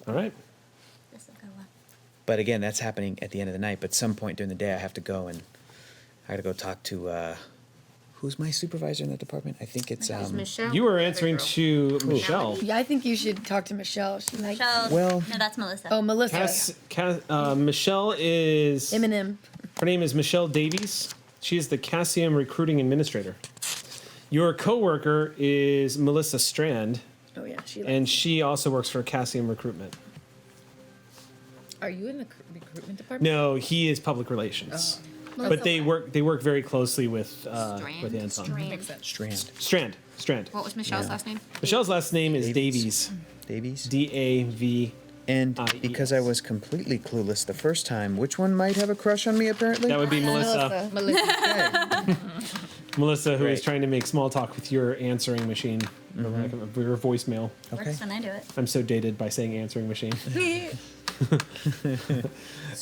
Speaker 1: All right.
Speaker 3: But again, that's happening at the end of the night. But some point during the day, I have to go and I got to go talk to who's my supervisor in that department? I think it's
Speaker 7: Michelle.
Speaker 1: You were answering to Michelle.
Speaker 2: Yeah, I think you should talk to Michelle. She likes.
Speaker 5: Michelle,
Speaker 3: Well-
Speaker 5: no, that's Melissa.
Speaker 2: Oh, Melissa.
Speaker 1: Michelle is.
Speaker 2: Eminem.
Speaker 1: Her name is Michelle Davies. She is the Cassium recruiting administrator. Your coworker is Melissa Strand,
Speaker 2: Oh yeah, she likes.
Speaker 1: and she also works for Cassium recruitment.
Speaker 6: Are you in the recruitment department?
Speaker 1: No, he is public relations. But they work very closely with Anton.
Speaker 6: Makes sense.
Speaker 3: Strand.
Speaker 7: What was Michelle's last name?
Speaker 1: Michelle's last name is Davies.
Speaker 3: Davies.
Speaker 1: Dav.
Speaker 3: And because I was completely clueless the first time, which one might have a crush on me, apparently?
Speaker 1: That would be Melissa. Melissa, who is
Speaker 3: Great.
Speaker 1: trying to make small talk with your answering machine. Your voicemail.
Speaker 3: Okay.
Speaker 5: Works when I do it.
Speaker 1: I'm so dated by saying answering machine.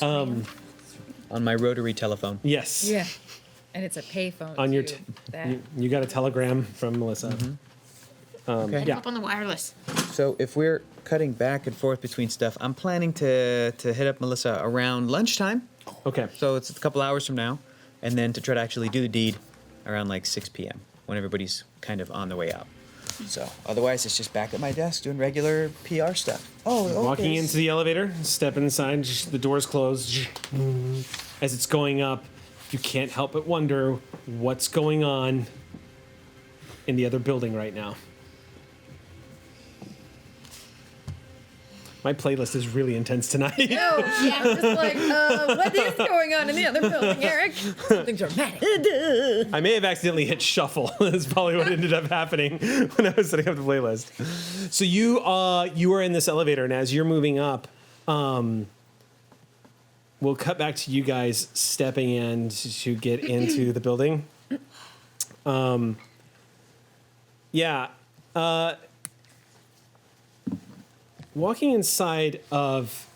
Speaker 3: On my rotary telephone.
Speaker 1: Yes.
Speaker 6: Yeah. And it's a payphone.
Speaker 1: On your
Speaker 6: too.
Speaker 1: t- you got a telegram from Melissa.
Speaker 3: Okay.
Speaker 1: Yeah.
Speaker 7: Up on the wireless.
Speaker 3: So if we're cutting back and forth between stuff, I'm planning to hit up Melissa around lunchtime.
Speaker 1: Okay.
Speaker 3: So it's a couple hours from now, and then to try to actually do the deed around like 6 p.m. when everybody's kind of on the way out. So otherwise, it's just back at my desk doing regular PR stuff.
Speaker 1: Walking into the elevator, step inside, the doors close. As it's going up, you can't help but wonder what's going on in the other building right now. My playlist is really intense tonight.
Speaker 6: Yeah, just like, what is going on in the other building, Eric? Something dramatic.
Speaker 1: I may have accidentally hit shuffle. That's probably what ended up happening when I was setting up the playlist. So you are in this elevator, and as you're moving up, we'll cut back to you guys stepping in to get into the building. Walking inside of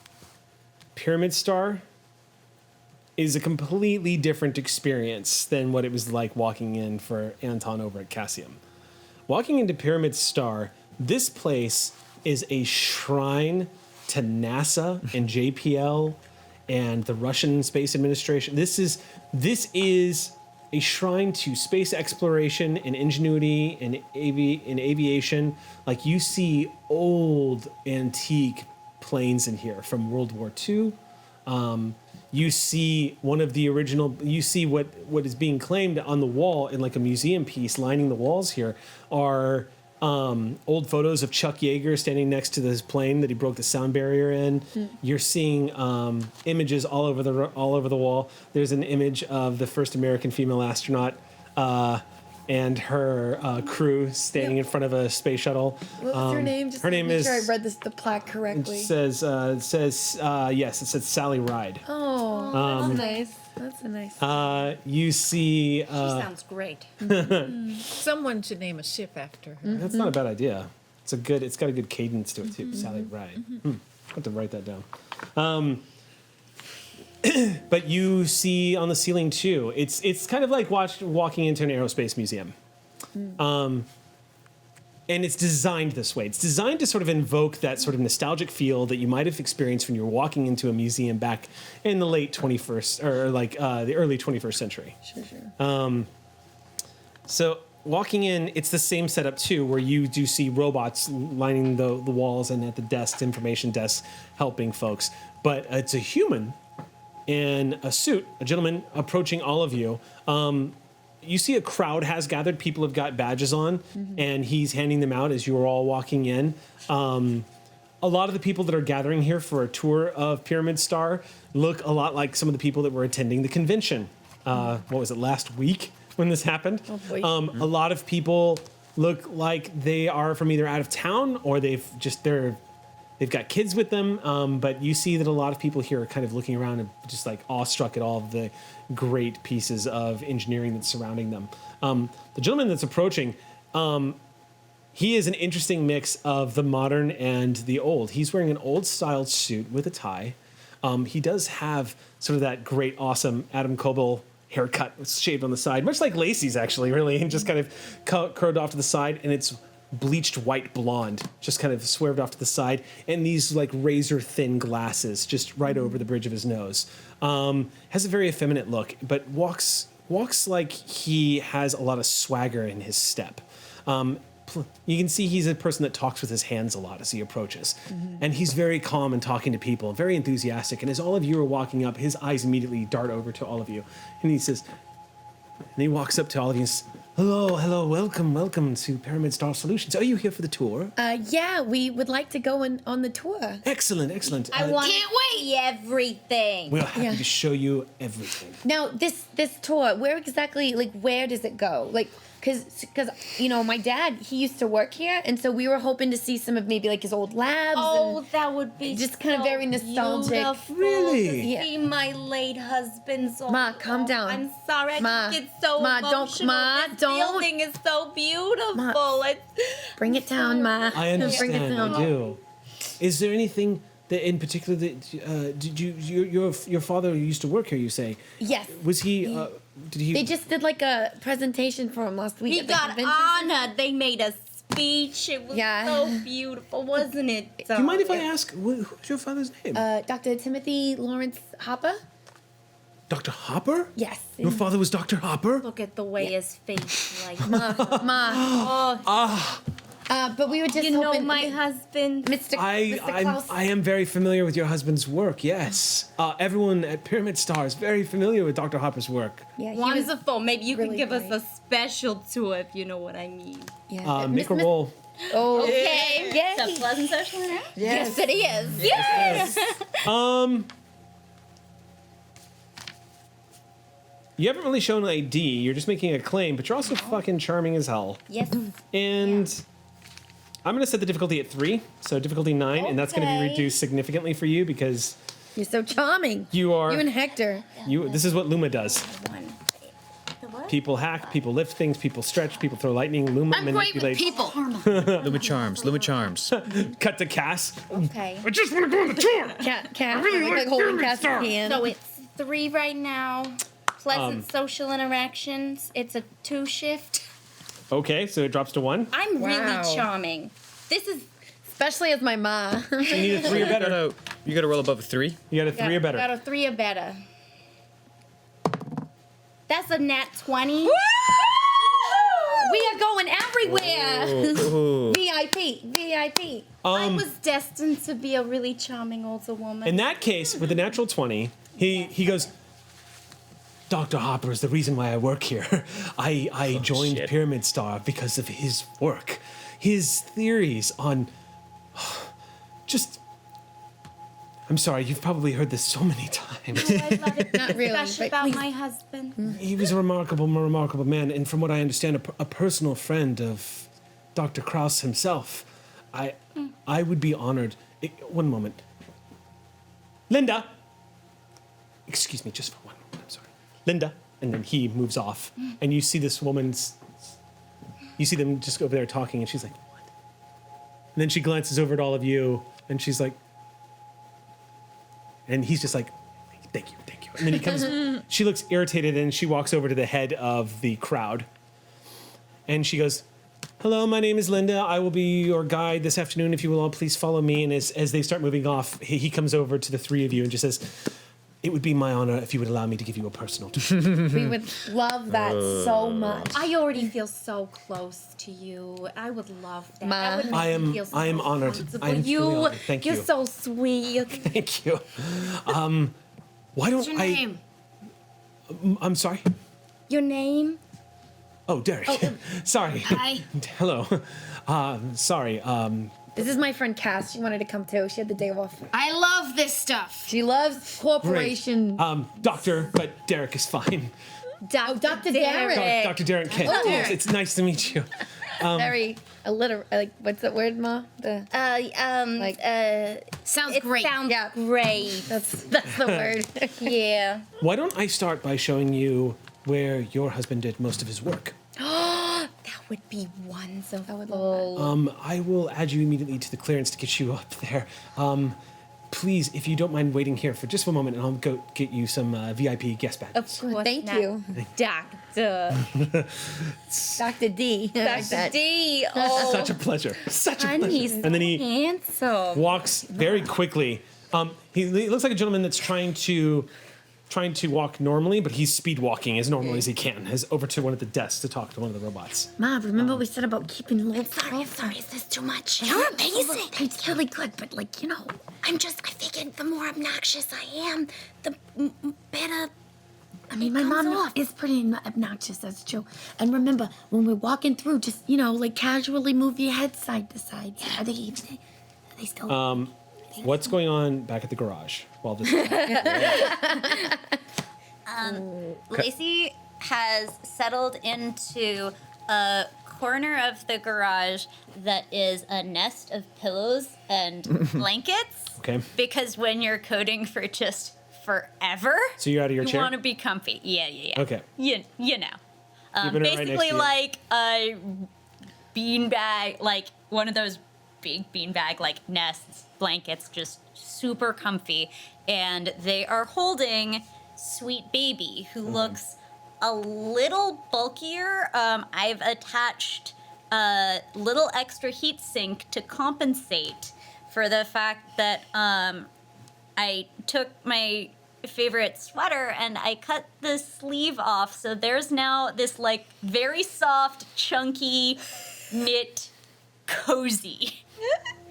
Speaker 1: Pyramid Star is a completely different experience than what it was like walking in for Anton over at Cassium. Walking into Pyramid Star, this place is a shrine to NASA and JPL and the Russian Space Administration. This is a shrine to space exploration and ingenuity and aviation. Like, you see old antique planes in here from World War II. You see one of the original. You see what is being claimed on the wall in like a museum piece lining the walls here are old photos of Chuck Yeager standing next to this plane that he broke the sound barrier in. You're seeing images all over the wall. There's an image of the first American female astronaut and her crew standing in front of a space shuttle.
Speaker 2: What was her name? Just
Speaker 1: her
Speaker 2: to
Speaker 1: name
Speaker 2: make
Speaker 1: is.
Speaker 2: sure I read the plaque
Speaker 1: It
Speaker 2: correctly.
Speaker 1: says yes. It says Sally Ride.
Speaker 2: Oh, that's nice. That's a nice.
Speaker 1: You see.
Speaker 8: She sounds great.
Speaker 6: Someone should name a ship after her.
Speaker 1: That's not a bad idea. It's got a good cadence to it too. Sally Ride. I have to write that down. But you see on the ceiling too. It's kind of like walking into an aerospace museum. And it's designed this way. It's designed to sort of invoke that sort of nostalgic feel that you might have experienced when you were walking into a museum back in the late 21st or like the early 21st century.
Speaker 2: Sure.
Speaker 1: So walking in, it's the same setup too, where you do see robots lining the walls and at the desks, information desks, helping folks. But it's a human in a suit, a gentleman approaching all of you. You see a crowd has gathered. People have got badges on, and he's handing them out as you are all walking in. A lot of the people that are gathering here for a tour of Pyramid Star look a lot like some of the people that were attending the convention. What was it, last week when this happened?
Speaker 2: Oh, boy.
Speaker 1: A lot of people look like they are from either out of town or they've got kids with them, but you see that a lot of people here are kind of looking around and just like awestruck at all of the great pieces of engineering that's surrounding them. The gentleman that's approaching, he is an interesting mix of the modern and the old. He's wearing an old styled suit with a tie. He does have sort of that great, awesome Adam Coble haircut shaved on the side, much like Lacey's actually, really, and just kind of curved off to the side, and it's bleached white blonde, just kind of swerved off to the side, and these like razor thin glasses just right over the bridge of his nose. Has a very effeminate look, but walks like he has a lot of swagger in his step. You can see he's a person that talks with his hands a lot as he approaches. And he's very calm and talking to people, very enthusiastic. And as all of you are walking up, his eyes immediately dart over to all of you. And he says, And he walks up to all of you and says, hello, welcome to Pyramid Star Solutions. Are you here for the tour?
Speaker 2: Yeah, we would like to go on the tour.
Speaker 1: Excellent.
Speaker 8: I want
Speaker 7: Can't
Speaker 8: to see everything.
Speaker 1: We're happy
Speaker 2: Yeah.
Speaker 1: to show you everything.
Speaker 2: Now, this tour, where exactly, like, where does it go? Like, because my dad, he used to work here, and so we were hoping to see some of maybe like his old labs.
Speaker 8: Oh,
Speaker 2: and
Speaker 8: that would be
Speaker 2: just kind of very nostalgic.
Speaker 8: beautiful
Speaker 1: Really?
Speaker 8: to
Speaker 2: Yeah.
Speaker 8: see my late husband's old
Speaker 2: Ma, calm down.
Speaker 8: I'm sorry, I
Speaker 2: Ma,
Speaker 8: just get so
Speaker 2: Ma, don't-
Speaker 8: emotional.
Speaker 2: Ma,
Speaker 8: this
Speaker 2: don't.
Speaker 8: building is so beautiful.
Speaker 2: Ma. Bring it down, Ma.
Speaker 1: I understand.
Speaker 2: Bring it down.
Speaker 1: I do. Is there anything that, in particular, that did your father used to work here? You say?
Speaker 2: Yes.
Speaker 1: Was he? Did he?
Speaker 2: They just did like a presentation for him last week.
Speaker 8: He
Speaker 2: at the
Speaker 8: got
Speaker 2: convention.
Speaker 8: honored. They made a speech. It was
Speaker 2: Yeah.
Speaker 8: so beautiful, wasn't it?
Speaker 1: Do you mind if I ask who's your father's name?
Speaker 2: Dr. Timothy Lawrence Hopper?
Speaker 1: Dr. Hopper?
Speaker 2: Yes.
Speaker 1: Your father was Dr. Hopper?
Speaker 8: Look at the way his face like.
Speaker 2: Ma. But we were just
Speaker 8: You know
Speaker 2: hoping
Speaker 8: my husband.
Speaker 2: Mr. Klaus.
Speaker 1: I am very familiar with your husband's work. Yes, everyone at Pyramid Star is very familiar with Dr. Hopper's work.
Speaker 2: Yeah, he was,
Speaker 8: Wonderful. Maybe you
Speaker 2: really
Speaker 8: can give us
Speaker 2: great.
Speaker 8: a special tour if you know what I mean.
Speaker 2: yeah.
Speaker 1: Make a roll.
Speaker 2: Okay.
Speaker 8: It's a
Speaker 2: Yay.
Speaker 8: pleasant social interaction.
Speaker 2: Yes, it is.
Speaker 8: Yes.
Speaker 1: You haven't really shown an ID. You're just making a claim, but you're also fucking charming as hell.
Speaker 8: Yes.
Speaker 1: And I'm gonna set the difficulty at 3, so difficulty 9, and that's gonna be
Speaker 8: Okay.
Speaker 1: reduced significantly for you because
Speaker 2: You're so charming.
Speaker 1: you are.
Speaker 2: You and Hector.
Speaker 1: This is what Luma does.
Speaker 8: One. The what?
Speaker 1: People hack, people lift things, people stretch, people throw lightning. Luma
Speaker 7: I'm great with
Speaker 1: manipulates.
Speaker 7: people.
Speaker 3: Luma Charms.
Speaker 1: Cut to Cass.
Speaker 8: Okay.
Speaker 1: I just want to go on the tour.
Speaker 2: Cat.
Speaker 1: really
Speaker 2: like
Speaker 1: like
Speaker 2: holding
Speaker 1: Pyramid
Speaker 2: Cass's
Speaker 1: Star.
Speaker 2: hand.
Speaker 8: So it's 3 right now. Pleasant social interactions. It's a 2 shift.
Speaker 1: Okay, so it drops to 1.
Speaker 8: I'm
Speaker 2: Wow.
Speaker 8: really charming. This is
Speaker 2: Especially as my ma.
Speaker 1: You need a 3 or better.
Speaker 3: You gotta roll above a 3.
Speaker 1: You got a 3 or better.
Speaker 8: Got a 3 or better. That's a nat 20.
Speaker 2: We are going everywhere.
Speaker 3: Ooh.
Speaker 2: VIP.
Speaker 8: I was destined to be a really charming older woman.
Speaker 1: In that case, with a natural 20, he goes, Dr. Hopper is the reason why I work here. I joined
Speaker 3: shit.
Speaker 1: Pyramid Star because of his work. His theories on just... I'm sorry, you've probably heard this so many times.
Speaker 8: I'd love it.
Speaker 2: Not really,
Speaker 8: Especially
Speaker 2: but
Speaker 8: about
Speaker 2: please.
Speaker 8: my husband.
Speaker 1: He was a remarkable man, and from what I understand, a personal friend of Dr. Krauss himself. I would be honored. One moment. Linda! Excuse me, just for one moment, I'm sorry. Linda. And then he moves off, and you see this woman's... You see them just over there talking, and she's like, what? And then she glances over at all of you, and she's like... And he's just like, thank you. And then he comes, she looks irritated, and she walks over to the head of the crowd. And she goes, hello, my name is Linda. I will be your guide this afternoon. If you will all please follow me. And as they start moving off, he comes over to the 3 of you and just says, it would be my honor if you would allow me to give you a personal tour.
Speaker 2: We would love that so much.
Speaker 8: I already feel so close to you. I would love that.
Speaker 2: Ma.
Speaker 8: That would make
Speaker 1: I am-
Speaker 8: me feel so
Speaker 1: I am honored.
Speaker 8: comfortable.
Speaker 1: I am truly honored. Thank
Speaker 8: You're
Speaker 1: you.
Speaker 8: so sweet.
Speaker 1: Thank you. Why don't
Speaker 7: What's your
Speaker 1: I...
Speaker 7: name?
Speaker 1: I'm sorry?
Speaker 8: Your name?
Speaker 1: Oh, Derek. Sorry.
Speaker 7: Hi.
Speaker 1: Hello. Sorry.
Speaker 2: This is my friend Cass. She wanted to come too. She had the day off.
Speaker 7: I love this stuff.
Speaker 2: She loves
Speaker 1: Great.
Speaker 2: corporation.
Speaker 1: Doctor, but Derek is fine.
Speaker 2: Dr. Derek.
Speaker 1: Dr. Derek Kent.
Speaker 2: Oh.
Speaker 1: Yes, it's nice to meet you.
Speaker 2: Very like what's that word, Ma?
Speaker 7: Sounds
Speaker 8: It
Speaker 7: great.
Speaker 8: sounds
Speaker 2: Yeah.
Speaker 8: great.
Speaker 2: That's the word.
Speaker 8: Yeah.
Speaker 1: Why don't I start by showing you where your husband did most of his work?
Speaker 8: That would be wonderful.
Speaker 2: I would love that.
Speaker 1: I will add you immediately to the clearance to get you up there. Please, if you don't mind waiting here for just one moment, and I'll go get you some VIP guest badges.
Speaker 8: Of course
Speaker 2: Thank
Speaker 8: not.
Speaker 2: you,
Speaker 8: Doctor.
Speaker 2: Dr. D. I like
Speaker 8: Dr.
Speaker 2: that.
Speaker 8: D. Oh,
Speaker 1: Such a pleasure. Such a
Speaker 8: honey, he's
Speaker 1: pleasure.
Speaker 8: so
Speaker 1: And then he
Speaker 8: handsome.
Speaker 1: walks very quickly. He looks like a gentleman that's trying to walk normally, but he's speed walking as normally as he can. Has over to one of the desks to talk to one of the robots.
Speaker 2: Ma, remember what we said about keeping low
Speaker 8: I'm sorry, is this too much?
Speaker 4: You're amazing.
Speaker 2: It's really good, but I
Speaker 4: I figured the more obnoxious I am, the better
Speaker 2: I mean, my mom is pretty obnoxious, that's true. And remember, when we're walking through, just, like casually move your head side to side. Are they still...
Speaker 1: What's going on back at the garage while this
Speaker 5: Lacey has settled into a corner of the garage that is a nest of pillows and blankets.
Speaker 1: Okay.
Speaker 5: Because when you're coding for just forever,
Speaker 1: So you're out of your
Speaker 5: you
Speaker 1: chair?
Speaker 5: want to be comfy. Yeah.
Speaker 1: Okay.
Speaker 5: You know.
Speaker 1: Keeping it right next
Speaker 5: Basically
Speaker 1: to you.
Speaker 5: like a beanbag, like one of those big beanbag like nests, blankets, just super comfy. And they are holding Sweet Baby, who looks a little bulkier. I've attached a little extra heat sink to compensate for the fact that I took my favorite sweater and I cut the sleeve off, so there's now this like very soft, chunky, knit cozy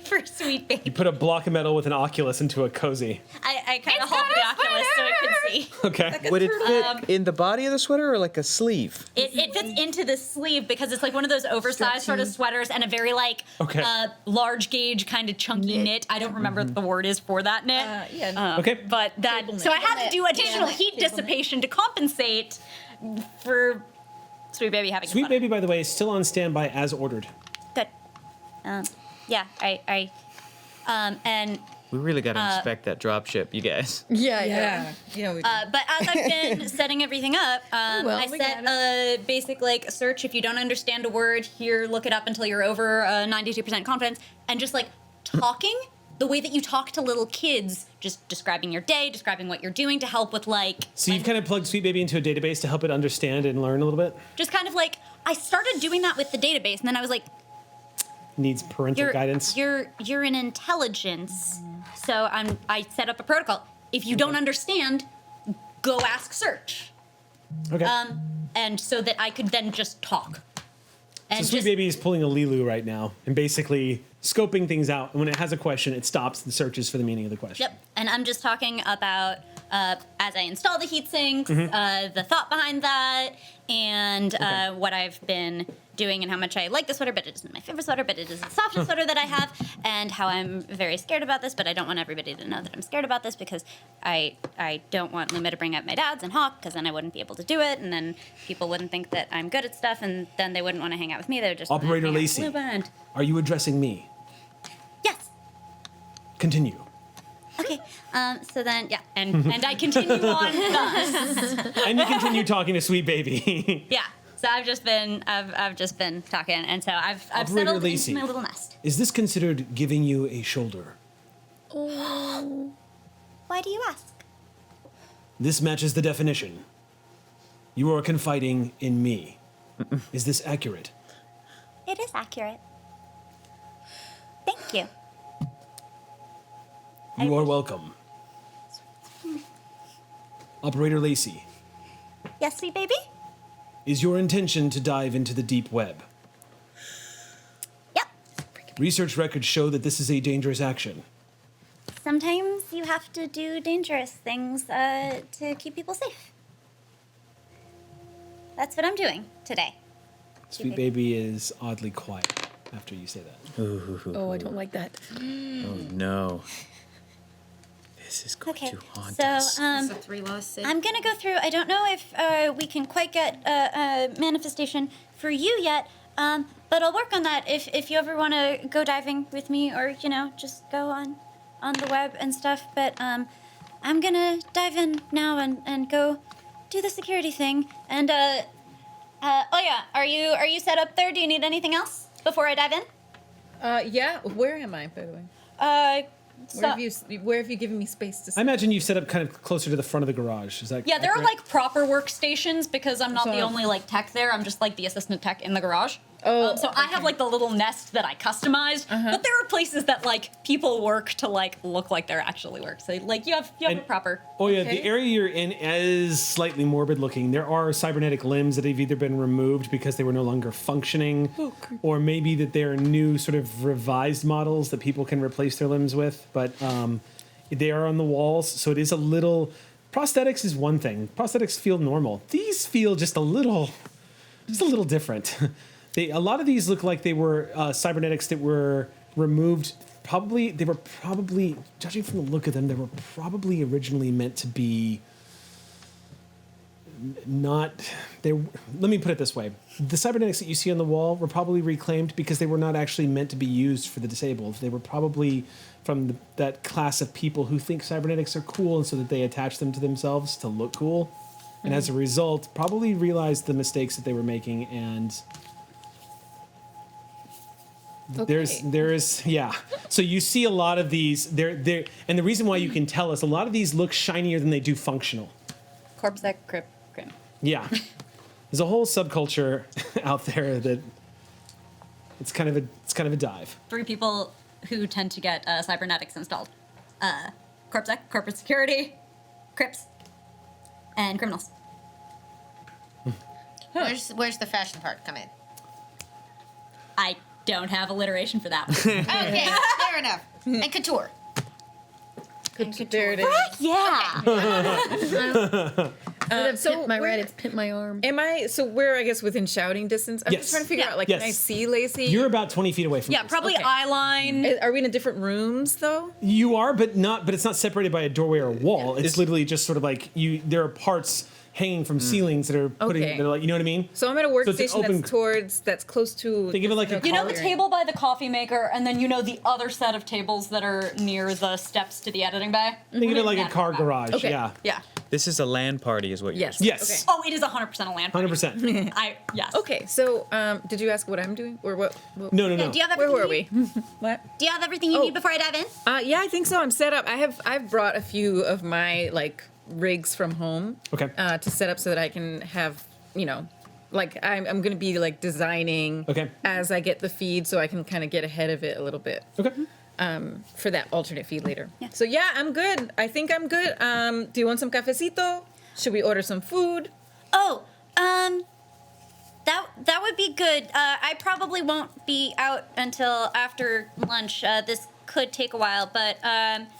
Speaker 5: for Sweet Baby.
Speaker 1: You put a block of metal with an Oculus into a cozy.
Speaker 5: I kind of hold the Oculus so it can see.
Speaker 1: Okay.
Speaker 3: Would it fit in the body of the sweater or like a sleeve?
Speaker 5: It fits into the sleeve because it's like one of those oversized sort of sweaters and a very like
Speaker 1: Okay.
Speaker 5: large gauge kind of chunky knit. I don't remember what the word is for that knit.
Speaker 1: Okay.
Speaker 5: But that, so I had to do additional heat dissipation to compensate for Sweet Baby having a
Speaker 1: Sweet
Speaker 5: sweater.
Speaker 1: Baby, by the way, is still on standby as ordered.
Speaker 5: Good. Yeah, and
Speaker 9: We really got to inspect that drop ship, you guys.
Speaker 6: Yeah, we do.
Speaker 5: but as I've been setting everything up, I
Speaker 6: we
Speaker 5: set a basic like search. If you don't understand a word, here, look it up until you're over 92% confidence, and just like talking the way that you talk to little kids, just describing your day, describing what you're doing to help with like.
Speaker 1: So you've kind of plugged Sweet Baby into a database to help it understand and learn a little bit?
Speaker 5: Just kind of like I started doing that with the database, and then I was like,
Speaker 1: Needs parental guidance?
Speaker 5: You're an intelligence, so I set up a protocol. If you don't understand, go ask search.
Speaker 1: Okay.
Speaker 5: And so that I could then just talk. And
Speaker 1: So Sweet
Speaker 5: just,
Speaker 1: Baby is pulling a Lilu right now and basically scoping things out. And when it has a question, it stops and searches for the meaning of the question.
Speaker 5: Yep. And I'm just talking about as I install the heat sinks,
Speaker 1: Mm-hmm.
Speaker 5: the thought behind that, and what I've been doing and how much I like the sweater, but it isn't my favorite sweater, but it is the softest sweater that I have, and how I'm very scared about this, but I don't want everybody to know that I'm scared about this because I don't want Luma to bring up my dad's and Hawk, because then I wouldn't be able to do it, and then people wouldn't think that I'm good at stuff, and then they wouldn't want to hang out with me. They would just wanna
Speaker 1: Operator
Speaker 5: hang out with
Speaker 1: Lacey,
Speaker 5: Luma and-
Speaker 1: are you addressing me?
Speaker 5: Yes.
Speaker 1: Continue.
Speaker 5: Okay. So then, yeah, and I continue on thus.
Speaker 1: And you continue talking to Sweet Baby.
Speaker 5: Yeah. So I've just been talking, and so I've
Speaker 1: Operator
Speaker 5: settled
Speaker 1: Lacey,
Speaker 5: into my little nest.
Speaker 1: is this considered giving you a shoulder?
Speaker 5: Why do you ask?
Speaker 1: This matches the definition. You are confiding in me. Is this accurate?
Speaker 5: It is accurate. Thank you.
Speaker 1: You are welcome. Operator Lacey,
Speaker 5: Yes, sweet baby?
Speaker 1: is your intention to dive into the deep web?
Speaker 5: Yep.
Speaker 1: Research records show that this is a dangerous action.
Speaker 5: Sometimes you have to do dangerous things to keep people safe. That's what I'm doing today.
Speaker 1: Sweet Baby is oddly quiet after you say that.
Speaker 2: Oh, I don't like that.
Speaker 9: Oh no. This is going
Speaker 5: Okay.
Speaker 9: to haunt
Speaker 5: So,
Speaker 9: us.
Speaker 7: So 3 lost 6.
Speaker 5: I'm gonna go through. I don't know if we can quite get a manifestation for you yet, but I'll work on that. If you ever want to go diving with me, or just go on the web and stuff. But I'm gonna dive in now and go do the security thing. And oh yeah, are you set up there? Do you need anything else before I dive in?
Speaker 6: Yeah. Where am I, by the way? Where have you given me space to
Speaker 1: I imagine you've set up kind of closer to the front of the garage. Is that
Speaker 5: Yeah, there are
Speaker 1: accurate?
Speaker 5: like proper workstations because I'm not the only like tech there. I'm just like the assistant tech in the garage.
Speaker 6: Oh,
Speaker 5: So I have like the little nest that I customized, but there are places that like people work to like look like they're actually work. So like you have a
Speaker 1: And-
Speaker 5: proper.
Speaker 1: Oh yeah,
Speaker 6: Okay.
Speaker 1: the area you're in is slightly morbid looking. There are cybernetic limbs that have either been removed because they were no longer functioning, or maybe that there are new sort of revised models that people can replace their limbs with. But they are on the walls, so it is a little prosthetics is one thing. Prosthetics feel normal. These feel just a little different. A lot of these look like they were cybernetics that were removed. They were probably, judging from the look of them, they were probably originally meant to be not. Let me put it this way: the cybernetics that you see on the wall were probably reclaimed because they were not actually meant to be used for the disabled. They were probably from that class of people who think cybernetics are cool, and so that they attach them to themselves to look cool, and as a result, probably realized the mistakes that they were making and. There's yeah. So you see a lot of these. They're and the reason why you can tell is a lot of these look shinier than they do functional.
Speaker 5: Corpse that crip grim.
Speaker 1: Yeah, there's a whole subculture out there that it's kind of a dive.
Speaker 5: 3 people who tend to get cybernetics installed: corpsec, corporate security, crips, and criminals.
Speaker 7: Where's the fashion part come in?
Speaker 5: I don't have alliteration for that one.
Speaker 7: Okay, fair enough. And couture.
Speaker 6: There it is.
Speaker 5: Yeah.
Speaker 2: So my red, it's pimp my arm.
Speaker 6: Am I? So we're, I guess, within shouting distance. I'm
Speaker 1: Yes.
Speaker 6: just trying to figure
Speaker 5: Yeah.
Speaker 6: out. Like,
Speaker 1: Yes.
Speaker 6: can I see Lacey?
Speaker 1: You're about 20 feet away from.
Speaker 5: Yeah,
Speaker 1: this.
Speaker 5: probably
Speaker 6: Okay.
Speaker 5: eye line.
Speaker 6: Are we in different rooms though?
Speaker 1: You are, but it's not separated by a doorway or a wall. It's literally just sort of like you. There are parts hanging from ceilings that are putting.
Speaker 6: Okay.
Speaker 1: They're like, you know what I mean?
Speaker 6: So I'm at a
Speaker 1: So it's an
Speaker 6: workstation that's close to.
Speaker 1: Think of it like a
Speaker 5: You know
Speaker 1: car-
Speaker 5: the table by the coffee maker, and then you know the other set of tables that are near the steps to the editing bay?
Speaker 1: Think of it like a
Speaker 5: Yeah.
Speaker 1: car garage.
Speaker 6: Okay.
Speaker 1: Yeah.
Speaker 5: Yeah.
Speaker 9: This is a LAN party, is what you're
Speaker 6: Yes.
Speaker 9: saying.
Speaker 1: Yes.
Speaker 5: Oh, it is 100% a land party.
Speaker 1: 100%.
Speaker 5: Yes.
Speaker 6: Okay, so did you ask what I'm doing or what?
Speaker 1: No.
Speaker 5: Do you have
Speaker 6: Where
Speaker 5: everything
Speaker 6: were
Speaker 5: you
Speaker 6: we? What?
Speaker 5: Do you have everything you
Speaker 6: Oh.
Speaker 5: need before I dive in?
Speaker 6: Yeah, I think so. I'm set up. I've brought a few of my like rigs from home.
Speaker 1: Okay.
Speaker 6: To set up so that I can have, like I'm gonna be like designing.
Speaker 1: Okay.
Speaker 6: As I get the feed, so I can kind of get ahead of it a little bit.
Speaker 1: Okay.
Speaker 6: For that alternate feed later.
Speaker 5: Yeah.
Speaker 6: So yeah, I'm good. I think I'm good. Do you want some cafecito? Should we order some food?
Speaker 5: Oh, that would be good. I probably won't be out until after lunch. This could take a while, but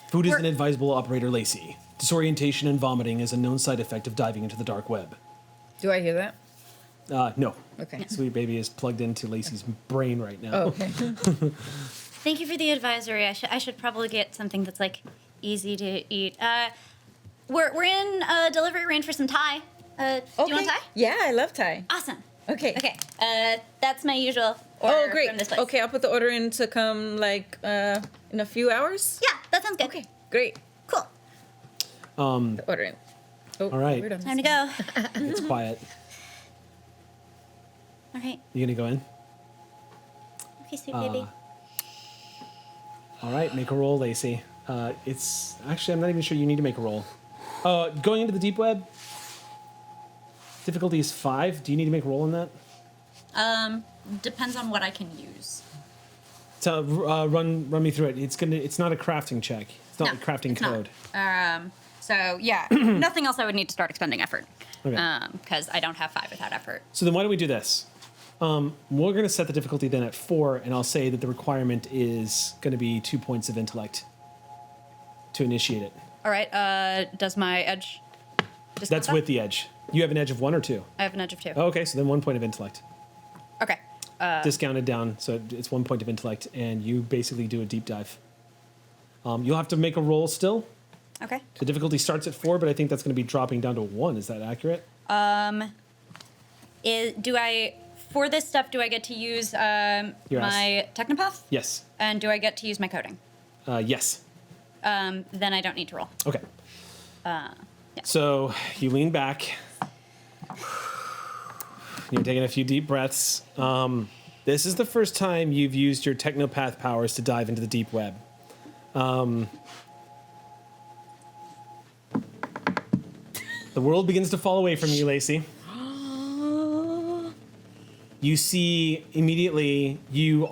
Speaker 1: Food is
Speaker 5: we're-
Speaker 1: inadvisable, Operator Lacey. Disorientation and vomiting is a known side effect of diving into the dark web.
Speaker 6: Do I hear that?
Speaker 1: No.
Speaker 6: Okay.
Speaker 1: Sweet baby is plugged into Lacey's brain right now.
Speaker 6: Oh, okay.
Speaker 5: Thank you for the advisory. I should probably get something that's like easy to eat. We're in delivery range for some Thai. Do you want Thai?
Speaker 6: Yeah, I love Thai.
Speaker 5: Awesome.
Speaker 6: Okay.
Speaker 5: Okay. That's my usual order
Speaker 6: Oh, great.
Speaker 5: from this place.
Speaker 6: Okay, I'll put the order in to come like in a few hours.
Speaker 5: Yeah, that sounds good.
Speaker 6: Okay, great.
Speaker 5: Cool.
Speaker 6: The order in. Oh,
Speaker 1: All right.
Speaker 6: we're done.
Speaker 5: Time to go.
Speaker 1: It's quiet.
Speaker 5: All right.
Speaker 1: You gonna go in?
Speaker 5: Okay, sweet baby.
Speaker 1: All right, make a roll, Lacey. It's actually, I'm not even sure you need to make a roll. Going into the deep web. Difficulty is 5. Do you need to make a roll on that?
Speaker 5: Depends on what I can use.
Speaker 1: So run me through it. It's not a crafting check. It's not
Speaker 5: No,
Speaker 1: like crafting
Speaker 5: it's not.
Speaker 1: code.
Speaker 5: So yeah, nothing else I would need to start expending effort.
Speaker 1: Okay.
Speaker 5: Because I don't have 5 without effort.
Speaker 1: So then why don't we do this? We're going to set the difficulty then at 4, and I'll say that the requirement is going to be 2 points of intellect to initiate it.
Speaker 5: All right. Does my edge? discount
Speaker 1: That's
Speaker 5: that?
Speaker 1: with the edge. You have an edge of 1 or 2?
Speaker 5: I have an edge of 2.
Speaker 1: Oh, okay, so then 1 point of intellect.
Speaker 5: Okay.
Speaker 1: Discounted down, so it's 1 point of intellect, and you basically do a deep dive. You'll have to make a roll still.
Speaker 5: Okay.
Speaker 1: The difficulty starts at 4, but I think that's going to be dropping down to 1. Is that accurate?
Speaker 5: For this stuff, do I get to use
Speaker 1: Your
Speaker 5: my Technopath?
Speaker 1: Yes.
Speaker 5: And do I get to use my coding?
Speaker 1: Yes.
Speaker 5: Then I don't need to roll.
Speaker 1: Okay. So you lean back. You're taking a few deep breaths. This is the first time you've used your technopath powers to dive into the deep web. The world begins to fall away from you, Lacey. You see immediately you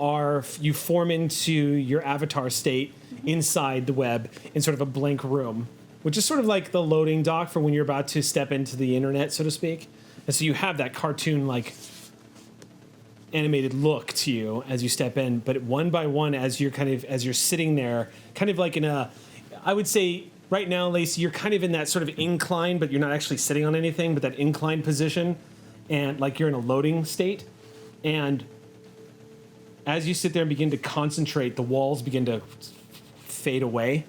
Speaker 1: form into your avatar state inside the web in sort of a blank room, which is sort of like the loading dock for when you're about to step into the internet, so to speak. And so you have that cartoon like animated look to you as you step in, but one by one as you're sitting there, kind of like in a, I would say right now, Lacey, you're kind of in that sort of incline, but you're not actually sitting on anything, but that inclined position, and like you're in a loading state. And as you sit there and begin to concentrate, the walls begin to fade away,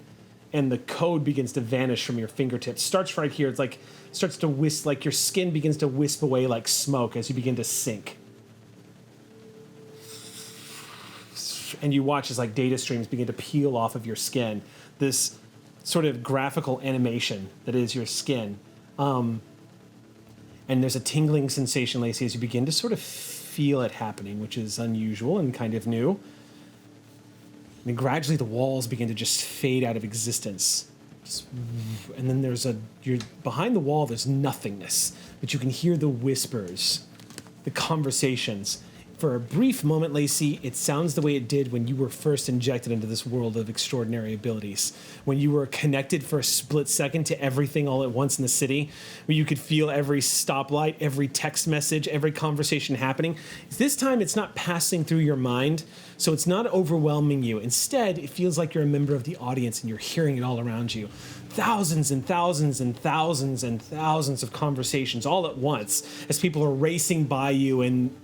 Speaker 1: and the code begins to vanish from your fingertips. Starts right here. It's like starts to wisp, like your skin begins to wisp away like smoke as you begin to sink. And you watch as like data streams begin to peel off of your skin. This sort of graphical animation that is your skin. And there's a tingling sensation, Lacey, as you begin to sort of feel it happening, which is unusual and kind of new. And gradually the walls begin to just fade out of existence. And then you're behind the wall, there's nothingness, but you can hear the whispers, the conversations. For a brief moment, Lacey, it sounds the way it did when you were first injected into this world of extraordinary abilities. When you were connected for a split second to everything all at once in the city, where you could feel every stoplight, every text message, every conversation happening. This time, it's not passing through your mind, so it's not overwhelming you. Instead, it feels like you're a member of the audience and you're hearing it all around you. Thousands and thousands and thousands and thousands of conversations all at once as people are racing by you, and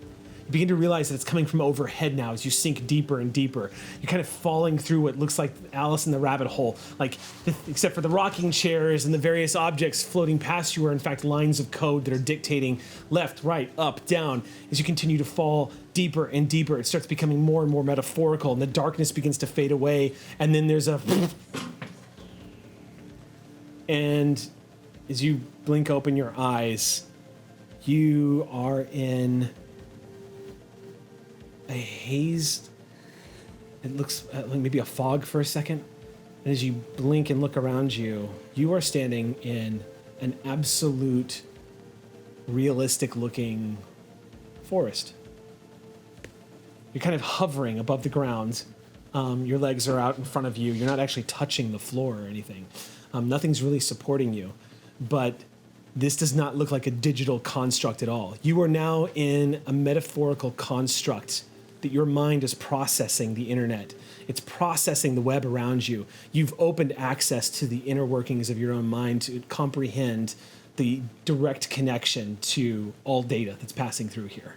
Speaker 1: you begin to realize that it's coming from overhead now as you sink deeper and deeper. You're kind of falling through what looks like Alice in the rabbit hole, except for the rocking chairs and the various objects floating past you are in fact lines of code that are dictating left, right, up, down. As you continue to fall deeper and deeper, it starts becoming more and more metaphorical, and the darkness begins to fade away, and then there's a... And as you blink open your eyes, you are in a haze. It looks like maybe a fog for a second. And as you blink and look around you, you are standing in an absolute realistic looking forest. You're kind of hovering above the ground. Your legs are out in front of you. You're not actually touching the floor or anything. Nothing's really supporting you. But this does not look like a digital construct at all. You are now in a metaphorical construct that your mind is processing the internet. It's processing the web around you. You've opened access to the inner workings of your own mind to comprehend the direct connection to all data that's passing through here.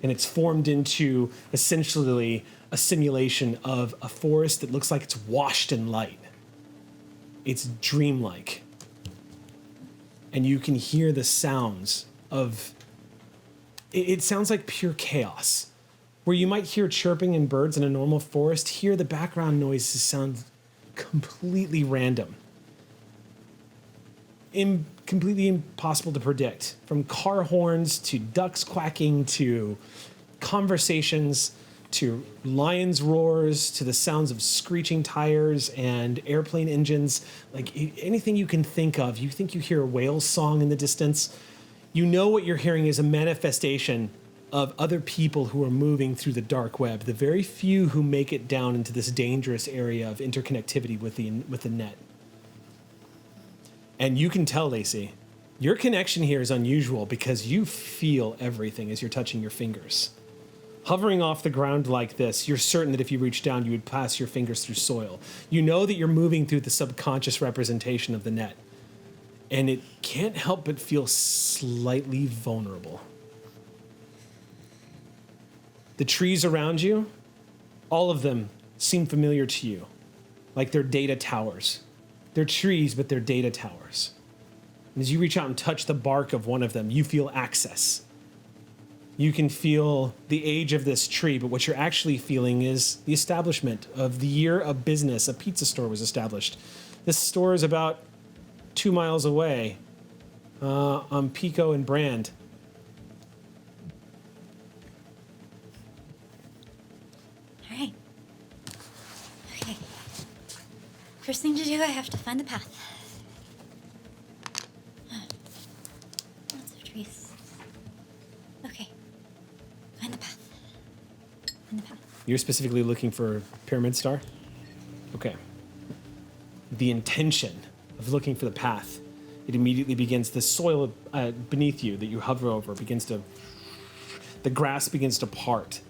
Speaker 1: And it's formed into essentially a simulation of a forest that looks like it's washed in light. It's dreamlike. And you can hear the sounds of... It sounds like pure chaos. Where you might hear chirping and birds in a normal forest, here the background noises sound completely random. Completely impossible to predict. From car horns to ducks quacking to conversations to lions' roars to the sounds of screeching tires and airplane engines. Like anything you can think of. You think you hear a whale's song in the distance. You know what you're hearing is a manifestation of other people who are moving through the dark web, the very few who make it down into this dangerous area of interconnectivity with the net. And you can tell, Lacey, your connection here is unusual because you feel everything as you're touching your fingers. Hovering off the ground like this, you're certain that if you reach down, you would pass your fingers through soil. You know that you're moving through the subconscious representation of the net. And it can't help but feel slightly vulnerable. The trees around you, all of them seem familiar to you, like they're data towers. They're trees, but they're data towers. And as you reach out and touch the bark of one of them, you feel access. You can feel the age of this tree, but what you're actually feeling is the establishment of the year of business. A pizza store was established. This store is about 2 miles away on Pico and Brand.
Speaker 5: All right. Okay. First thing to do, I have to find the path. Lots of trees. Okay. Find the path. Find the path.
Speaker 1: You're specifically looking for Pyramid Star? Okay. The intention of looking for the path, it immediately begins, the soil beneath you that you hover over begins to, the grass begins to part.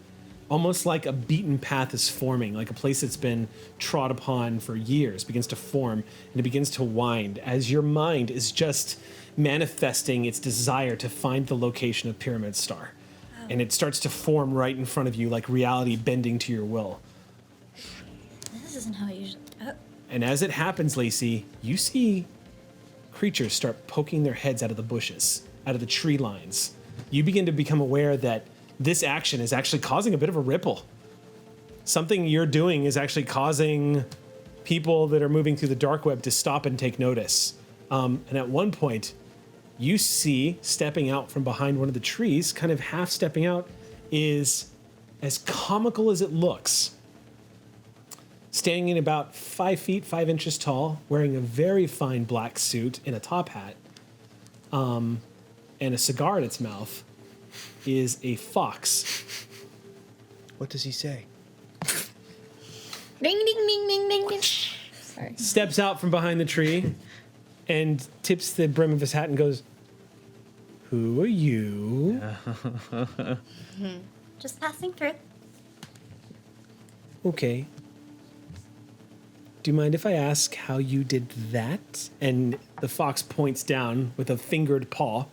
Speaker 1: almost like a beaten path is forming, like a place that's been trod upon for years begins to form, and it begins to wind as your mind is just manifesting its desire to find the location of Pyramid Star. Oh. And it starts to form right in front of you, like reality bending to your will.
Speaker 5: This isn't how I usually...
Speaker 1: And as it happens, Lacey, you see creatures start poking their heads out of the bushes, out of the tree lines. You begin to become aware that this action is actually causing a bit of a ripple. Something you're doing is actually causing people that are moving through the dark web to stop and take notice. And at one point, you see, stepping out from behind one of the trees, kind of half stepping out, is as comical as it looks. Standing about 5 feet, 5 inches tall, wearing a very fine black suit and a top hat, and a cigar in its mouth, is a fox.
Speaker 3: What does he say?
Speaker 2: Ding, ding, ding, ding, ding, ding. Sorry.
Speaker 1: Steps out from behind the tree and tips the brim of his hat and goes, "Who are you?"
Speaker 5: Just passing through.
Speaker 1: Okay. Do you mind if I ask how you did that? And the fox points down with a fingered paw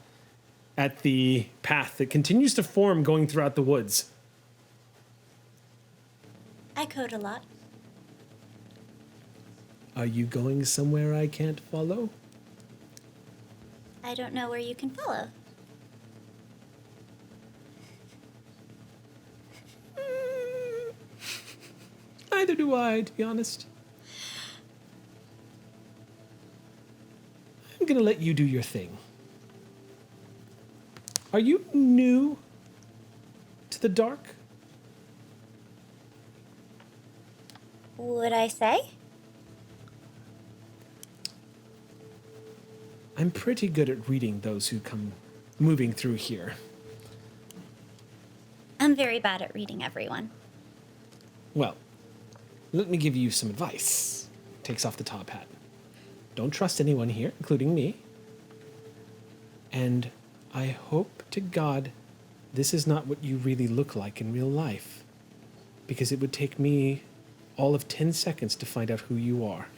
Speaker 1: at the path that continues to form going throughout the woods.
Speaker 5: I code a lot.
Speaker 1: Are you going somewhere I can't follow?
Speaker 5: I don't know where you can follow.
Speaker 1: Neither do I, to be honest. I'm gonna let you do your thing. Are you new to the dark?
Speaker 5: Would I say?
Speaker 1: I'm pretty good at reading those who come moving through here.
Speaker 5: I'm very bad at reading everyone.
Speaker 1: Well, let me give you some advice. Takes off the top hat. Don't trust anyone here, including me. And I hope to God this is not what you really look like in real life, because it would take me all of 10 seconds to find out who you are.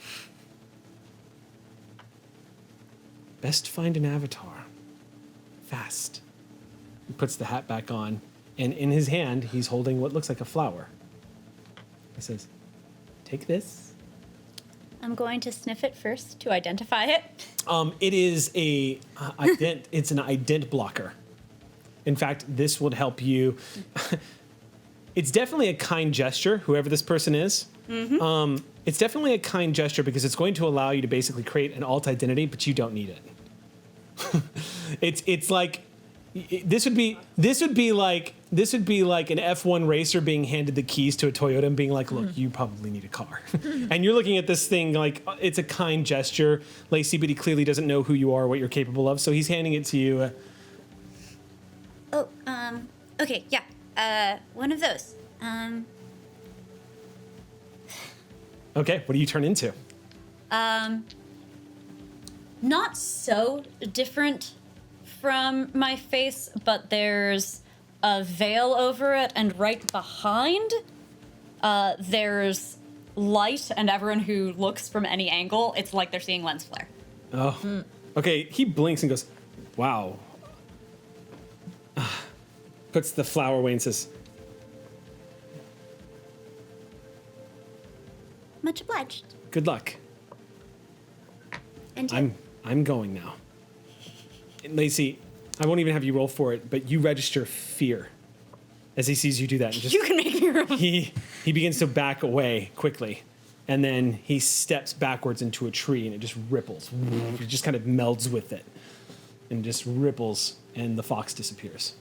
Speaker 1: Best find an avatar. Fast. He puts the hat back on, and in his hand, he's holding what looks like a flower. He says, "Take this."
Speaker 5: I'm going to sniff it first to identify it.
Speaker 1: It is it's an ident blocker. In fact, this would help you. It's definitely a kind gesture, whoever this person is. Mm-hmm. It's definitely a kind gesture because it's going to allow you to basically create an alt identity, but you don't need it. It's like this would be like an F1 racer being handed the keys to a Toyota and being like, "Look, you probably need a car." And you're looking at this thing like it's a kind gesture, Lacey, but he clearly doesn't know who you are, what you're capable of, so he's handing it to you.
Speaker 5: Okay, yeah. One of those.
Speaker 1: Okay, what do you turn into?
Speaker 5: Not so different from my face, but there's a veil over it, and right behind, there's light, and everyone who looks from any angle, it's like they're seeing lens flare.
Speaker 1: Oh, okay. He blinks and goes, "Wow." Puts the flower away and says,
Speaker 5: Much obliged.
Speaker 1: "Good luck.
Speaker 5: And you?
Speaker 1: I'm going now." And Lacey, I won't even have you roll for it, but you register fear as he sees you do that. And just,
Speaker 5: You can make me roll.
Speaker 1: He begins to back away quickly, and then he steps backwards into a tree, and it just ripples. It just kind of melds with it, and just ripples, and the fox disappears.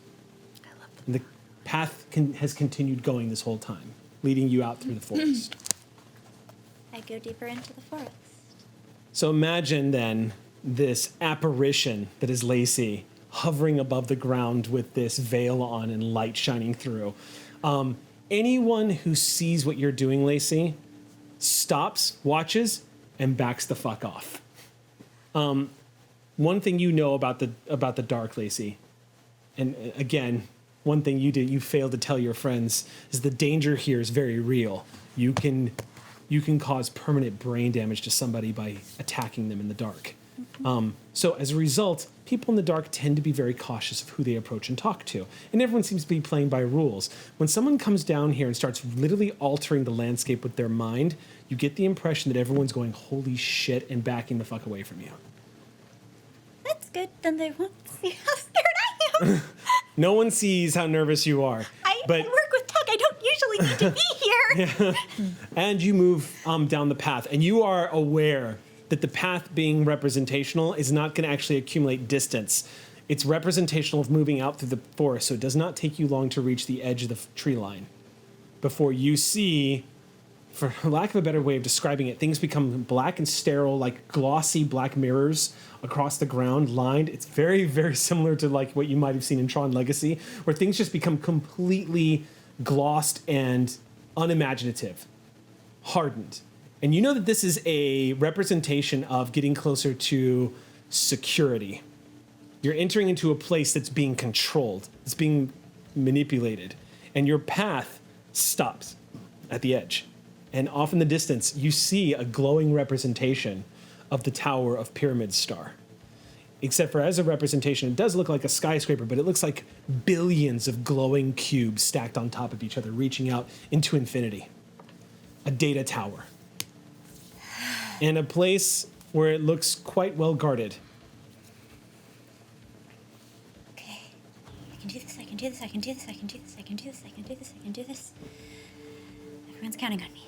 Speaker 5: I love them.
Speaker 1: And the path has continued going this whole time, leading you out through the forest.
Speaker 5: I go deeper into the forest.
Speaker 1: So imagine then this apparition that is Lacey hovering above the ground with this veil on and light shining through. Anyone who sees what you're doing, Lacey, stops, watches, and backs the fuck off. One thing you know about the dark, Lacey, and again, one thing you failed to tell your friends is the danger here is very real. You can cause permanent brain damage to somebody by attacking them in the dark. So as a result, people in the dark tend to be very cautious of who they approach and talk to. And everyone seems to be playing by rules. When someone comes down here and starts literally altering the landscape with their mind, you get the impression that everyone's going, holy shit, and backing the fuck away from you.
Speaker 5: That's good. Then they won't see how scared I am.
Speaker 1: No one sees how nervous you are.
Speaker 5: I
Speaker 1: but
Speaker 5: work with tech. I don't usually need to be here.
Speaker 1: And you move down the path, and you are aware that the path being representational is not going to actually accumulate distance. It's representational of moving out through the forest, so it does not take you long to reach the edge of the tree line before you see, for lack of a better way of describing it, things become black and sterile, like glossy black mirrors across the ground, lined. It's very, very similar to like what you might have seen in Tron Legacy, where things just become completely glossed and unimaginative, hardened. And you know that this is a representation of getting closer to security. You're entering into a place that's being controlled, it's being manipulated, and your path stops at the edge. And off in the distance, you see a glowing representation of the Tower of Pyramid Star. Except for as a representation, it does look like a skyscraper, but it looks like billions of glowing cubes stacked on top of each other, reaching out into infinity. A data tower. And a place where it looks quite well guarded.
Speaker 5: Okay. I can do this, I can do this, I can do this, I can do this, I can do this, I can do this, I can do this. Everyone's counting on me.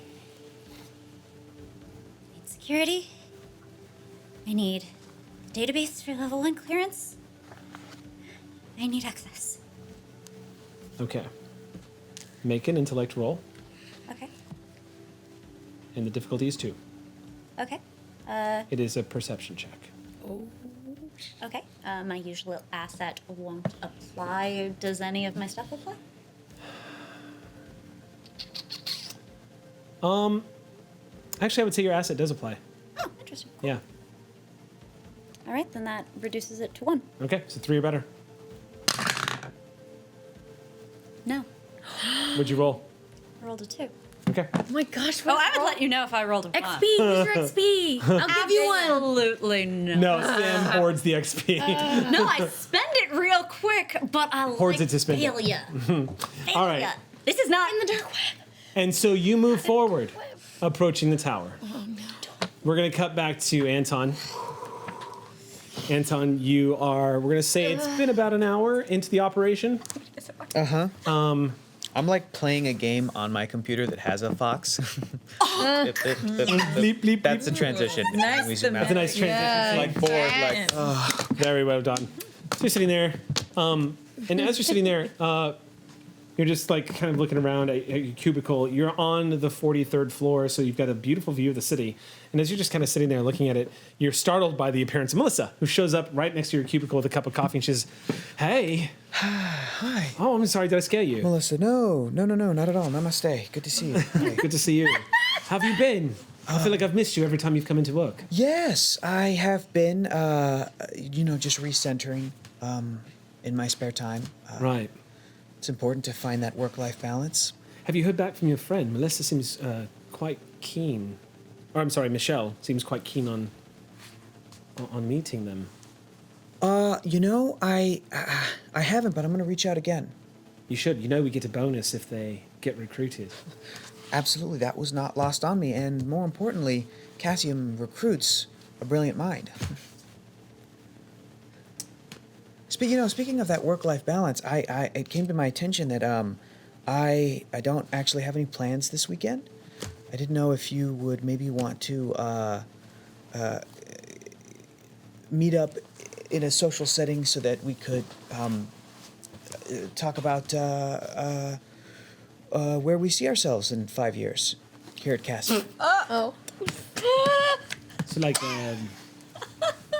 Speaker 5: I need security. I need a database for level 1 clearance. I need access.
Speaker 1: Okay. Make an intellect roll,
Speaker 5: Okay.
Speaker 1: and the difficulty is 2.
Speaker 5: Okay.
Speaker 1: It is a perception check.
Speaker 5: Okay. My usual asset won't apply. Does any of my stuff apply?
Speaker 1: Actually, I would say your asset does apply.
Speaker 5: Oh, interesting.
Speaker 1: Yeah.
Speaker 5: All right, then that reduces it to 1.
Speaker 1: Okay, so 3 or better.
Speaker 5: No.
Speaker 1: What'd you roll?
Speaker 5: I rolled a 2.
Speaker 1: Okay.
Speaker 2: Oh my gosh.
Speaker 5: Oh, I would let you know if I rolled a 1.
Speaker 2: XP. Use your XP. I'll give you one.
Speaker 5: Absolutely no.
Speaker 1: No, Sam hoards the XP.
Speaker 5: No, I spend it real quick, but I
Speaker 1: Hoards
Speaker 5: like
Speaker 1: it to spend it.
Speaker 5: failure.
Speaker 1: All right.
Speaker 5: This is not
Speaker 2: In the dark web.
Speaker 1: And so you move forward, approaching the tower.
Speaker 2: Oh no.
Speaker 1: We're going to cut back to Anton. Anton, we're going to say it's been about an hour into the operation.
Speaker 9: I'm like playing a game on my computer that has a fox.
Speaker 1: Bleep, bleep,
Speaker 9: That's the
Speaker 1: bleep.
Speaker 9: transition.
Speaker 6: Nice
Speaker 9: We zoom
Speaker 6: to
Speaker 9: out.
Speaker 1: That's a nice transition.
Speaker 9: Like bored, like
Speaker 1: Very well done. So you're sitting there, and as you're sitting there, you're just like kind of looking around at your cubicle. You're on the 43rd floor, so you've got a beautiful view of the city. And as you're just kind of sitting there looking at it, you're startled by the appearance of Melissa, who shows up right next to your cubicle with a cup of coffee, and she says, "Hey."
Speaker 3: Hi.
Speaker 1: Oh, I'm sorry, did I scare you?
Speaker 3: Melissa, no, not at all. Namaste. Good to see you. Hi.
Speaker 1: Good to see you. How have you been? I feel like I've missed you every time you've come into work.
Speaker 3: Yes, I have been, just recentering in my spare time.
Speaker 1: Right.
Speaker 3: It's important to find that work-life balance.
Speaker 1: Have you heard back from your friend? Melissa seems quite keen. Or I'm sorry, Michelle seems quite keen on meeting them.
Speaker 3: I haven't, but I'm going to reach out again.
Speaker 1: You should. You know we get a bonus if they get recruited.
Speaker 3: Absolutely, that was not lost on me, and more importantly, Cassium recruits a brilliant mind. Speaking of that work-life balance, it came to my attention that I don't actually have any plans this weekend. I didn't know if you would maybe want to meet up in a social setting so that we could talk about where we see ourselves in 5 years here at Cassie.
Speaker 2: Oh.
Speaker 1: So like,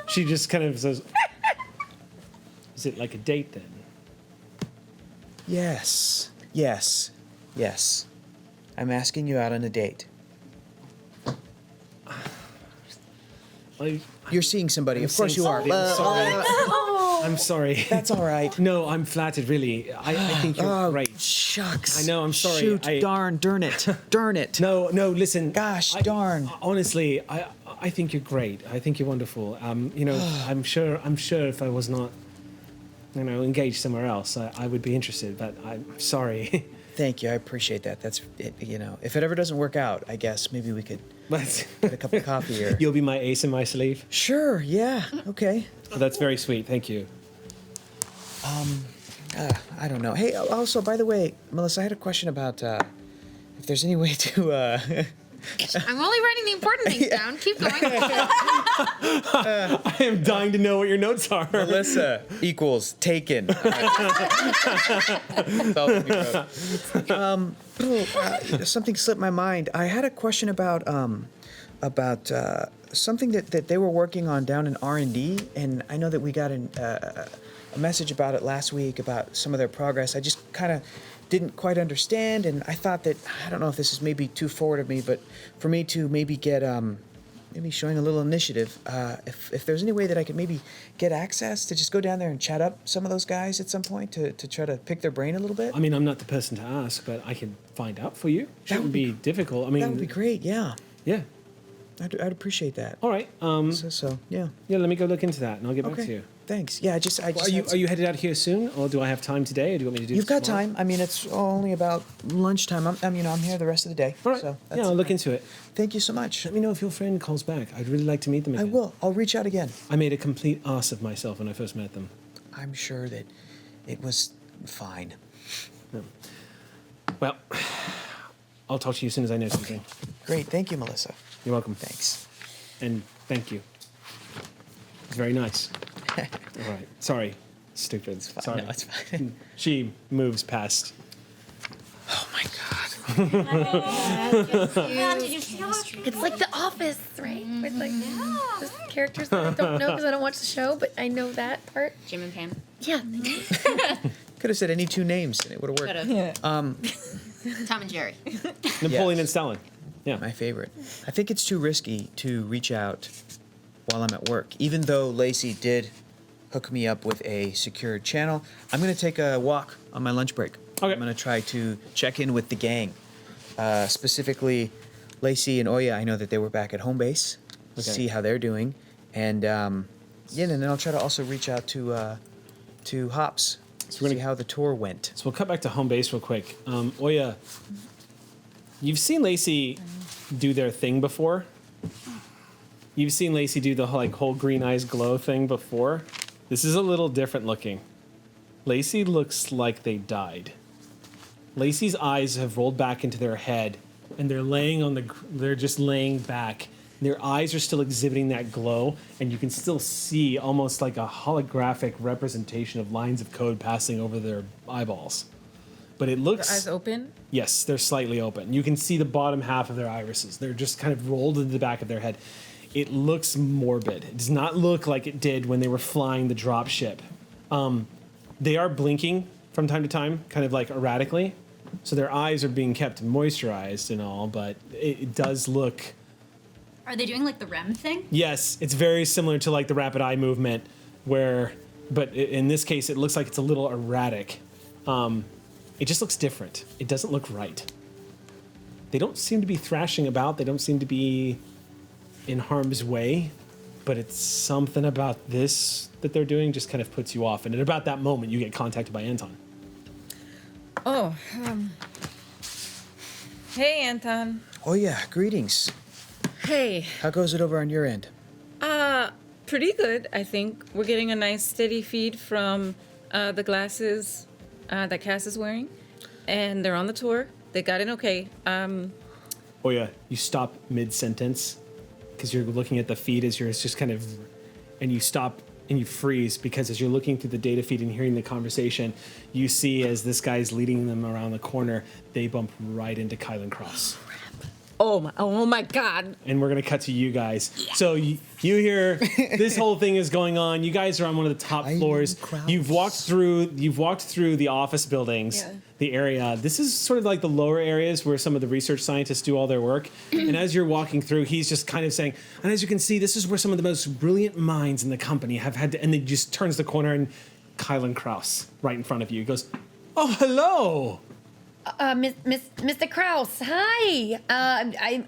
Speaker 1: she just kind of says, "Is it like a date then?"
Speaker 3: Yes. I'm asking you out on a date. You're seeing somebody. Of course you are.
Speaker 1: Sorry. I'm sorry.
Speaker 3: That's all right.
Speaker 1: No, I'm flattered, really. I think you're great.
Speaker 3: Shucks.
Speaker 1: I know, I'm sorry.
Speaker 3: Shoot, darn it.
Speaker 1: No, listen.
Speaker 3: Gosh, darn.
Speaker 1: Honestly, I think you're great. I think you're wonderful. I'm sure if I was not, engaged somewhere else, I would be interested, but I'm sorry.
Speaker 3: Thank you. I appreciate that. That's it, if it ever doesn't work out, I guess maybe we could get a cup of coffee or.
Speaker 1: You'll be my ace in my sleeve.
Speaker 3: Sure. Yeah. Okay.
Speaker 1: Well, that's very sweet. Thank you.
Speaker 3: I don't know. Hey, also, by the way, Melissa, I had a question about if there's any way to.
Speaker 7: I'm only writing the important things down. Keep going.
Speaker 1: I am dying to know what your notes are.
Speaker 3: Melissa equals taken. That's all we wrote. Something slipped my mind. I had a question about something that they were working on down in R&D, and I know that we got a message about it last week about some of their progress. I just kind of didn't quite understand, and I thought that, I don't know if this is maybe too forward of me, but for me to maybe get maybe showing a little initiative, if there's any way that I could maybe get access to just go down there and chat up some of those guys at some point to try to pick their brain a little bit.
Speaker 1: I mean, I'm not the person to ask, but I can find out for you. Shouldn't be difficult. I mean,
Speaker 3: that would be great. Yeah, I'd appreciate that.
Speaker 1: All right.
Speaker 3: So yeah.
Speaker 1: Yeah, let me go look into that, and I'll get back to you.
Speaker 3: Thanks. Yeah, I just.
Speaker 1: Are you headed out here soon, or do I have time today, or do you want me to do?
Speaker 3: You've got
Speaker 1: tomorrow?
Speaker 3: time. I mean, it's only about lunchtime. I'm here the rest of the day.
Speaker 1: All right.
Speaker 3: So
Speaker 1: Yeah, I'll look into it.
Speaker 3: Thank you so much.
Speaker 1: Let me know if your friend calls back. I'd really like to meet them
Speaker 3: I
Speaker 1: again.
Speaker 3: will. I'll reach out again.
Speaker 1: I made a complete ass of myself when I first met them.
Speaker 3: I'm sure that it was fine.
Speaker 1: Well, I'll talk to you as soon as I know something.
Speaker 3: Great. Thank you, Melissa.
Speaker 1: You're welcome.
Speaker 3: Thanks.
Speaker 1: And thank you. It's very nice. All right. Sorry. Stupid.
Speaker 3: It's fine.
Speaker 1: Sorry.
Speaker 3: No, it's fine.
Speaker 1: She moves past.
Speaker 3: Oh my God.
Speaker 2: It's like The Office, right? It's like the characters that I don't know because I don't watch the show, but I know that part.
Speaker 5: Jim and Pam.
Speaker 2: Yeah.
Speaker 3: Could have said any two names and it would have worked.
Speaker 5: Yeah.
Speaker 7: Tom and Jerry.
Speaker 1: Napoleon
Speaker 3: Yes.
Speaker 1: and Stalin. Yeah.
Speaker 3: My favorite. I think it's too risky to reach out while I'm at work. Even though Lacey did hook me up with a secured channel, I'm going to take a walk on my lunch break.
Speaker 1: Okay.
Speaker 3: I'm going to try to check in with the gang. Specifically, Lacey and Oya, I know that they were back at home base.
Speaker 1: Okay.
Speaker 3: See how they're doing. And and then I'll try to also reach out to Hops.
Speaker 1: So we're gonna
Speaker 3: see how the tour went.
Speaker 1: So we'll cut back to home base real quick. Oya, you've seen Lacey do their thing before. You've seen Lacey do the whole green eyes glow thing before. This is a little different looking. Lacey looks like they died. Lacey's eyes have rolled back into their head, and they're just laying back. Their eyes are still exhibiting that glow, and you can still see almost like a holographic representation of lines of code passing over their eyeballs. But it looks...
Speaker 6: Their eyes open?
Speaker 1: Yes, they're slightly open. You can see the bottom half of their irises. They're just kind of rolled into the back of their head. It looks morbid. It does not look like it did when they were flying the drop ship. They are blinking from time to time, kind of like erratically. So their eyes are being kept moisturized and all, but it does look...
Speaker 5: Are they doing like the REM thing?
Speaker 1: Yes, it's very similar to like the rapid eye movement, but in this case, it looks like it's a little erratic. It just looks different. It doesn't look right. They don't seem to be thrashing about. They don't seem to be in harm's way, but it's something about this that they're doing just kind of puts you off. And at about that moment, you get contacted by Anton.
Speaker 6: Oh. Hey, Anton.
Speaker 3: Oh yeah, greetings.
Speaker 6: Hey.
Speaker 3: How goes it over on your end?
Speaker 6: Pretty good, I think. We're getting a nice steady feed from the glasses that Cass is wearing. And they're on the tour. They got in okay.
Speaker 1: Oh yeah, you stop mid-sentence because you're looking at the feed as you're just kind of, and you stop and you freeze because as you're looking through the data feed and hearing the conversation, you see as this guy's leading them around the corner, they bump right into Kylan Krauss.
Speaker 6: Oh my God.
Speaker 1: And we're gonna cut to you guys. Yeah. So you hear this whole thing is going on. You guys are on one of the top floors. You've walked through the office buildings.
Speaker 6: Yeah.
Speaker 1: the area. This is sort of like the lower areas where some of the research scientists do all their work. And as you're walking through, he's just kind of saying, and as you can see, this is where some of the most brilliant minds in the company have had to, and then just turns the corner and Kylan Krauss right in front of you. He goes, oh, hello.
Speaker 2: Mr. Krauss, hi. I'm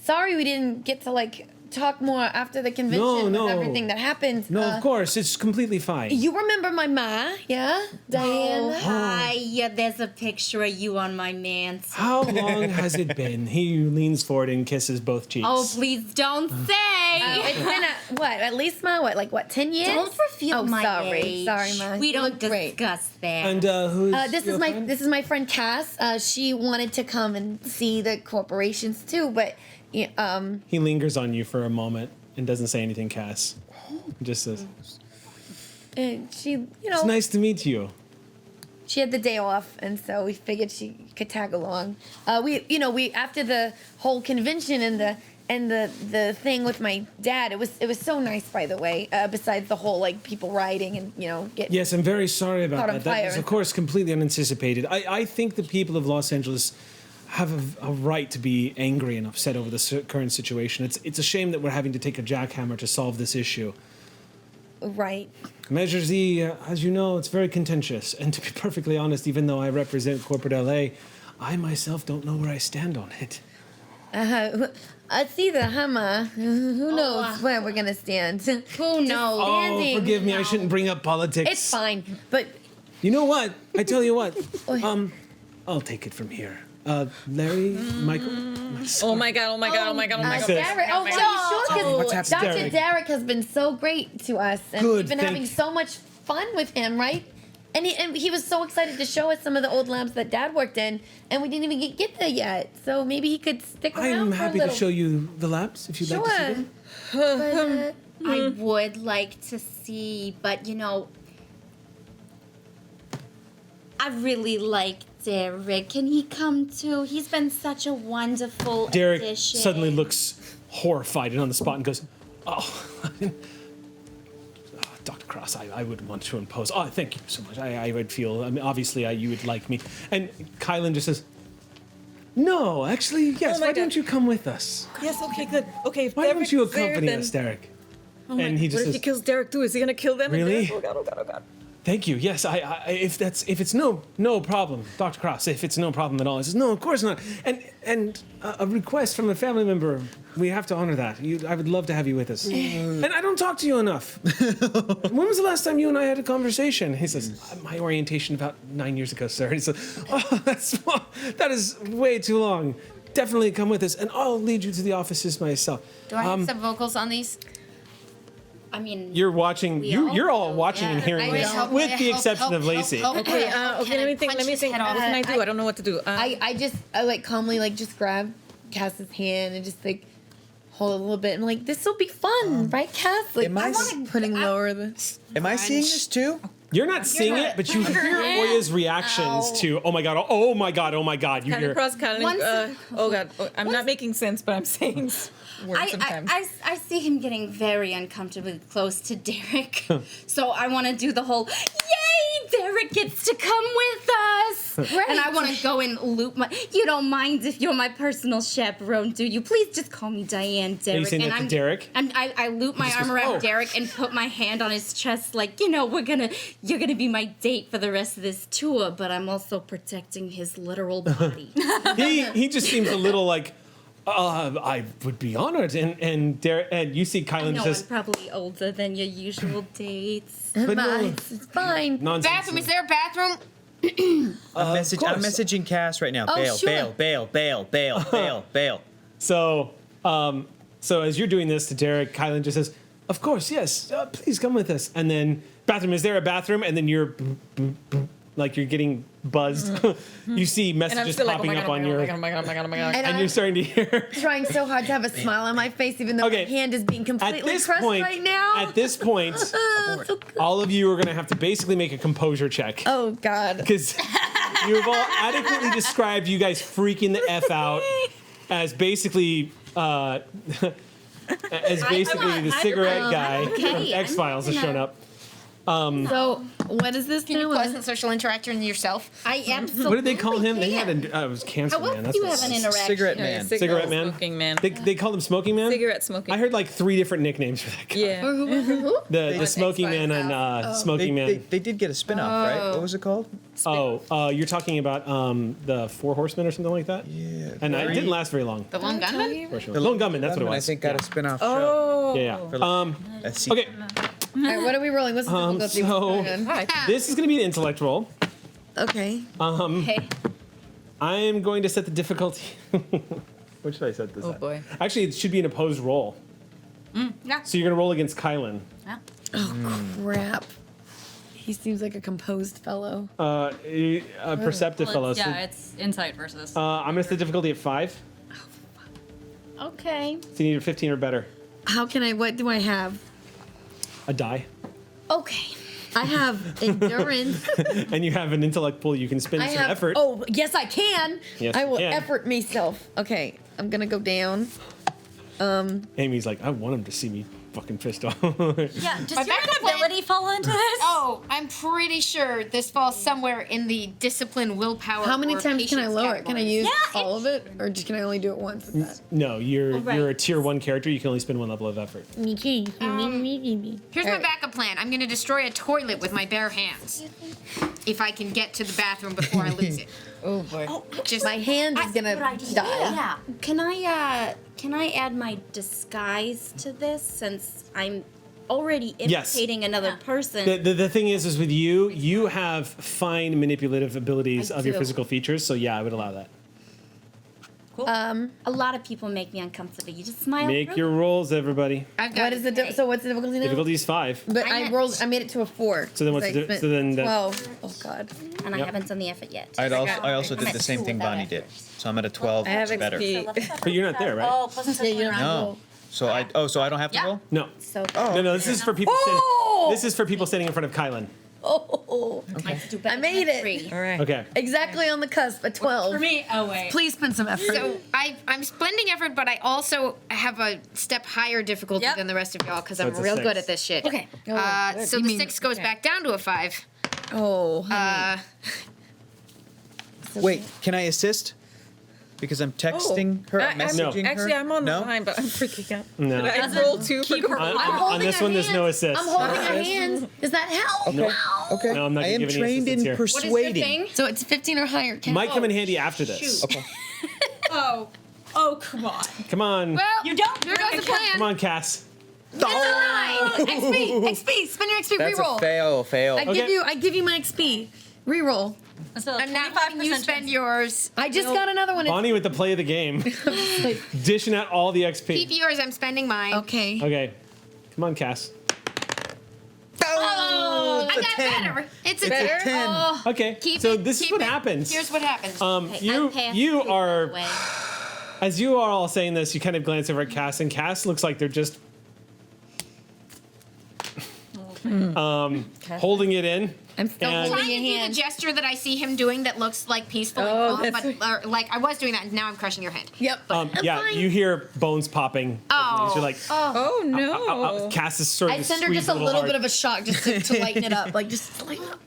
Speaker 2: sorry we didn't get to like talk more after the convention with everything that happened.
Speaker 1: No, of course, it's completely fine.
Speaker 2: You remember my ma, yeah? Diane?
Speaker 10: Hi, yeah, there's a picture of you on my mantle.
Speaker 1: How long has it been? He leans forward and kisses both cheeks.
Speaker 10: Oh, please don't say.
Speaker 2: It's been at least 10 years?
Speaker 10: Don't reveal my age.
Speaker 2: Sorry, ma.
Speaker 10: We don't
Speaker 2: Great.
Speaker 10: discuss that.
Speaker 1: And who's
Speaker 2: this
Speaker 1: your
Speaker 2: is my
Speaker 1: friend?
Speaker 2: this is my friend Cass. She wanted to come and see the corporations too, but
Speaker 1: He lingers on you for a moment and doesn't say anything, Cass. He just says,
Speaker 2: she
Speaker 1: it's nice to meet you.
Speaker 2: she had the day off, and so we figured she could tag along. We after the whole convention and the thing with my dad, it was so nice, by the way. Besides the whole like people rioting and get
Speaker 1: Yes, I'm very sorry about
Speaker 2: Caught on
Speaker 1: that. That was,
Speaker 2: fire.
Speaker 1: of course, completely unanticipated. I think the people of Los Angeles have a right to be angry and upset over the current situation. It's a shame that we're having to take a jackhammer to solve this issue.
Speaker 2: right.
Speaker 1: Measure Z, as you know, it's very contentious. And to be perfectly honest, even though I represent corporate LA, I myself don't know where I stand on it.
Speaker 2: It's either Hummer. Who knows where we're gonna stand?
Speaker 10: Who knows?
Speaker 1: Oh, forgive me, I shouldn't bring up politics.
Speaker 2: It's fine, but
Speaker 1: You know what? I tell you what. I'll take it from here. Larry, Michael.
Speaker 6: Oh my god! Oh my god! Oh my god! Oh my god!
Speaker 2: Derek. Oh,
Speaker 1: What's
Speaker 2: sure, because
Speaker 1: happening,
Speaker 2: Dr.
Speaker 1: Derek?
Speaker 2: Derek has been so great to us, and
Speaker 1: Good,
Speaker 2: we've been
Speaker 1: thank
Speaker 2: having
Speaker 1: you.
Speaker 2: so much fun with him, right? And he was so excited to show us some of the old labs that Dad worked in, and we didn't even get there yet. So maybe he could stick around
Speaker 1: I'm
Speaker 2: for
Speaker 1: happy
Speaker 2: a
Speaker 1: to
Speaker 2: little.
Speaker 1: show you the labs if you'd like to see them.
Speaker 2: But,
Speaker 10: I would like to see, but I really like Derek. Can he come too? He's been such a wonderful
Speaker 1: Derek
Speaker 10: addition.
Speaker 1: suddenly looks horrified and on the spot and goes, Dr. Krauss, I would want to impose. Oh, thank you so much. I would feel, obviously you would like me. And Kylan just says, no, actually, yes,
Speaker 6: Oh my
Speaker 1: why
Speaker 6: God.
Speaker 1: don't you come with us?
Speaker 6: Yes. Okay. Good. Okay. If
Speaker 1: Why don't
Speaker 6: Derek's
Speaker 1: you
Speaker 6: there,
Speaker 1: accompany
Speaker 6: then-
Speaker 1: us, Derek?
Speaker 6: Oh my-
Speaker 1: And he just
Speaker 6: what if he
Speaker 1: says,
Speaker 6: kills Derek too? Is he gonna kill them? and
Speaker 1: Really?
Speaker 6: Derek? Oh god! Oh god! Oh god!
Speaker 1: thank you. Yes, if it's no problem, Dr. Krauss, if it's no problem at all. He says, no, of course not. And a request from a family member, we have to honor that. I would love to have you with us. And I don't talk to you enough. When was the last time you and I had a conversation? He says, my orientation about 9 years ago, sir. He says, that is way too long. Definitely come with us, and I'll lead you to the offices myself.
Speaker 7: Do I have some vocals on these?
Speaker 10: I mean,
Speaker 1: You're watching. You're all watching and hearing
Speaker 7: I
Speaker 1: this,
Speaker 7: help-
Speaker 1: with the
Speaker 7: help-
Speaker 1: exception of
Speaker 7: help-
Speaker 1: Lacey.
Speaker 7: help-
Speaker 6: Okay.
Speaker 7: help-
Speaker 6: Okay. Let me think.
Speaker 7: punch
Speaker 6: Let me
Speaker 7: his
Speaker 6: think.
Speaker 7: head
Speaker 6: What
Speaker 7: off.
Speaker 6: can I do? I don't know what to do.
Speaker 2: I like calmly just grab Cass's hand and just like hold it a little bit and like this will be fun, right, Cass? Like
Speaker 3: am I s-
Speaker 2: putting lower the.
Speaker 3: Am I seeing this too?
Speaker 1: You're not seeing it, but you hear Oya's reactions to, oh my god, oh my god, oh my god. You
Speaker 6: Kind
Speaker 1: hear,
Speaker 6: of cross kind
Speaker 10: Once-
Speaker 6: of. Oh god! Oh, I'm not making sense, but I'm saying words sometimes.
Speaker 10: I see him getting very uncomfortably close to Derek. So I want to do the whole, yay, Derek gets to come with us. And I want to go and loop my, you don't mind if you're my personal chaperone, do you? Please just call me Diane, Derek.
Speaker 1: saying that to Derek?
Speaker 10: And I loop my arm
Speaker 1: goes,
Speaker 10: around
Speaker 1: "Oh."
Speaker 10: Derek and put my hand on his chest like, you're gonna be my date for the rest of this tour, but I'm also protecting his literal body.
Speaker 1: he just seems a little like, I would be honored. And you see
Speaker 10: I
Speaker 1: Kylan
Speaker 10: know
Speaker 1: says,
Speaker 10: I'm probably older than your usual dates.
Speaker 1: but no,
Speaker 2: It's fine.
Speaker 1: nonsense.
Speaker 7: Bathroom, is there a bathroom?
Speaker 9: I'm
Speaker 1: course.
Speaker 9: messaging Cass right now.
Speaker 2: Oh,
Speaker 9: Bail,
Speaker 2: sure.
Speaker 9: bail, bail, bail, bail, bail, bail.
Speaker 1: So as you're doing this to Derek, Kylan just says, of course, yes, please come with us. And then, bathroom, is there a bathroom? And then you're like you're getting buzzed. You see
Speaker 6: And I'm
Speaker 1: messages
Speaker 6: still like, oh
Speaker 1: popping
Speaker 6: my god!
Speaker 1: up
Speaker 6: Oh
Speaker 1: on
Speaker 6: my god!
Speaker 1: your,
Speaker 6: Oh my god! Oh my god! Oh my god!
Speaker 2: And
Speaker 1: and
Speaker 2: I'm
Speaker 1: you're starting to hear.
Speaker 2: trying so hard to have a smile on my face, even though
Speaker 1: Okay.
Speaker 2: my hand is being
Speaker 1: At
Speaker 2: completely
Speaker 1: this
Speaker 2: crushed
Speaker 1: point,
Speaker 2: right now.
Speaker 1: at this point,
Speaker 2: So good.
Speaker 1: all of you are going to have to basically make a composure check.
Speaker 2: Oh God.
Speaker 1: Because you've all adequately described you guys freaking the F out as basically the cigarette guy from X-Files has shown up.
Speaker 2: So what is this
Speaker 7: Can you
Speaker 2: now?
Speaker 7: pause and social interaction yourself?
Speaker 8: I absolutely.
Speaker 1: What did they call him? They had it was Cancer
Speaker 8: How else
Speaker 1: Man.
Speaker 8: do
Speaker 1: That's
Speaker 8: you
Speaker 1: what
Speaker 8: have
Speaker 1: it
Speaker 8: an
Speaker 1: was.
Speaker 8: interaction?
Speaker 9: Cigarette Man.
Speaker 1: Cigarette Man.
Speaker 6: Smoking man.
Speaker 1: They called him Smoking Man.
Speaker 6: Cigarette smoking.
Speaker 1: I heard like 3 different nicknames for that guy.
Speaker 6: Yeah.
Speaker 1: The Smoking Man and Smoking Man.
Speaker 9: They did get a spin-off, right? What was it called?
Speaker 1: You're talking about the 4 Horsemen or something like that?
Speaker 9: Yeah.
Speaker 1: And it didn't last very long.
Speaker 7: The Lone Gunman?
Speaker 1: The Lone Gunman, that's what it was.
Speaker 9: I think got a spin-off show.
Speaker 6: Oh.
Speaker 1: Yeah.
Speaker 9: Let's see.
Speaker 1: Okay.
Speaker 2: All right, what are we rolling? What's the difficulty?
Speaker 1: so this is going to be an intellect roll.
Speaker 2: Okay.
Speaker 10: Okay.
Speaker 1: I am going to set the difficulty. What should I set this
Speaker 6: Oh
Speaker 1: at?
Speaker 6: boy.
Speaker 1: Actually, it should be an opposed roll.
Speaker 7: Yeah.
Speaker 1: So you're going to roll against Kylan.
Speaker 2: Crap. He seems like a composed fellow.
Speaker 1: A perceptive fellow. So,
Speaker 5: it's insight versus.
Speaker 1: I'm going to set the difficulty at 5.
Speaker 8: Okay.
Speaker 1: So you need a 15 or better.
Speaker 2: How can I? What do I have?
Speaker 1: A die.
Speaker 8: Okay.
Speaker 2: I have endurance.
Speaker 1: And you have an intellect pool you can spend
Speaker 2: I
Speaker 1: some
Speaker 2: have.
Speaker 1: effort.
Speaker 2: Oh, yes, I can.
Speaker 1: Yes,
Speaker 2: I
Speaker 1: you
Speaker 2: will
Speaker 1: can.
Speaker 2: effort myself. Okay, I'm gonna go down.
Speaker 1: Amy's like, I want him to see me fucking pissed off.
Speaker 5: Yeah, does your
Speaker 7: backup plan-
Speaker 5: ability fall into this?
Speaker 7: Oh, I'm pretty sure this falls somewhere in the discipline, willpower.
Speaker 2: How many
Speaker 7: or
Speaker 2: times can I
Speaker 7: patience
Speaker 2: lower it? Can I
Speaker 7: categories.
Speaker 2: use
Speaker 5: Yeah,
Speaker 2: all of it, or can I only do it once? With that?
Speaker 1: No, you're
Speaker 10: right.
Speaker 1: a tier 1 character. You can only spend 1 level of effort.
Speaker 2: Me.
Speaker 7: Here's my
Speaker 2: Alright.
Speaker 7: backup plan. I'm going to destroy a toilet with my bare hands. If I can get to the bathroom before I lose it.
Speaker 2: Oh boy.
Speaker 7: Just
Speaker 2: My hand is gonna die.
Speaker 10: Yeah. Can I add my disguise to this since I'm already
Speaker 1: Yes.
Speaker 10: imitating another person?
Speaker 1: The thing is with you have fine manipulative abilities
Speaker 10: I
Speaker 1: of your
Speaker 10: do.
Speaker 1: physical features. So yeah, I would allow that.
Speaker 10: A lot of people make me uncomfortable. You just smile.
Speaker 1: Make
Speaker 10: through
Speaker 1: your
Speaker 10: it.
Speaker 1: rolls, everybody.
Speaker 7: I've got
Speaker 2: What is the so what's the difficulty now?
Speaker 1: Difficulty is 5.
Speaker 2: But
Speaker 7: I
Speaker 2: I
Speaker 7: had-
Speaker 2: rolled. I made it to a 4.
Speaker 1: So then what's
Speaker 2: I
Speaker 1: the di-
Speaker 2: spent
Speaker 1: so then that-
Speaker 2: 12. Oh god.
Speaker 10: And I
Speaker 1: Yep.
Speaker 10: haven't done the effort yet.
Speaker 9: I also
Speaker 10: I'm
Speaker 9: did
Speaker 10: at
Speaker 9: the same
Speaker 10: 2
Speaker 9: thing
Speaker 10: without
Speaker 9: Bonnie
Speaker 10: effort.
Speaker 9: did. So I'm at a 12.
Speaker 6: I have
Speaker 9: It's better.
Speaker 6: XP.
Speaker 1: But you're not there, right?
Speaker 5: Oh, plus
Speaker 2: Yeah, you don't have to
Speaker 9: No.
Speaker 2: roll.
Speaker 9: So I don't have to
Speaker 5: Yeah.
Speaker 9: roll?
Speaker 1: No.
Speaker 10: So
Speaker 1: No, this is for people.
Speaker 2: Oh!
Speaker 1: This is for people standing in front of Kylan.
Speaker 2: Oh.
Speaker 10: I do better
Speaker 2: I made
Speaker 10: than
Speaker 2: it.
Speaker 10: 3.
Speaker 6: All right.
Speaker 1: Okay.
Speaker 2: Exactly on the cusp at 12.
Speaker 5: for me, oh wait.
Speaker 2: Please spend some effort.
Speaker 7: So I'm spending effort, but I also have a step higher difficulty
Speaker 5: Yep.
Speaker 7: than the rest of y'all because I'm
Speaker 1: it's a
Speaker 7: real
Speaker 1: 6.
Speaker 7: good at this shit.
Speaker 10: Okay.
Speaker 7: So
Speaker 2: You
Speaker 7: the
Speaker 2: mean-
Speaker 7: 6 goes back down to a 5.
Speaker 2: Oh. honey.
Speaker 9: Wait, can I assist? Because I'm texting her, messaging her.
Speaker 6: Actually, I'm on the
Speaker 9: No?
Speaker 6: line, but I'm freaking out.
Speaker 1: No.
Speaker 6: Did I roll 2 for
Speaker 5: keep her
Speaker 1: On,
Speaker 5: alive.
Speaker 1: on this one, there's no assist.
Speaker 2: I'm holding her hand. Does that help?
Speaker 1: No.
Speaker 9: Okay.
Speaker 1: No, I'm not
Speaker 9: I
Speaker 1: gonna
Speaker 9: am
Speaker 1: give any
Speaker 9: trained in
Speaker 1: assistance here.
Speaker 9: persuading.
Speaker 2: So it's 15 or higher. Can
Speaker 1: Might come in handy after this.
Speaker 9: Okay.
Speaker 5: Oh, come on.
Speaker 1: Come on.
Speaker 7: Well,
Speaker 5: You don't
Speaker 7: There goes the plan.
Speaker 1: Come on, Cass.
Speaker 2: XP. Spend your XP.
Speaker 9: That's
Speaker 2: Reroll.
Speaker 9: a fail.
Speaker 2: I give you my XP. Reroll.
Speaker 5: So
Speaker 7: I'm not letting you spend yours.
Speaker 2: I just got another one.
Speaker 1: Bonnie with the play of the game. Dishing out all the XP.
Speaker 7: Keep yours. I'm spending mine.
Speaker 2: Okay.
Speaker 1: Okay. Come on, Cass.
Speaker 7: Oh, I got better. It's a
Speaker 6: Better?
Speaker 7: 10. Oh,
Speaker 1: Okay.
Speaker 7: keep
Speaker 1: so
Speaker 7: it,
Speaker 1: this is
Speaker 7: keep
Speaker 1: what
Speaker 7: it.
Speaker 1: happens.
Speaker 7: Here's what happens.
Speaker 1: You are, as you are all saying this, you kind of glance over at Cass, and Cass looks like they're just holding it in.
Speaker 2: I'm still
Speaker 1: And-
Speaker 2: holding
Speaker 7: Trying to
Speaker 2: your
Speaker 7: do
Speaker 2: hand.
Speaker 7: the gesture that I see him doing that looks like peaceful
Speaker 6: Oh,
Speaker 7: and calm,
Speaker 6: that's
Speaker 7: but like I was doing that, and now I'm crushing your hand.
Speaker 2: Yep. I'm
Speaker 1: Yeah,
Speaker 2: fine.
Speaker 1: you hear bones popping.
Speaker 7: Oh.
Speaker 1: You're like,
Speaker 6: Oh no.
Speaker 1: Cass is sort of
Speaker 2: I send her
Speaker 1: squeezed
Speaker 2: just a little
Speaker 1: hard.
Speaker 2: bit of a shock just to lighten it up. Like, just lighten up.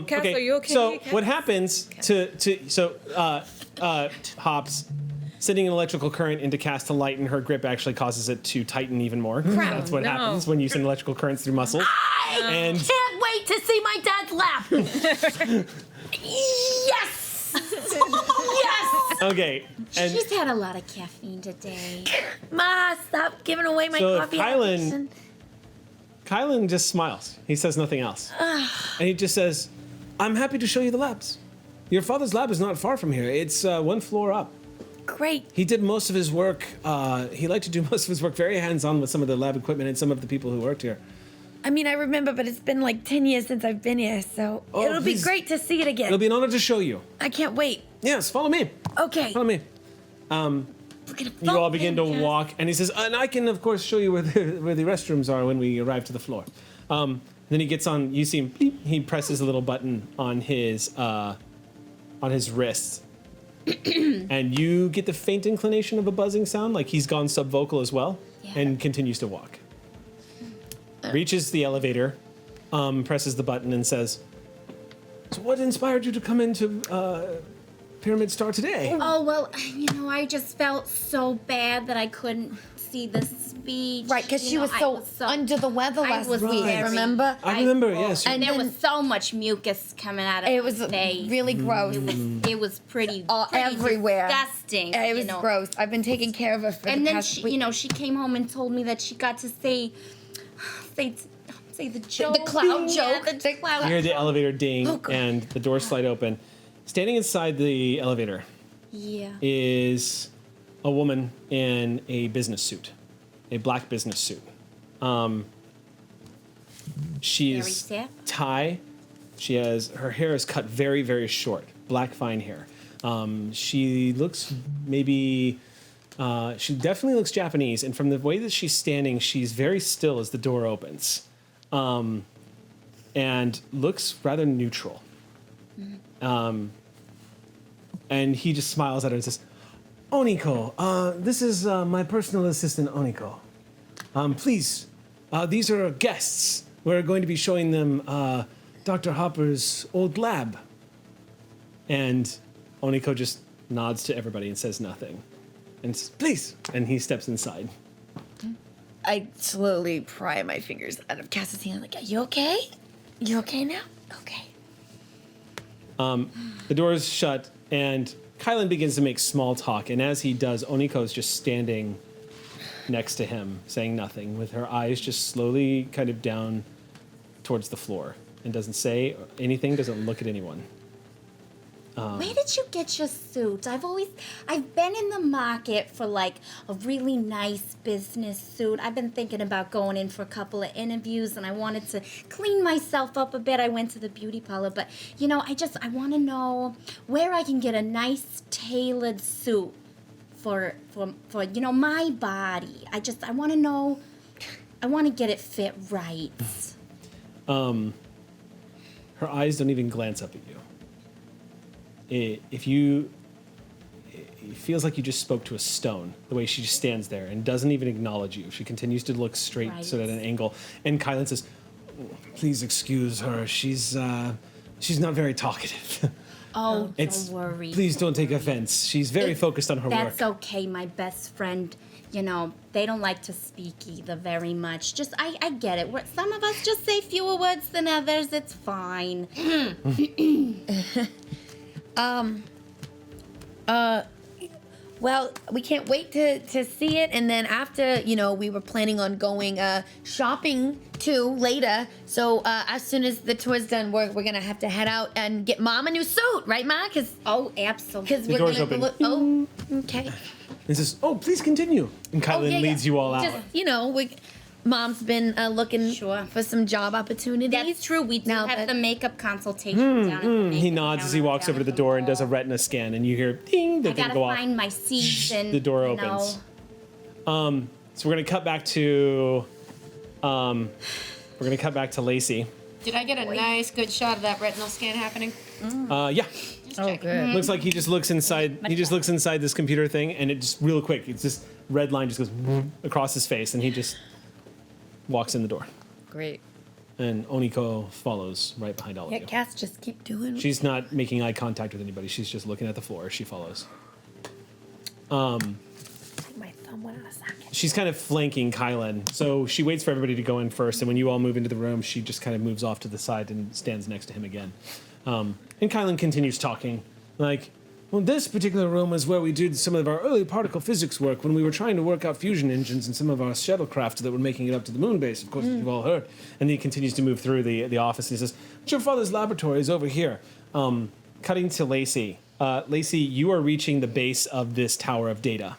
Speaker 6: Cass,
Speaker 1: Okay,
Speaker 6: are you okay?
Speaker 1: so
Speaker 6: Cass?
Speaker 1: what happens so Hops sending an electrical current into Cass to lighten her grip actually causes it to tighten even more. That's what
Speaker 6: No.
Speaker 1: happens when you send electrical currents through muscles. And
Speaker 2: Can't wait to see my dad's lap. Yes. Yes.
Speaker 1: okay, and
Speaker 10: She's had a lot of caffeine today.
Speaker 2: Ma, stop giving away my
Speaker 1: So
Speaker 2: coffee.
Speaker 1: Kylan- Kylan just smiles. He says nothing else. And he just says, I'm happy to show you the labs. Your father's lab is not far from here. It's 1 floor up.
Speaker 2: Great.
Speaker 1: He did most of his work, he liked to do most of his work very hands-on with some of the lab equipment and some of the people who worked here.
Speaker 2: I mean, I remember, but it's been like 10 years since I've been here, so
Speaker 1: Oh,
Speaker 2: it'll
Speaker 1: please.
Speaker 2: be great to see it again.
Speaker 1: It'll be an honor to show you.
Speaker 2: I can't wait.
Speaker 1: Yes, follow me.
Speaker 2: Okay.
Speaker 1: Follow me. You all begin to walk, and he says, and I can, of course, show you where the restrooms are when we arrive to the floor. Then he gets on, you see him, beep, he presses a little button on his wrist. And you get the faint inclination of a buzzing sound, like he's gone subvocal as well, and continues to walk. Reaches the elevator, presses the button and says, "So what inspired you to come into Pyramid Star today?"
Speaker 10: Oh, well, I just felt so bad that I couldn't see the speech.
Speaker 2: Right, because she was so under the weather last week, remember?
Speaker 1: I remember, yes.
Speaker 10: And there was so much mucus coming out of my face.
Speaker 2: Really gross.
Speaker 10: It was pretty
Speaker 2: everywhere.
Speaker 10: disgusting.
Speaker 2: It was gross. I've been taking care of her for
Speaker 10: and
Speaker 2: the
Speaker 10: then
Speaker 2: past week.
Speaker 10: she came home and told me that she got to say the joke.
Speaker 2: The cloud joke.
Speaker 10: The cloud
Speaker 1: You hear the elevator ding,
Speaker 2: Oh, God.
Speaker 1: and the doors slide open. Standing inside the elevator is a woman in a business suit, a black business suit. She is Thai. Her hair is cut very, very short, black fine hair. She looks she definitely looks Japanese, and from the way that she's standing, she's very still as the door opens, and looks rather neutral. And he just smiles at her and says, "Oniko, this is my personal assistant, Oniko. Please, these are guests. We're going to be showing them Dr. Hopper's old lab." And Oniko just nods to everybody and says nothing. And says, "Please." And he steps inside.
Speaker 2: I slowly pry my fingers out of Cass's hand, like, "Are you okay? You okay now?" "Okay."
Speaker 1: The doors shut, and Kylan begins to make small talk. And as he does, Oniko's just standing next to him, saying nothing, with her eyes just slowly kind of down towards the floor, and doesn't say anything, doesn't look at anyone.
Speaker 10: Where did you get your suit? I've been in the market for like a really nice business suit. I've been thinking about going in for a couple of interviews, and I wanted to clean myself up a bit. I went to the beauty parlor, but I want to know where I can get a nice tailored suit for my body. I want to know. I want to get it fit right.
Speaker 1: Her eyes don't even glance up at you. It feels like you just spoke to a stone, the way she just stands there and doesn't even acknowledge you. She continues to look straight, so at an angle. And Kylan says, "Please excuse her. She's not very talkative."
Speaker 10: Oh, don't worry.
Speaker 1: Please don't take offense. She's very focused on her work.
Speaker 10: That's okay. My best friend, they don't like to speak either very much. Just, I get it. Some of us just say fewer words than others. It's fine.
Speaker 2: Well, we can't wait to see it, and then after, we were planning on going shopping too later. So as soon as the tour's done, we're gonna have to head out and get Mom a new suit, right, Ma?
Speaker 10: Absolutely.
Speaker 2: Because
Speaker 1: The door's open.
Speaker 2: Okay.
Speaker 1: He says, "Oh, please continue." And Kylan leads you all out.
Speaker 2: Just, Mom's been looking for some job opportunities.
Speaker 10: That's true. We do have the makeup consultation down at the makeup
Speaker 1: He nods as he walks over to the door and does a retina scan, and you hear ding, the thing go off.
Speaker 10: I gotta find my seats and
Speaker 1: the door opens. So we're gonna cut back to Lacey.
Speaker 7: Did I get a nice, good shot of that retinal scan happening?
Speaker 1: Yeah.
Speaker 7: Oh, good.
Speaker 1: Looks like he just looks inside. He just looks inside this computer thing, and it just real quick. It's this red line just goes across his face, and he just walks in the door.
Speaker 6: Great.
Speaker 1: And Oniko follows right behind all of you.
Speaker 2: Cass, just keep doing.
Speaker 1: She's not making eye contact with anybody. She's just looking at the floor as she follows.
Speaker 2: My thumb went out a socket.
Speaker 1: She's kind of flanking Kylan, so she waits for everybody to go in first, and when you all move into the room, she just kind of moves off to the side and stands next to him again. And Kylan continues talking, like, "Well, this particular room is where we did some of our early particle physics work when we were trying to work out fusion engines in some of our shuttlecraft that were making it up to the moon base, of course, you've all heard." And he continues to move through the office, and he says, "But your father's laboratory is over here." Cutting to Lacey. Lacey, you are reaching the base of this tower of data.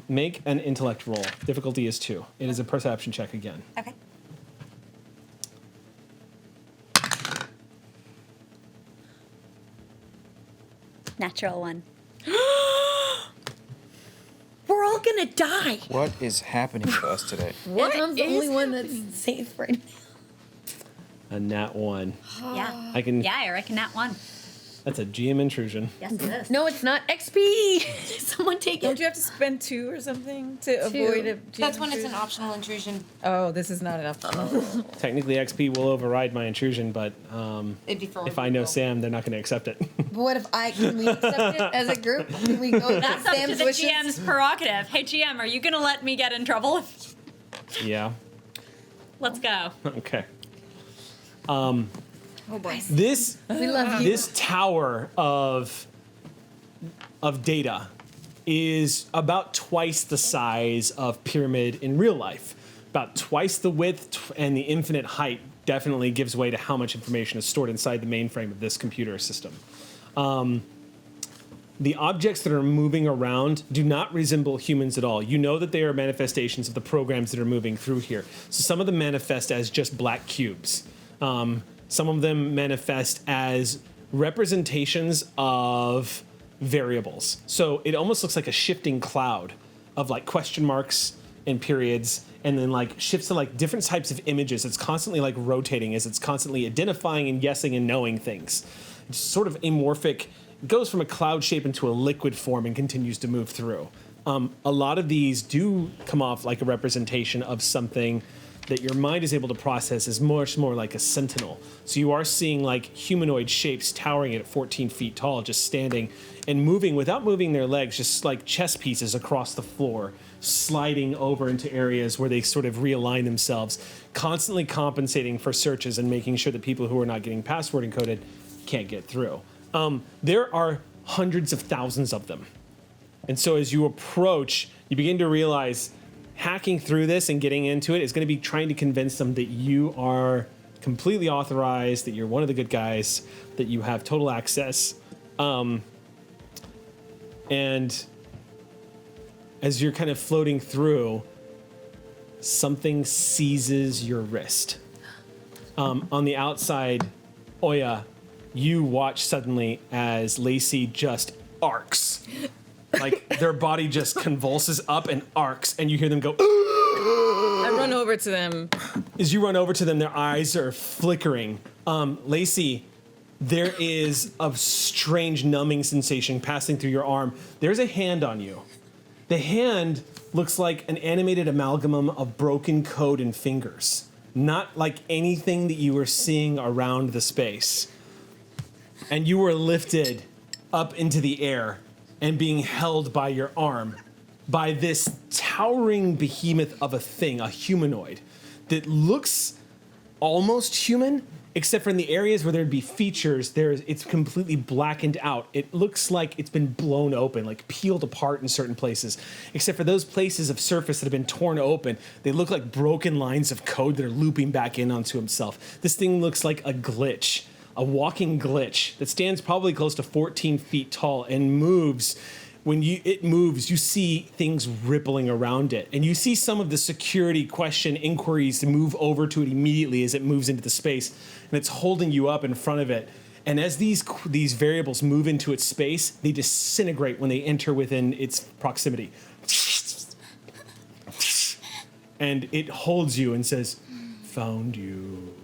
Speaker 1: Make an intellect roll. Difficulty is 2. It is a perception check again.
Speaker 5: Okay. Natural 1.
Speaker 2: We're all gonna die.
Speaker 9: What is happening to us today?
Speaker 2: I'm the only one that's safe right now.
Speaker 1: A nat 1.
Speaker 5: Yeah.
Speaker 1: I can.
Speaker 5: Yeah, I reckon that one.
Speaker 1: That's a GM intrusion.
Speaker 5: Yes, it is.
Speaker 2: No, it's not XP. Someone take
Speaker 6: Don't
Speaker 2: it.
Speaker 6: you have to spend 2 or something to avoid a?
Speaker 7: That's when it's an optional intrusion.
Speaker 6: Oh, this is not enough.
Speaker 1: Technically, XP will override my intrusion, but
Speaker 7: It'd be for
Speaker 1: if I know Sam, they're not going to accept it.
Speaker 2: But what if can we accept it as a group? Can we go
Speaker 5: That's
Speaker 2: with
Speaker 5: up to
Speaker 2: Sam's
Speaker 5: the
Speaker 2: wishes?
Speaker 5: GM's prerogative. Hey, GM, are you going to let me get in trouble?
Speaker 1: Yeah.
Speaker 5: Let's go.
Speaker 1: Okay.
Speaker 8: Oh boy.
Speaker 1: This
Speaker 2: We love you.
Speaker 1: this tower of data is about twice the size of Pyramid in real life. About twice the width, and the infinite height definitely gives way to how much information is stored inside the mainframe of this computer system. The objects that are moving around do not resemble humans at all. You know that they are manifestations of the programs that are moving through here. So some of them manifest as just black cubes. Some of them manifest as representations of variables. So it almost looks like a shifting cloud of like question marks and periods, and then like shifts to like different types of images. It's constantly like rotating as it's constantly identifying and guessing and knowing things. It's sort of amorphic. It goes from a cloud shape into a liquid form and continues to move through. A lot of these do come off like a representation of something that your mind is able to process as much more like a sentinel. So you are seeing like humanoid shapes towering at 14 feet tall, just standing and moving without moving their legs, just like chess pieces across the floor, sliding over into areas where they sort of realign themselves, constantly compensating for searches and making sure that people who are not getting password encoded can't get through. There are hundreds of thousands of them. And so as you approach, you begin to realize hacking through this and getting into it is going to be trying to convince them that you are completely authorized, that you're one of the good guys, that you have total access. And as you're kind of floating through, something seizes your wrist. On the outside, Oya, you watch suddenly as Lacey just arcs. Like their body just convulses up and arcs, and you hear them go.
Speaker 6: I run over to them.
Speaker 1: As you run over to them, their eyes are flickering. Lacey, there is a strange numbing sensation passing through your arm. There's a hand on you. The hand looks like an animated amalgam of broken code and fingers, not like anything that you were seeing around the space. And you were lifted up into the air and being held by your arm by this towering behemoth of a thing, a humanoid, that looks almost human, except for in the areas where there'd be features, it's completely blackened out. It looks like it's been blown open, like peeled apart in certain places, except for those places of surface that have been torn open. They look like broken lines of code that are looping back in onto himself. This thing looks like a glitch. A walking glitch that stands probably close to 14 feet tall and moves. When it moves, you see things rippling around it. And you see some of the security question inquiries move over to it immediately as it moves into the space. And it's holding you up in front of it. And as these variables move into its space, they disintegrate when they enter within its proximity. And it holds you and says, "Found you.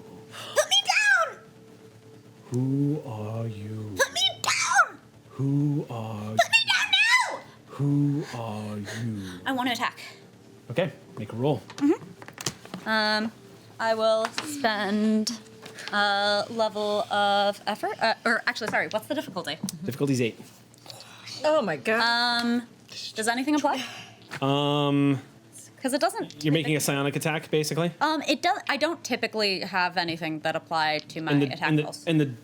Speaker 1: Who are you?
Speaker 8: Put me down!
Speaker 1: Who are you?
Speaker 8: Put me down now!
Speaker 1: Who are you?"
Speaker 5: I want to attack.
Speaker 1: Okay, make a roll.
Speaker 5: I will spend a level of effort. Or actually, sorry, what's the difficulty?
Speaker 1: Difficulty's 8.
Speaker 6: Oh my god.
Speaker 5: Does anything apply? Because it doesn't.
Speaker 1: You're making a psionic attack, basically.
Speaker 5: It does. I don't typically have anything that apply to my attack rolls.
Speaker 1: Then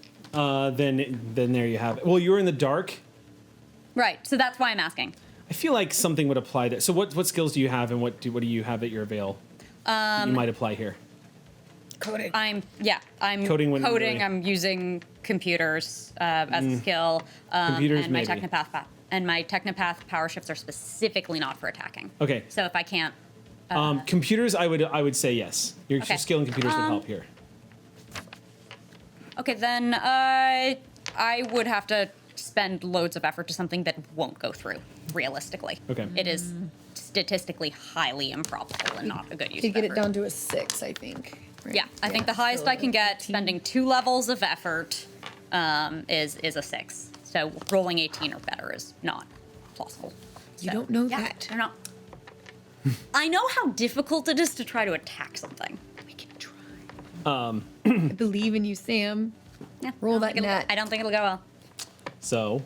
Speaker 1: there you have it. Well, you're in the dark.
Speaker 5: Right. So that's why I'm asking.
Speaker 1: I feel like something would apply there. So what skills do you have, and what do you have at your avail? That you might apply here.
Speaker 8: Coding.
Speaker 5: I'm
Speaker 1: Coding wouldn't
Speaker 5: coding.
Speaker 1: really-
Speaker 5: I'm using computers as a skill.
Speaker 1: Computers,
Speaker 5: and my
Speaker 1: maybe.
Speaker 5: technopath power shifts are specifically not for attacking.
Speaker 1: Okay.
Speaker 5: So if I can't.
Speaker 1: Computers, I would say yes. Your
Speaker 5: Okay.
Speaker 1: skill in computers would help here.
Speaker 5: Okay, then I would have to spend loads of effort to something that won't go through, realistically.
Speaker 1: Okay.
Speaker 5: It is statistically highly improbable and not a good use
Speaker 2: To
Speaker 5: of
Speaker 2: get
Speaker 5: effort.
Speaker 2: it down to a 6, I think. Right?
Speaker 5: Yeah, I think the highest I can get, spending 2 levels of effort, is a 6. So rolling 18 or better is not plausible.
Speaker 2: You don't know that.
Speaker 5: They're not. I know how difficult it is to try to attack something.
Speaker 2: We can try. I believe in you, Sam.
Speaker 5: Yeah,
Speaker 2: Roll that net.
Speaker 5: I don't think it'll go well.
Speaker 1: So,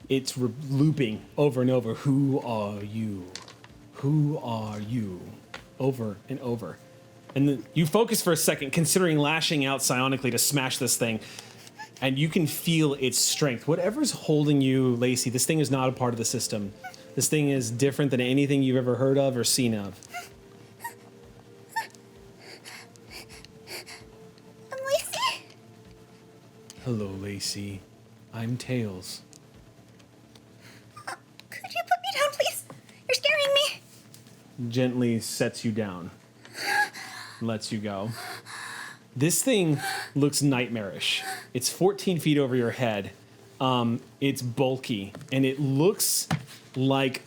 Speaker 1: it's looping over and over. Who are you? Who are you? Over and over. And then you focus for a second, considering lashing out psionically to smash this thing. And you can feel its strength. Whatever's holding you, Lacey, this thing is not a part of the system. This thing is different than anything you've ever heard of or seen of.
Speaker 10: I'm Lacey.
Speaker 1: Hello, Lacey. I'm Tails.
Speaker 10: Could you put me down, please? You're scaring me.
Speaker 1: Gently sets you down. Lets you go. This thing looks nightmarish. It's 14 feet over your head. It's bulky, and it looks like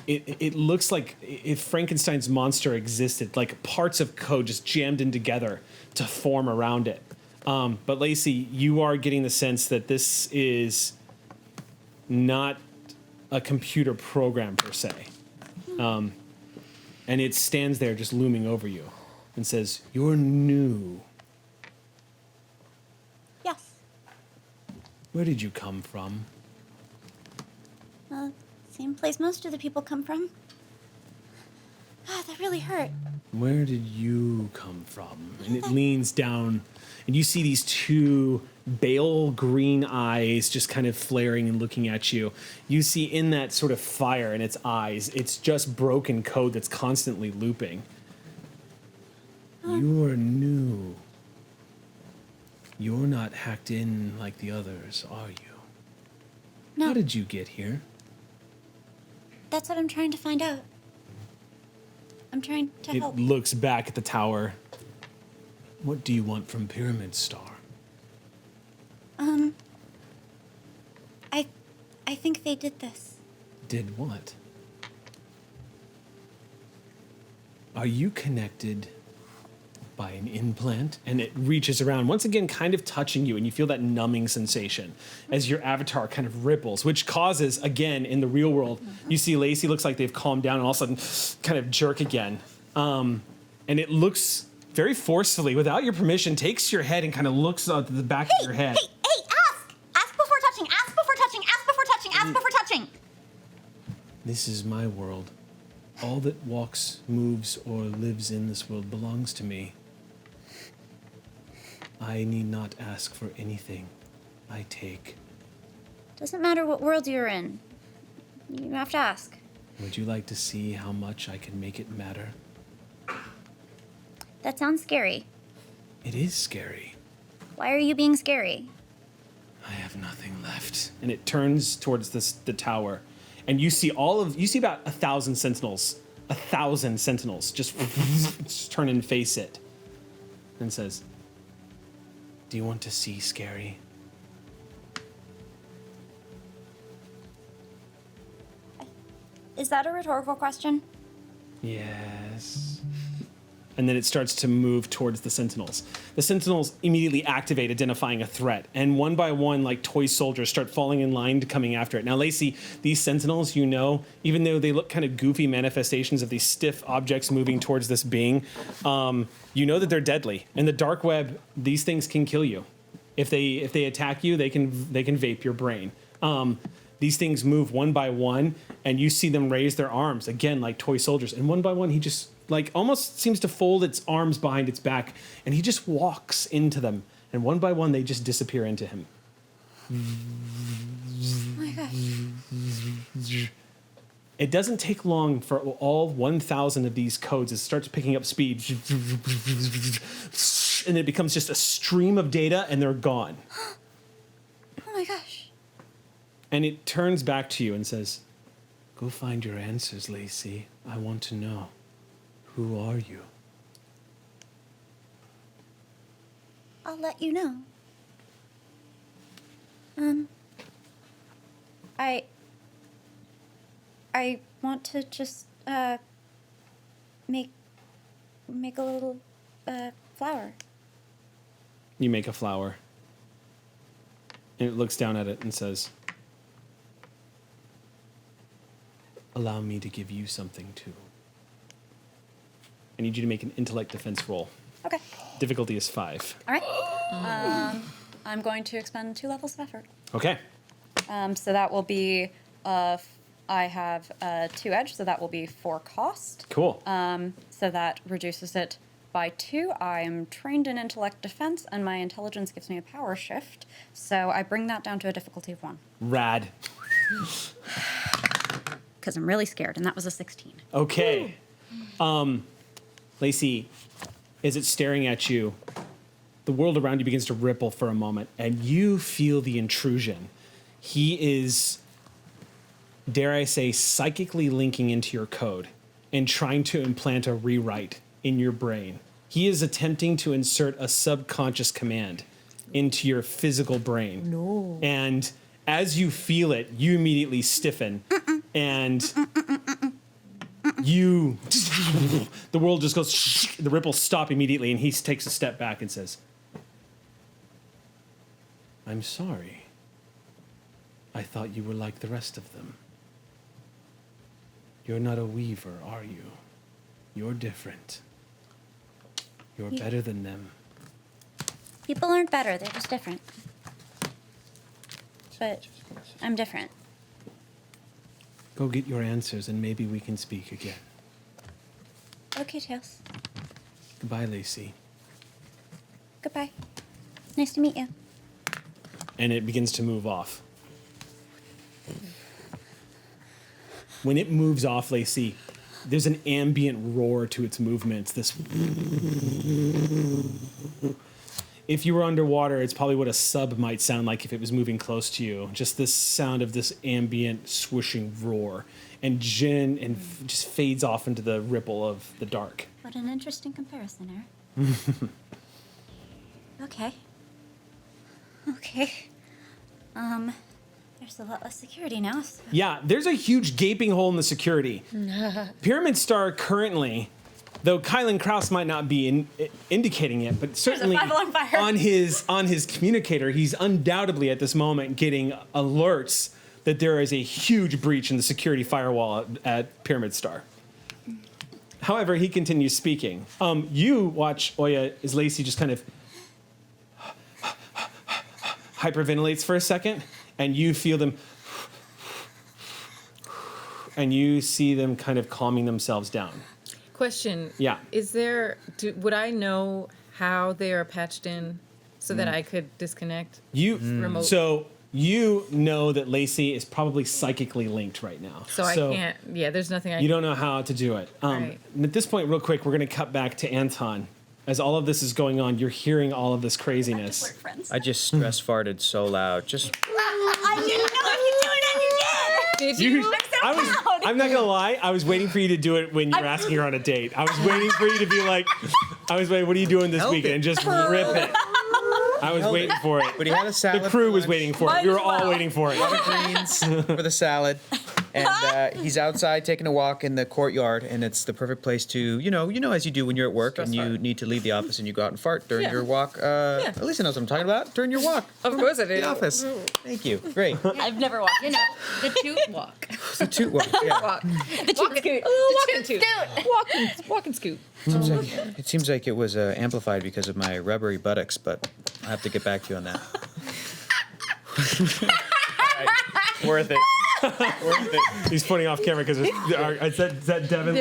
Speaker 1: it looks like if Frankenstein's monster existed, like parts of code just jammed in together to form around it. But Lacey, you are getting the sense that this is not a computer program per se. And it stands there just looming over you and says, "You're new.
Speaker 10: Yes.
Speaker 1: Where did you come from?"
Speaker 10: Same place most of the people come from. That really hurt.
Speaker 1: Where did you come from? And it leans down, and you see these two pale green eyes just kind of flaring and looking at you. You see in that sort of fire in its eyes, it's just broken code that's constantly looping. You are new. You're not hacked in like the others, are you?
Speaker 10: No.
Speaker 1: How did you get here?
Speaker 10: That's what I'm trying to find out. I'm trying to
Speaker 1: It
Speaker 10: help.
Speaker 1: looks back at the tower. What do you want from Pyramid Star?
Speaker 10: I think they did this.
Speaker 1: Did what? Are you connected by an implant? And it reaches around, once again, kind of touching you, and you feel that numbing sensation as your avatar kind of ripples, which causes, again, in the real world, you see Lacey looks like they've calmed down and all of a sudden kind of jerk again. And it looks very forcefully, without your permission, takes your head and kind of looks at the back of your head.
Speaker 10: Hey, ask! Ask before touching! Ask before touching! Ask before touching! Ask before touching!
Speaker 1: This is my world. All that walks, moves, or lives in this world belongs to me. I need not ask for anything. I take.
Speaker 10: Doesn't matter what world you're in. You have to ask.
Speaker 1: Would you like to see how much I can make it matter?
Speaker 10: That sounds scary.
Speaker 1: It is scary.
Speaker 10: Why are you being scary?
Speaker 1: I have nothing left. And it turns towards the tower. And you see about 1,000 sentinels. 1,000 sentinels just turn and face it. And says, "Do you want to see scary?"
Speaker 10: Is that a rhetorical question?
Speaker 1: Yes. And then it starts to move towards the sentinels. The sentinels immediately activate, identifying a threat. And one by one, like toy soldiers, start falling in line to coming after it. Now, Lacey, these sentinels, you know, even though they look kind of goofy manifestations of these stiff objects moving towards this being, you know that they're deadly. In the dark web, these things can kill you. If they attack you, they can vape your brain. These things move one by one, and you see them raise their arms, again, like toy soldiers. And one by one, he just, like, almost seems to fold its arms behind its back, and he just walks into them. And one by one, they just disappear into him.
Speaker 10: Oh my gosh.
Speaker 1: It doesn't take long for all 1,000 of these codes. It starts picking up speed. And it becomes just a stream of data, and they're gone.
Speaker 10: Oh my gosh.
Speaker 1: And it turns back to you and says, "Go find your answers, Lacey. I want to know. Who are you?"
Speaker 10: I'll let you know. I want to just make a little flower.
Speaker 1: You make a flower. And it looks down at it and says, allow me to give you something too. I need you to make an intellect defense roll.
Speaker 5: Okay.
Speaker 1: Difficulty is 5.
Speaker 5: All right. I'm going to expend 2 levels of effort.
Speaker 1: Okay.
Speaker 5: So that will be, I have 2 edge, so that will be 4 cost.
Speaker 1: Cool.
Speaker 5: So that reduces it by 2. I am trained in intellect defense, and my intelligence gives me a power shift. So I bring that down to a difficulty of 1.
Speaker 1: Rad.
Speaker 5: Because I'm really scared, and that was a 16.
Speaker 1: Okay. Lacey, as it's staring at you, the world around you begins to ripple for a moment, and you feel the intrusion. He is, dare I say, psychically linking into your code and trying to implant a rewrite in your brain. He is attempting to insert a subconscious command into your physical brain.
Speaker 2: No.
Speaker 1: And as you feel it, you immediately stiffen, and you, the world just goes, the ripples stop immediately, and he takes a step back and says, I'm sorry. I thought you were like the rest of them. You're not a weaver, are you? You're different. You're better than them.
Speaker 5: People aren't better, they're just different. But I'm different.
Speaker 1: Go get your answers and maybe we can speak again.
Speaker 5: Okay, Tails.
Speaker 1: Goodbye, Lacey.
Speaker 5: Goodbye. Nice to meet you.
Speaker 1: And it begins to move off. When it moves off, Lacey, there's an ambient roar to its movements. This. If you were underwater, it's probably what a sub might sound like if it was moving close to you. Just this sound of this ambient swooshing roar, and just fades off into the ripple of the dark.
Speaker 5: What an interesting comparison, Eric. Okay. There's a lot less security now. So.
Speaker 1: Yeah, there's a huge gaping hole in the security. Pyramid Star currently, though Kylan Krauss might not be indicating it, but certainly on his communicator, he's undoubtedly at this moment getting alerts that there is a huge breach in the security firewall at Pyramid Star. However, he continues speaking. You watch Oya as Lacey just kind of hyperventilates for a second, and you feel them, and you see them kind of calming themselves down.
Speaker 6: Question.
Speaker 1: Yeah.
Speaker 6: Is there, would I know how they are patched in so that I could disconnect remotely?
Speaker 1: So you know that Lacey is probably psychically linked right now.
Speaker 6: So I can't, there's nothing I
Speaker 1: You don't know how to do it.
Speaker 6: Right.
Speaker 1: And at this point, real quick, we're going to cut back to Anton. As all of this is going on, you're hearing all of this craziness.
Speaker 9: I just stress farted so loud. Just.
Speaker 5: I didn't know if you do it and you did.
Speaker 6: Did you?
Speaker 5: I'm so proud.
Speaker 1: I'm not gonna lie. I was waiting for you to do it when you were asking her on a date. I was waiting for you to be like, I was waiting. What are you doing this
Speaker 9: Help
Speaker 1: weekend?
Speaker 9: it.
Speaker 1: Just rip it. I was waiting for it.
Speaker 9: But he had a salad.
Speaker 1: The crew
Speaker 9: for
Speaker 1: was
Speaker 9: lunch,
Speaker 1: waiting for it. We were all waiting for it.
Speaker 9: a lot of greens for the salad. And he's outside taking a walk in the courtyard, and it's the perfect place to, you know, as you do when you're at work and you need to leave the office and you go out and fart during your walk. Elisa knows what I'm talking about. During your walk.
Speaker 6: Of course I
Speaker 9: The
Speaker 6: do.
Speaker 9: office. Thank you. Great.
Speaker 5: I've never walked.
Speaker 8: You know, the toot walk.
Speaker 9: The toot walk. Yeah.
Speaker 6: Walk.
Speaker 5: The toot scoot.
Speaker 6: Walk and scoot.
Speaker 9: It seems like it was amplified because of my rubbery buttocks, but I'll have to get back to you on that.
Speaker 1: Worth it. Worth it. He's pointing off camera because is that Devin?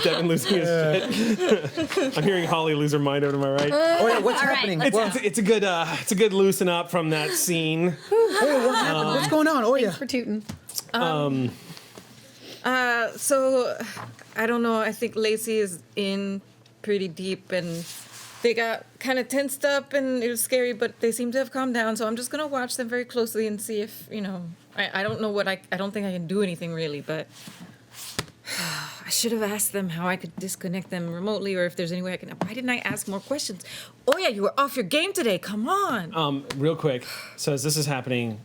Speaker 1: Devin losing his shit. I'm hearing Holly lose her mind over to my right.
Speaker 9: Oh yeah, what's happening?
Speaker 1: It's a good loosen up from that scene.
Speaker 9: What happened? What's going on? Oh yeah.
Speaker 2: For tooting.
Speaker 6: So I don't know. I think Lacey is in pretty deep, and they got kind of tensed up, and it was scary. But they seem to have calmed down. So I'm just gonna watch them very closely and see if I don't know what I don't think I can do anything really, but I should have asked them how I could disconnect them remotely, or if there's any way I can. Why didn't I ask more questions? Oh yeah, you were off your game today. Come on.
Speaker 1: Real quick. So as this is happening,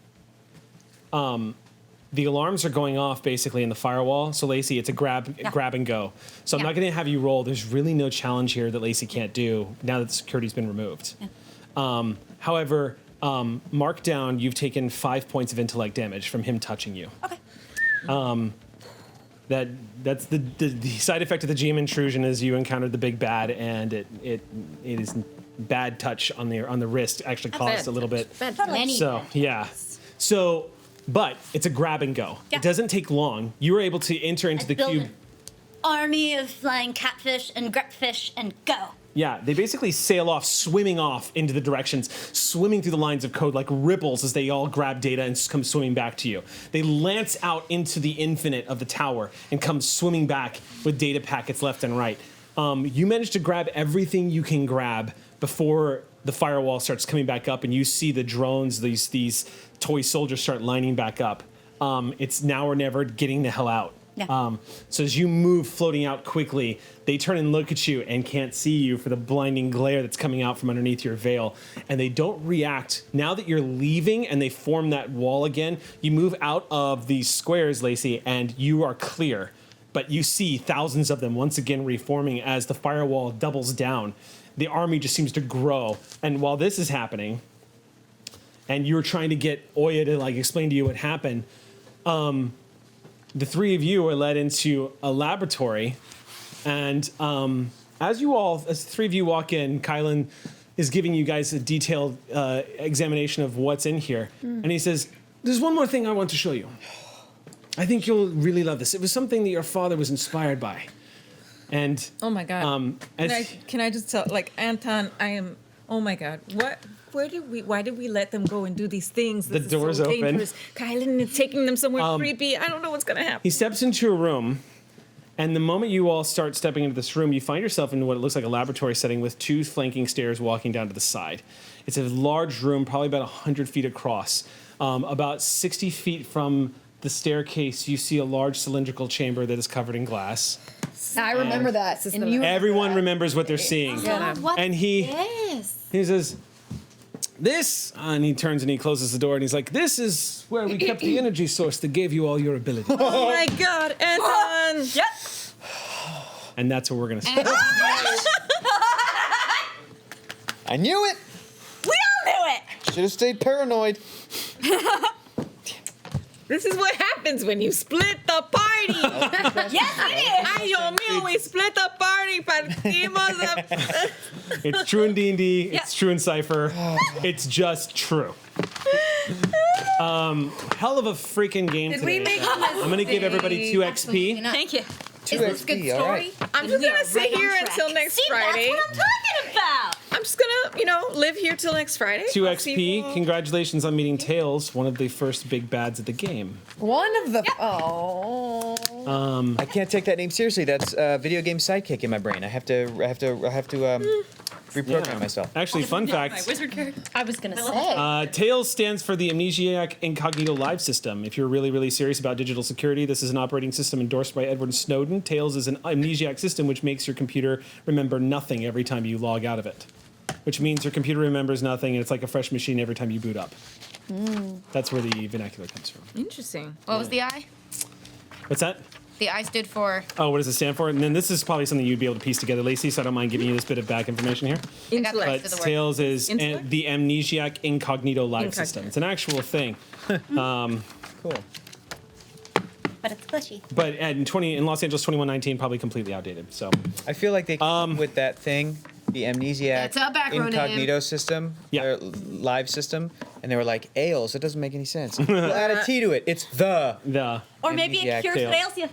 Speaker 1: the alarms are going off basically in the firewall. So Lacey, it's a grab and go. So I'm not going to have you roll. There's really no challenge here that Lacey can't do now that the security's been removed. However, mark down, you've taken 5 points of intellect damage from him touching you.
Speaker 5: Okay.
Speaker 1: That's the side effect of the GM intrusion is you encountered the big bad, and it is bad touch on the wrist actually caused a little bit.
Speaker 5: Totally.
Speaker 1: So yeah. So, but it's a grab and go.
Speaker 5: Yeah.
Speaker 1: It doesn't take long. You were able to enter into the cube.
Speaker 5: Army of flying catfish and grepfish and go.
Speaker 1: Yeah, they basically sail off, swimming off into the directions, swimming through the lines of code like ripples as they all grab data and come swimming back to you. They lance out into the infinite of the tower and come swimming back with data packets left and right. You manage to grab everything you can grab before the firewall starts coming back up, and you see the drones, these toy soldiers start lining back up. It's now or never getting the hell out.
Speaker 5: Yeah.
Speaker 1: So as you move floating out quickly, they turn and look at you and can't see you for the blinding glare that's coming out from underneath your veil. And they don't react. Now that you're leaving and they form that wall again, you move out of these squares, Lacey, and you are clear. But you see thousands of them once again reforming as the firewall doubles down. The army just seems to grow. And while this is happening, and you're trying to get Oya to explain to you what happened, the three of you are led into a laboratory, and as the three of you walk in, Kylan is giving you guys a detailed examination of what's in here, and he says, "There's one more thing I want to show you. I think you'll really love this. It was something that your father was inspired by." And
Speaker 6: oh my god! Can I just tell, Anton? Oh my god! What? Why did we let them go and do these things?
Speaker 1: The door's open.
Speaker 6: Dangerous. Kylan is taking them somewhere creepy. I don't know what's gonna happen.
Speaker 1: He steps into a room, and the moment you all start stepping into this room, you find yourself in what it looks like a laboratory setting with two flanking stairs walking down to the side. It's a large room, probably about 100 feet across. About 60 feet from the staircase, you see a large cylindrical chamber that is covered in glass.
Speaker 2: I remember that. And you
Speaker 1: Everyone remembers what they're seeing. And he says, "This," and he turns and he closes the door and he's like, "This is where we kept the energy source that gave you all your ability."
Speaker 6: Oh my god, Anton!
Speaker 5: Yep.
Speaker 1: And that's where we're gonna start.
Speaker 9: I knew it.
Speaker 5: We all knew it.
Speaker 9: Should have stayed paranoid.
Speaker 6: This is what happens when you split the party.
Speaker 5: Yes, we did.
Speaker 6: Ay, Dios mío, we split the party. Partimos.
Speaker 1: It's true in D&D. It's true in Cypher. It's just true. Hell of a freaking game today. I'm gonna give everybody 2 XP.
Speaker 5: Thank you.
Speaker 8: Is this a good story?
Speaker 6: Right. I'm just gonna sit here until next Friday.
Speaker 5: That's what I'm talking about.
Speaker 6: I'm just gonna, live here till next Friday.
Speaker 1: 2 XP. Congratulations on meeting Tails, one of the first big bads of the game.
Speaker 2: One of the.
Speaker 5: Yep.
Speaker 2: Oh.
Speaker 9: I can't take that name seriously. That's video game sidekick in my brain. I have to reprogram myself.
Speaker 1: Actually, fun fact.
Speaker 5: My wizard character.
Speaker 2: I was gonna say.
Speaker 1: Tails stands for the Amnesiac Incognito Live System. If you're really, really serious about digital security, this is an operating system endorsed by Edward Snowden. Tails is an amnesiac system which makes your computer remember nothing every time you log out of it. Which means your computer remembers nothing, and it's like a fresh machine every time you boot up. That's where the vernacular comes from.
Speaker 6: Interesting.
Speaker 7: What was the I?
Speaker 1: What's that?
Speaker 7: The I stood for.
Speaker 1: Oh, what does it stand for? And then this is probably something you'd be able to piece together, Lacey, so I don't mind giving you this bit of back information here.
Speaker 6: Intellect.
Speaker 1: But Tails is the Amnesiac Incognito Live System. It's an actual thing.
Speaker 9: Cool.
Speaker 5: But it's glitchy.
Speaker 1: But in Los Angeles 2119, probably completely outdated. So
Speaker 9: I feel like they came with that thing, the Amnesiac
Speaker 7: That's a background
Speaker 9: Incognito system,
Speaker 1: Yeah.
Speaker 9: their live system, and they were like, ales, it doesn't make any sense. We'll add a T to it. It's the.
Speaker 5: Or maybe it
Speaker 9: Amnesiac
Speaker 5: cures
Speaker 1: tail.
Speaker 5: what ails you.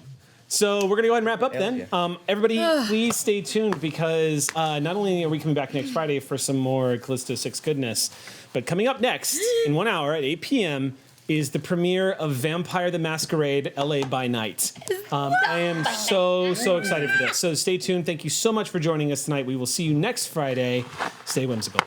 Speaker 1: So we're gonna go ahead and wrap up then.
Speaker 9: Yeah.
Speaker 1: Everybody, please stay tuned because not only are we coming back next Friday for some more Callisto 6 goodness, but coming up next in 1 hour at 8 p.m. is the premiere of Vampire the Masquerade LA by Night. I am so excited for this. So stay tuned. Thank you so much for joining us tonight. We will see you next Friday. Stay whimsical.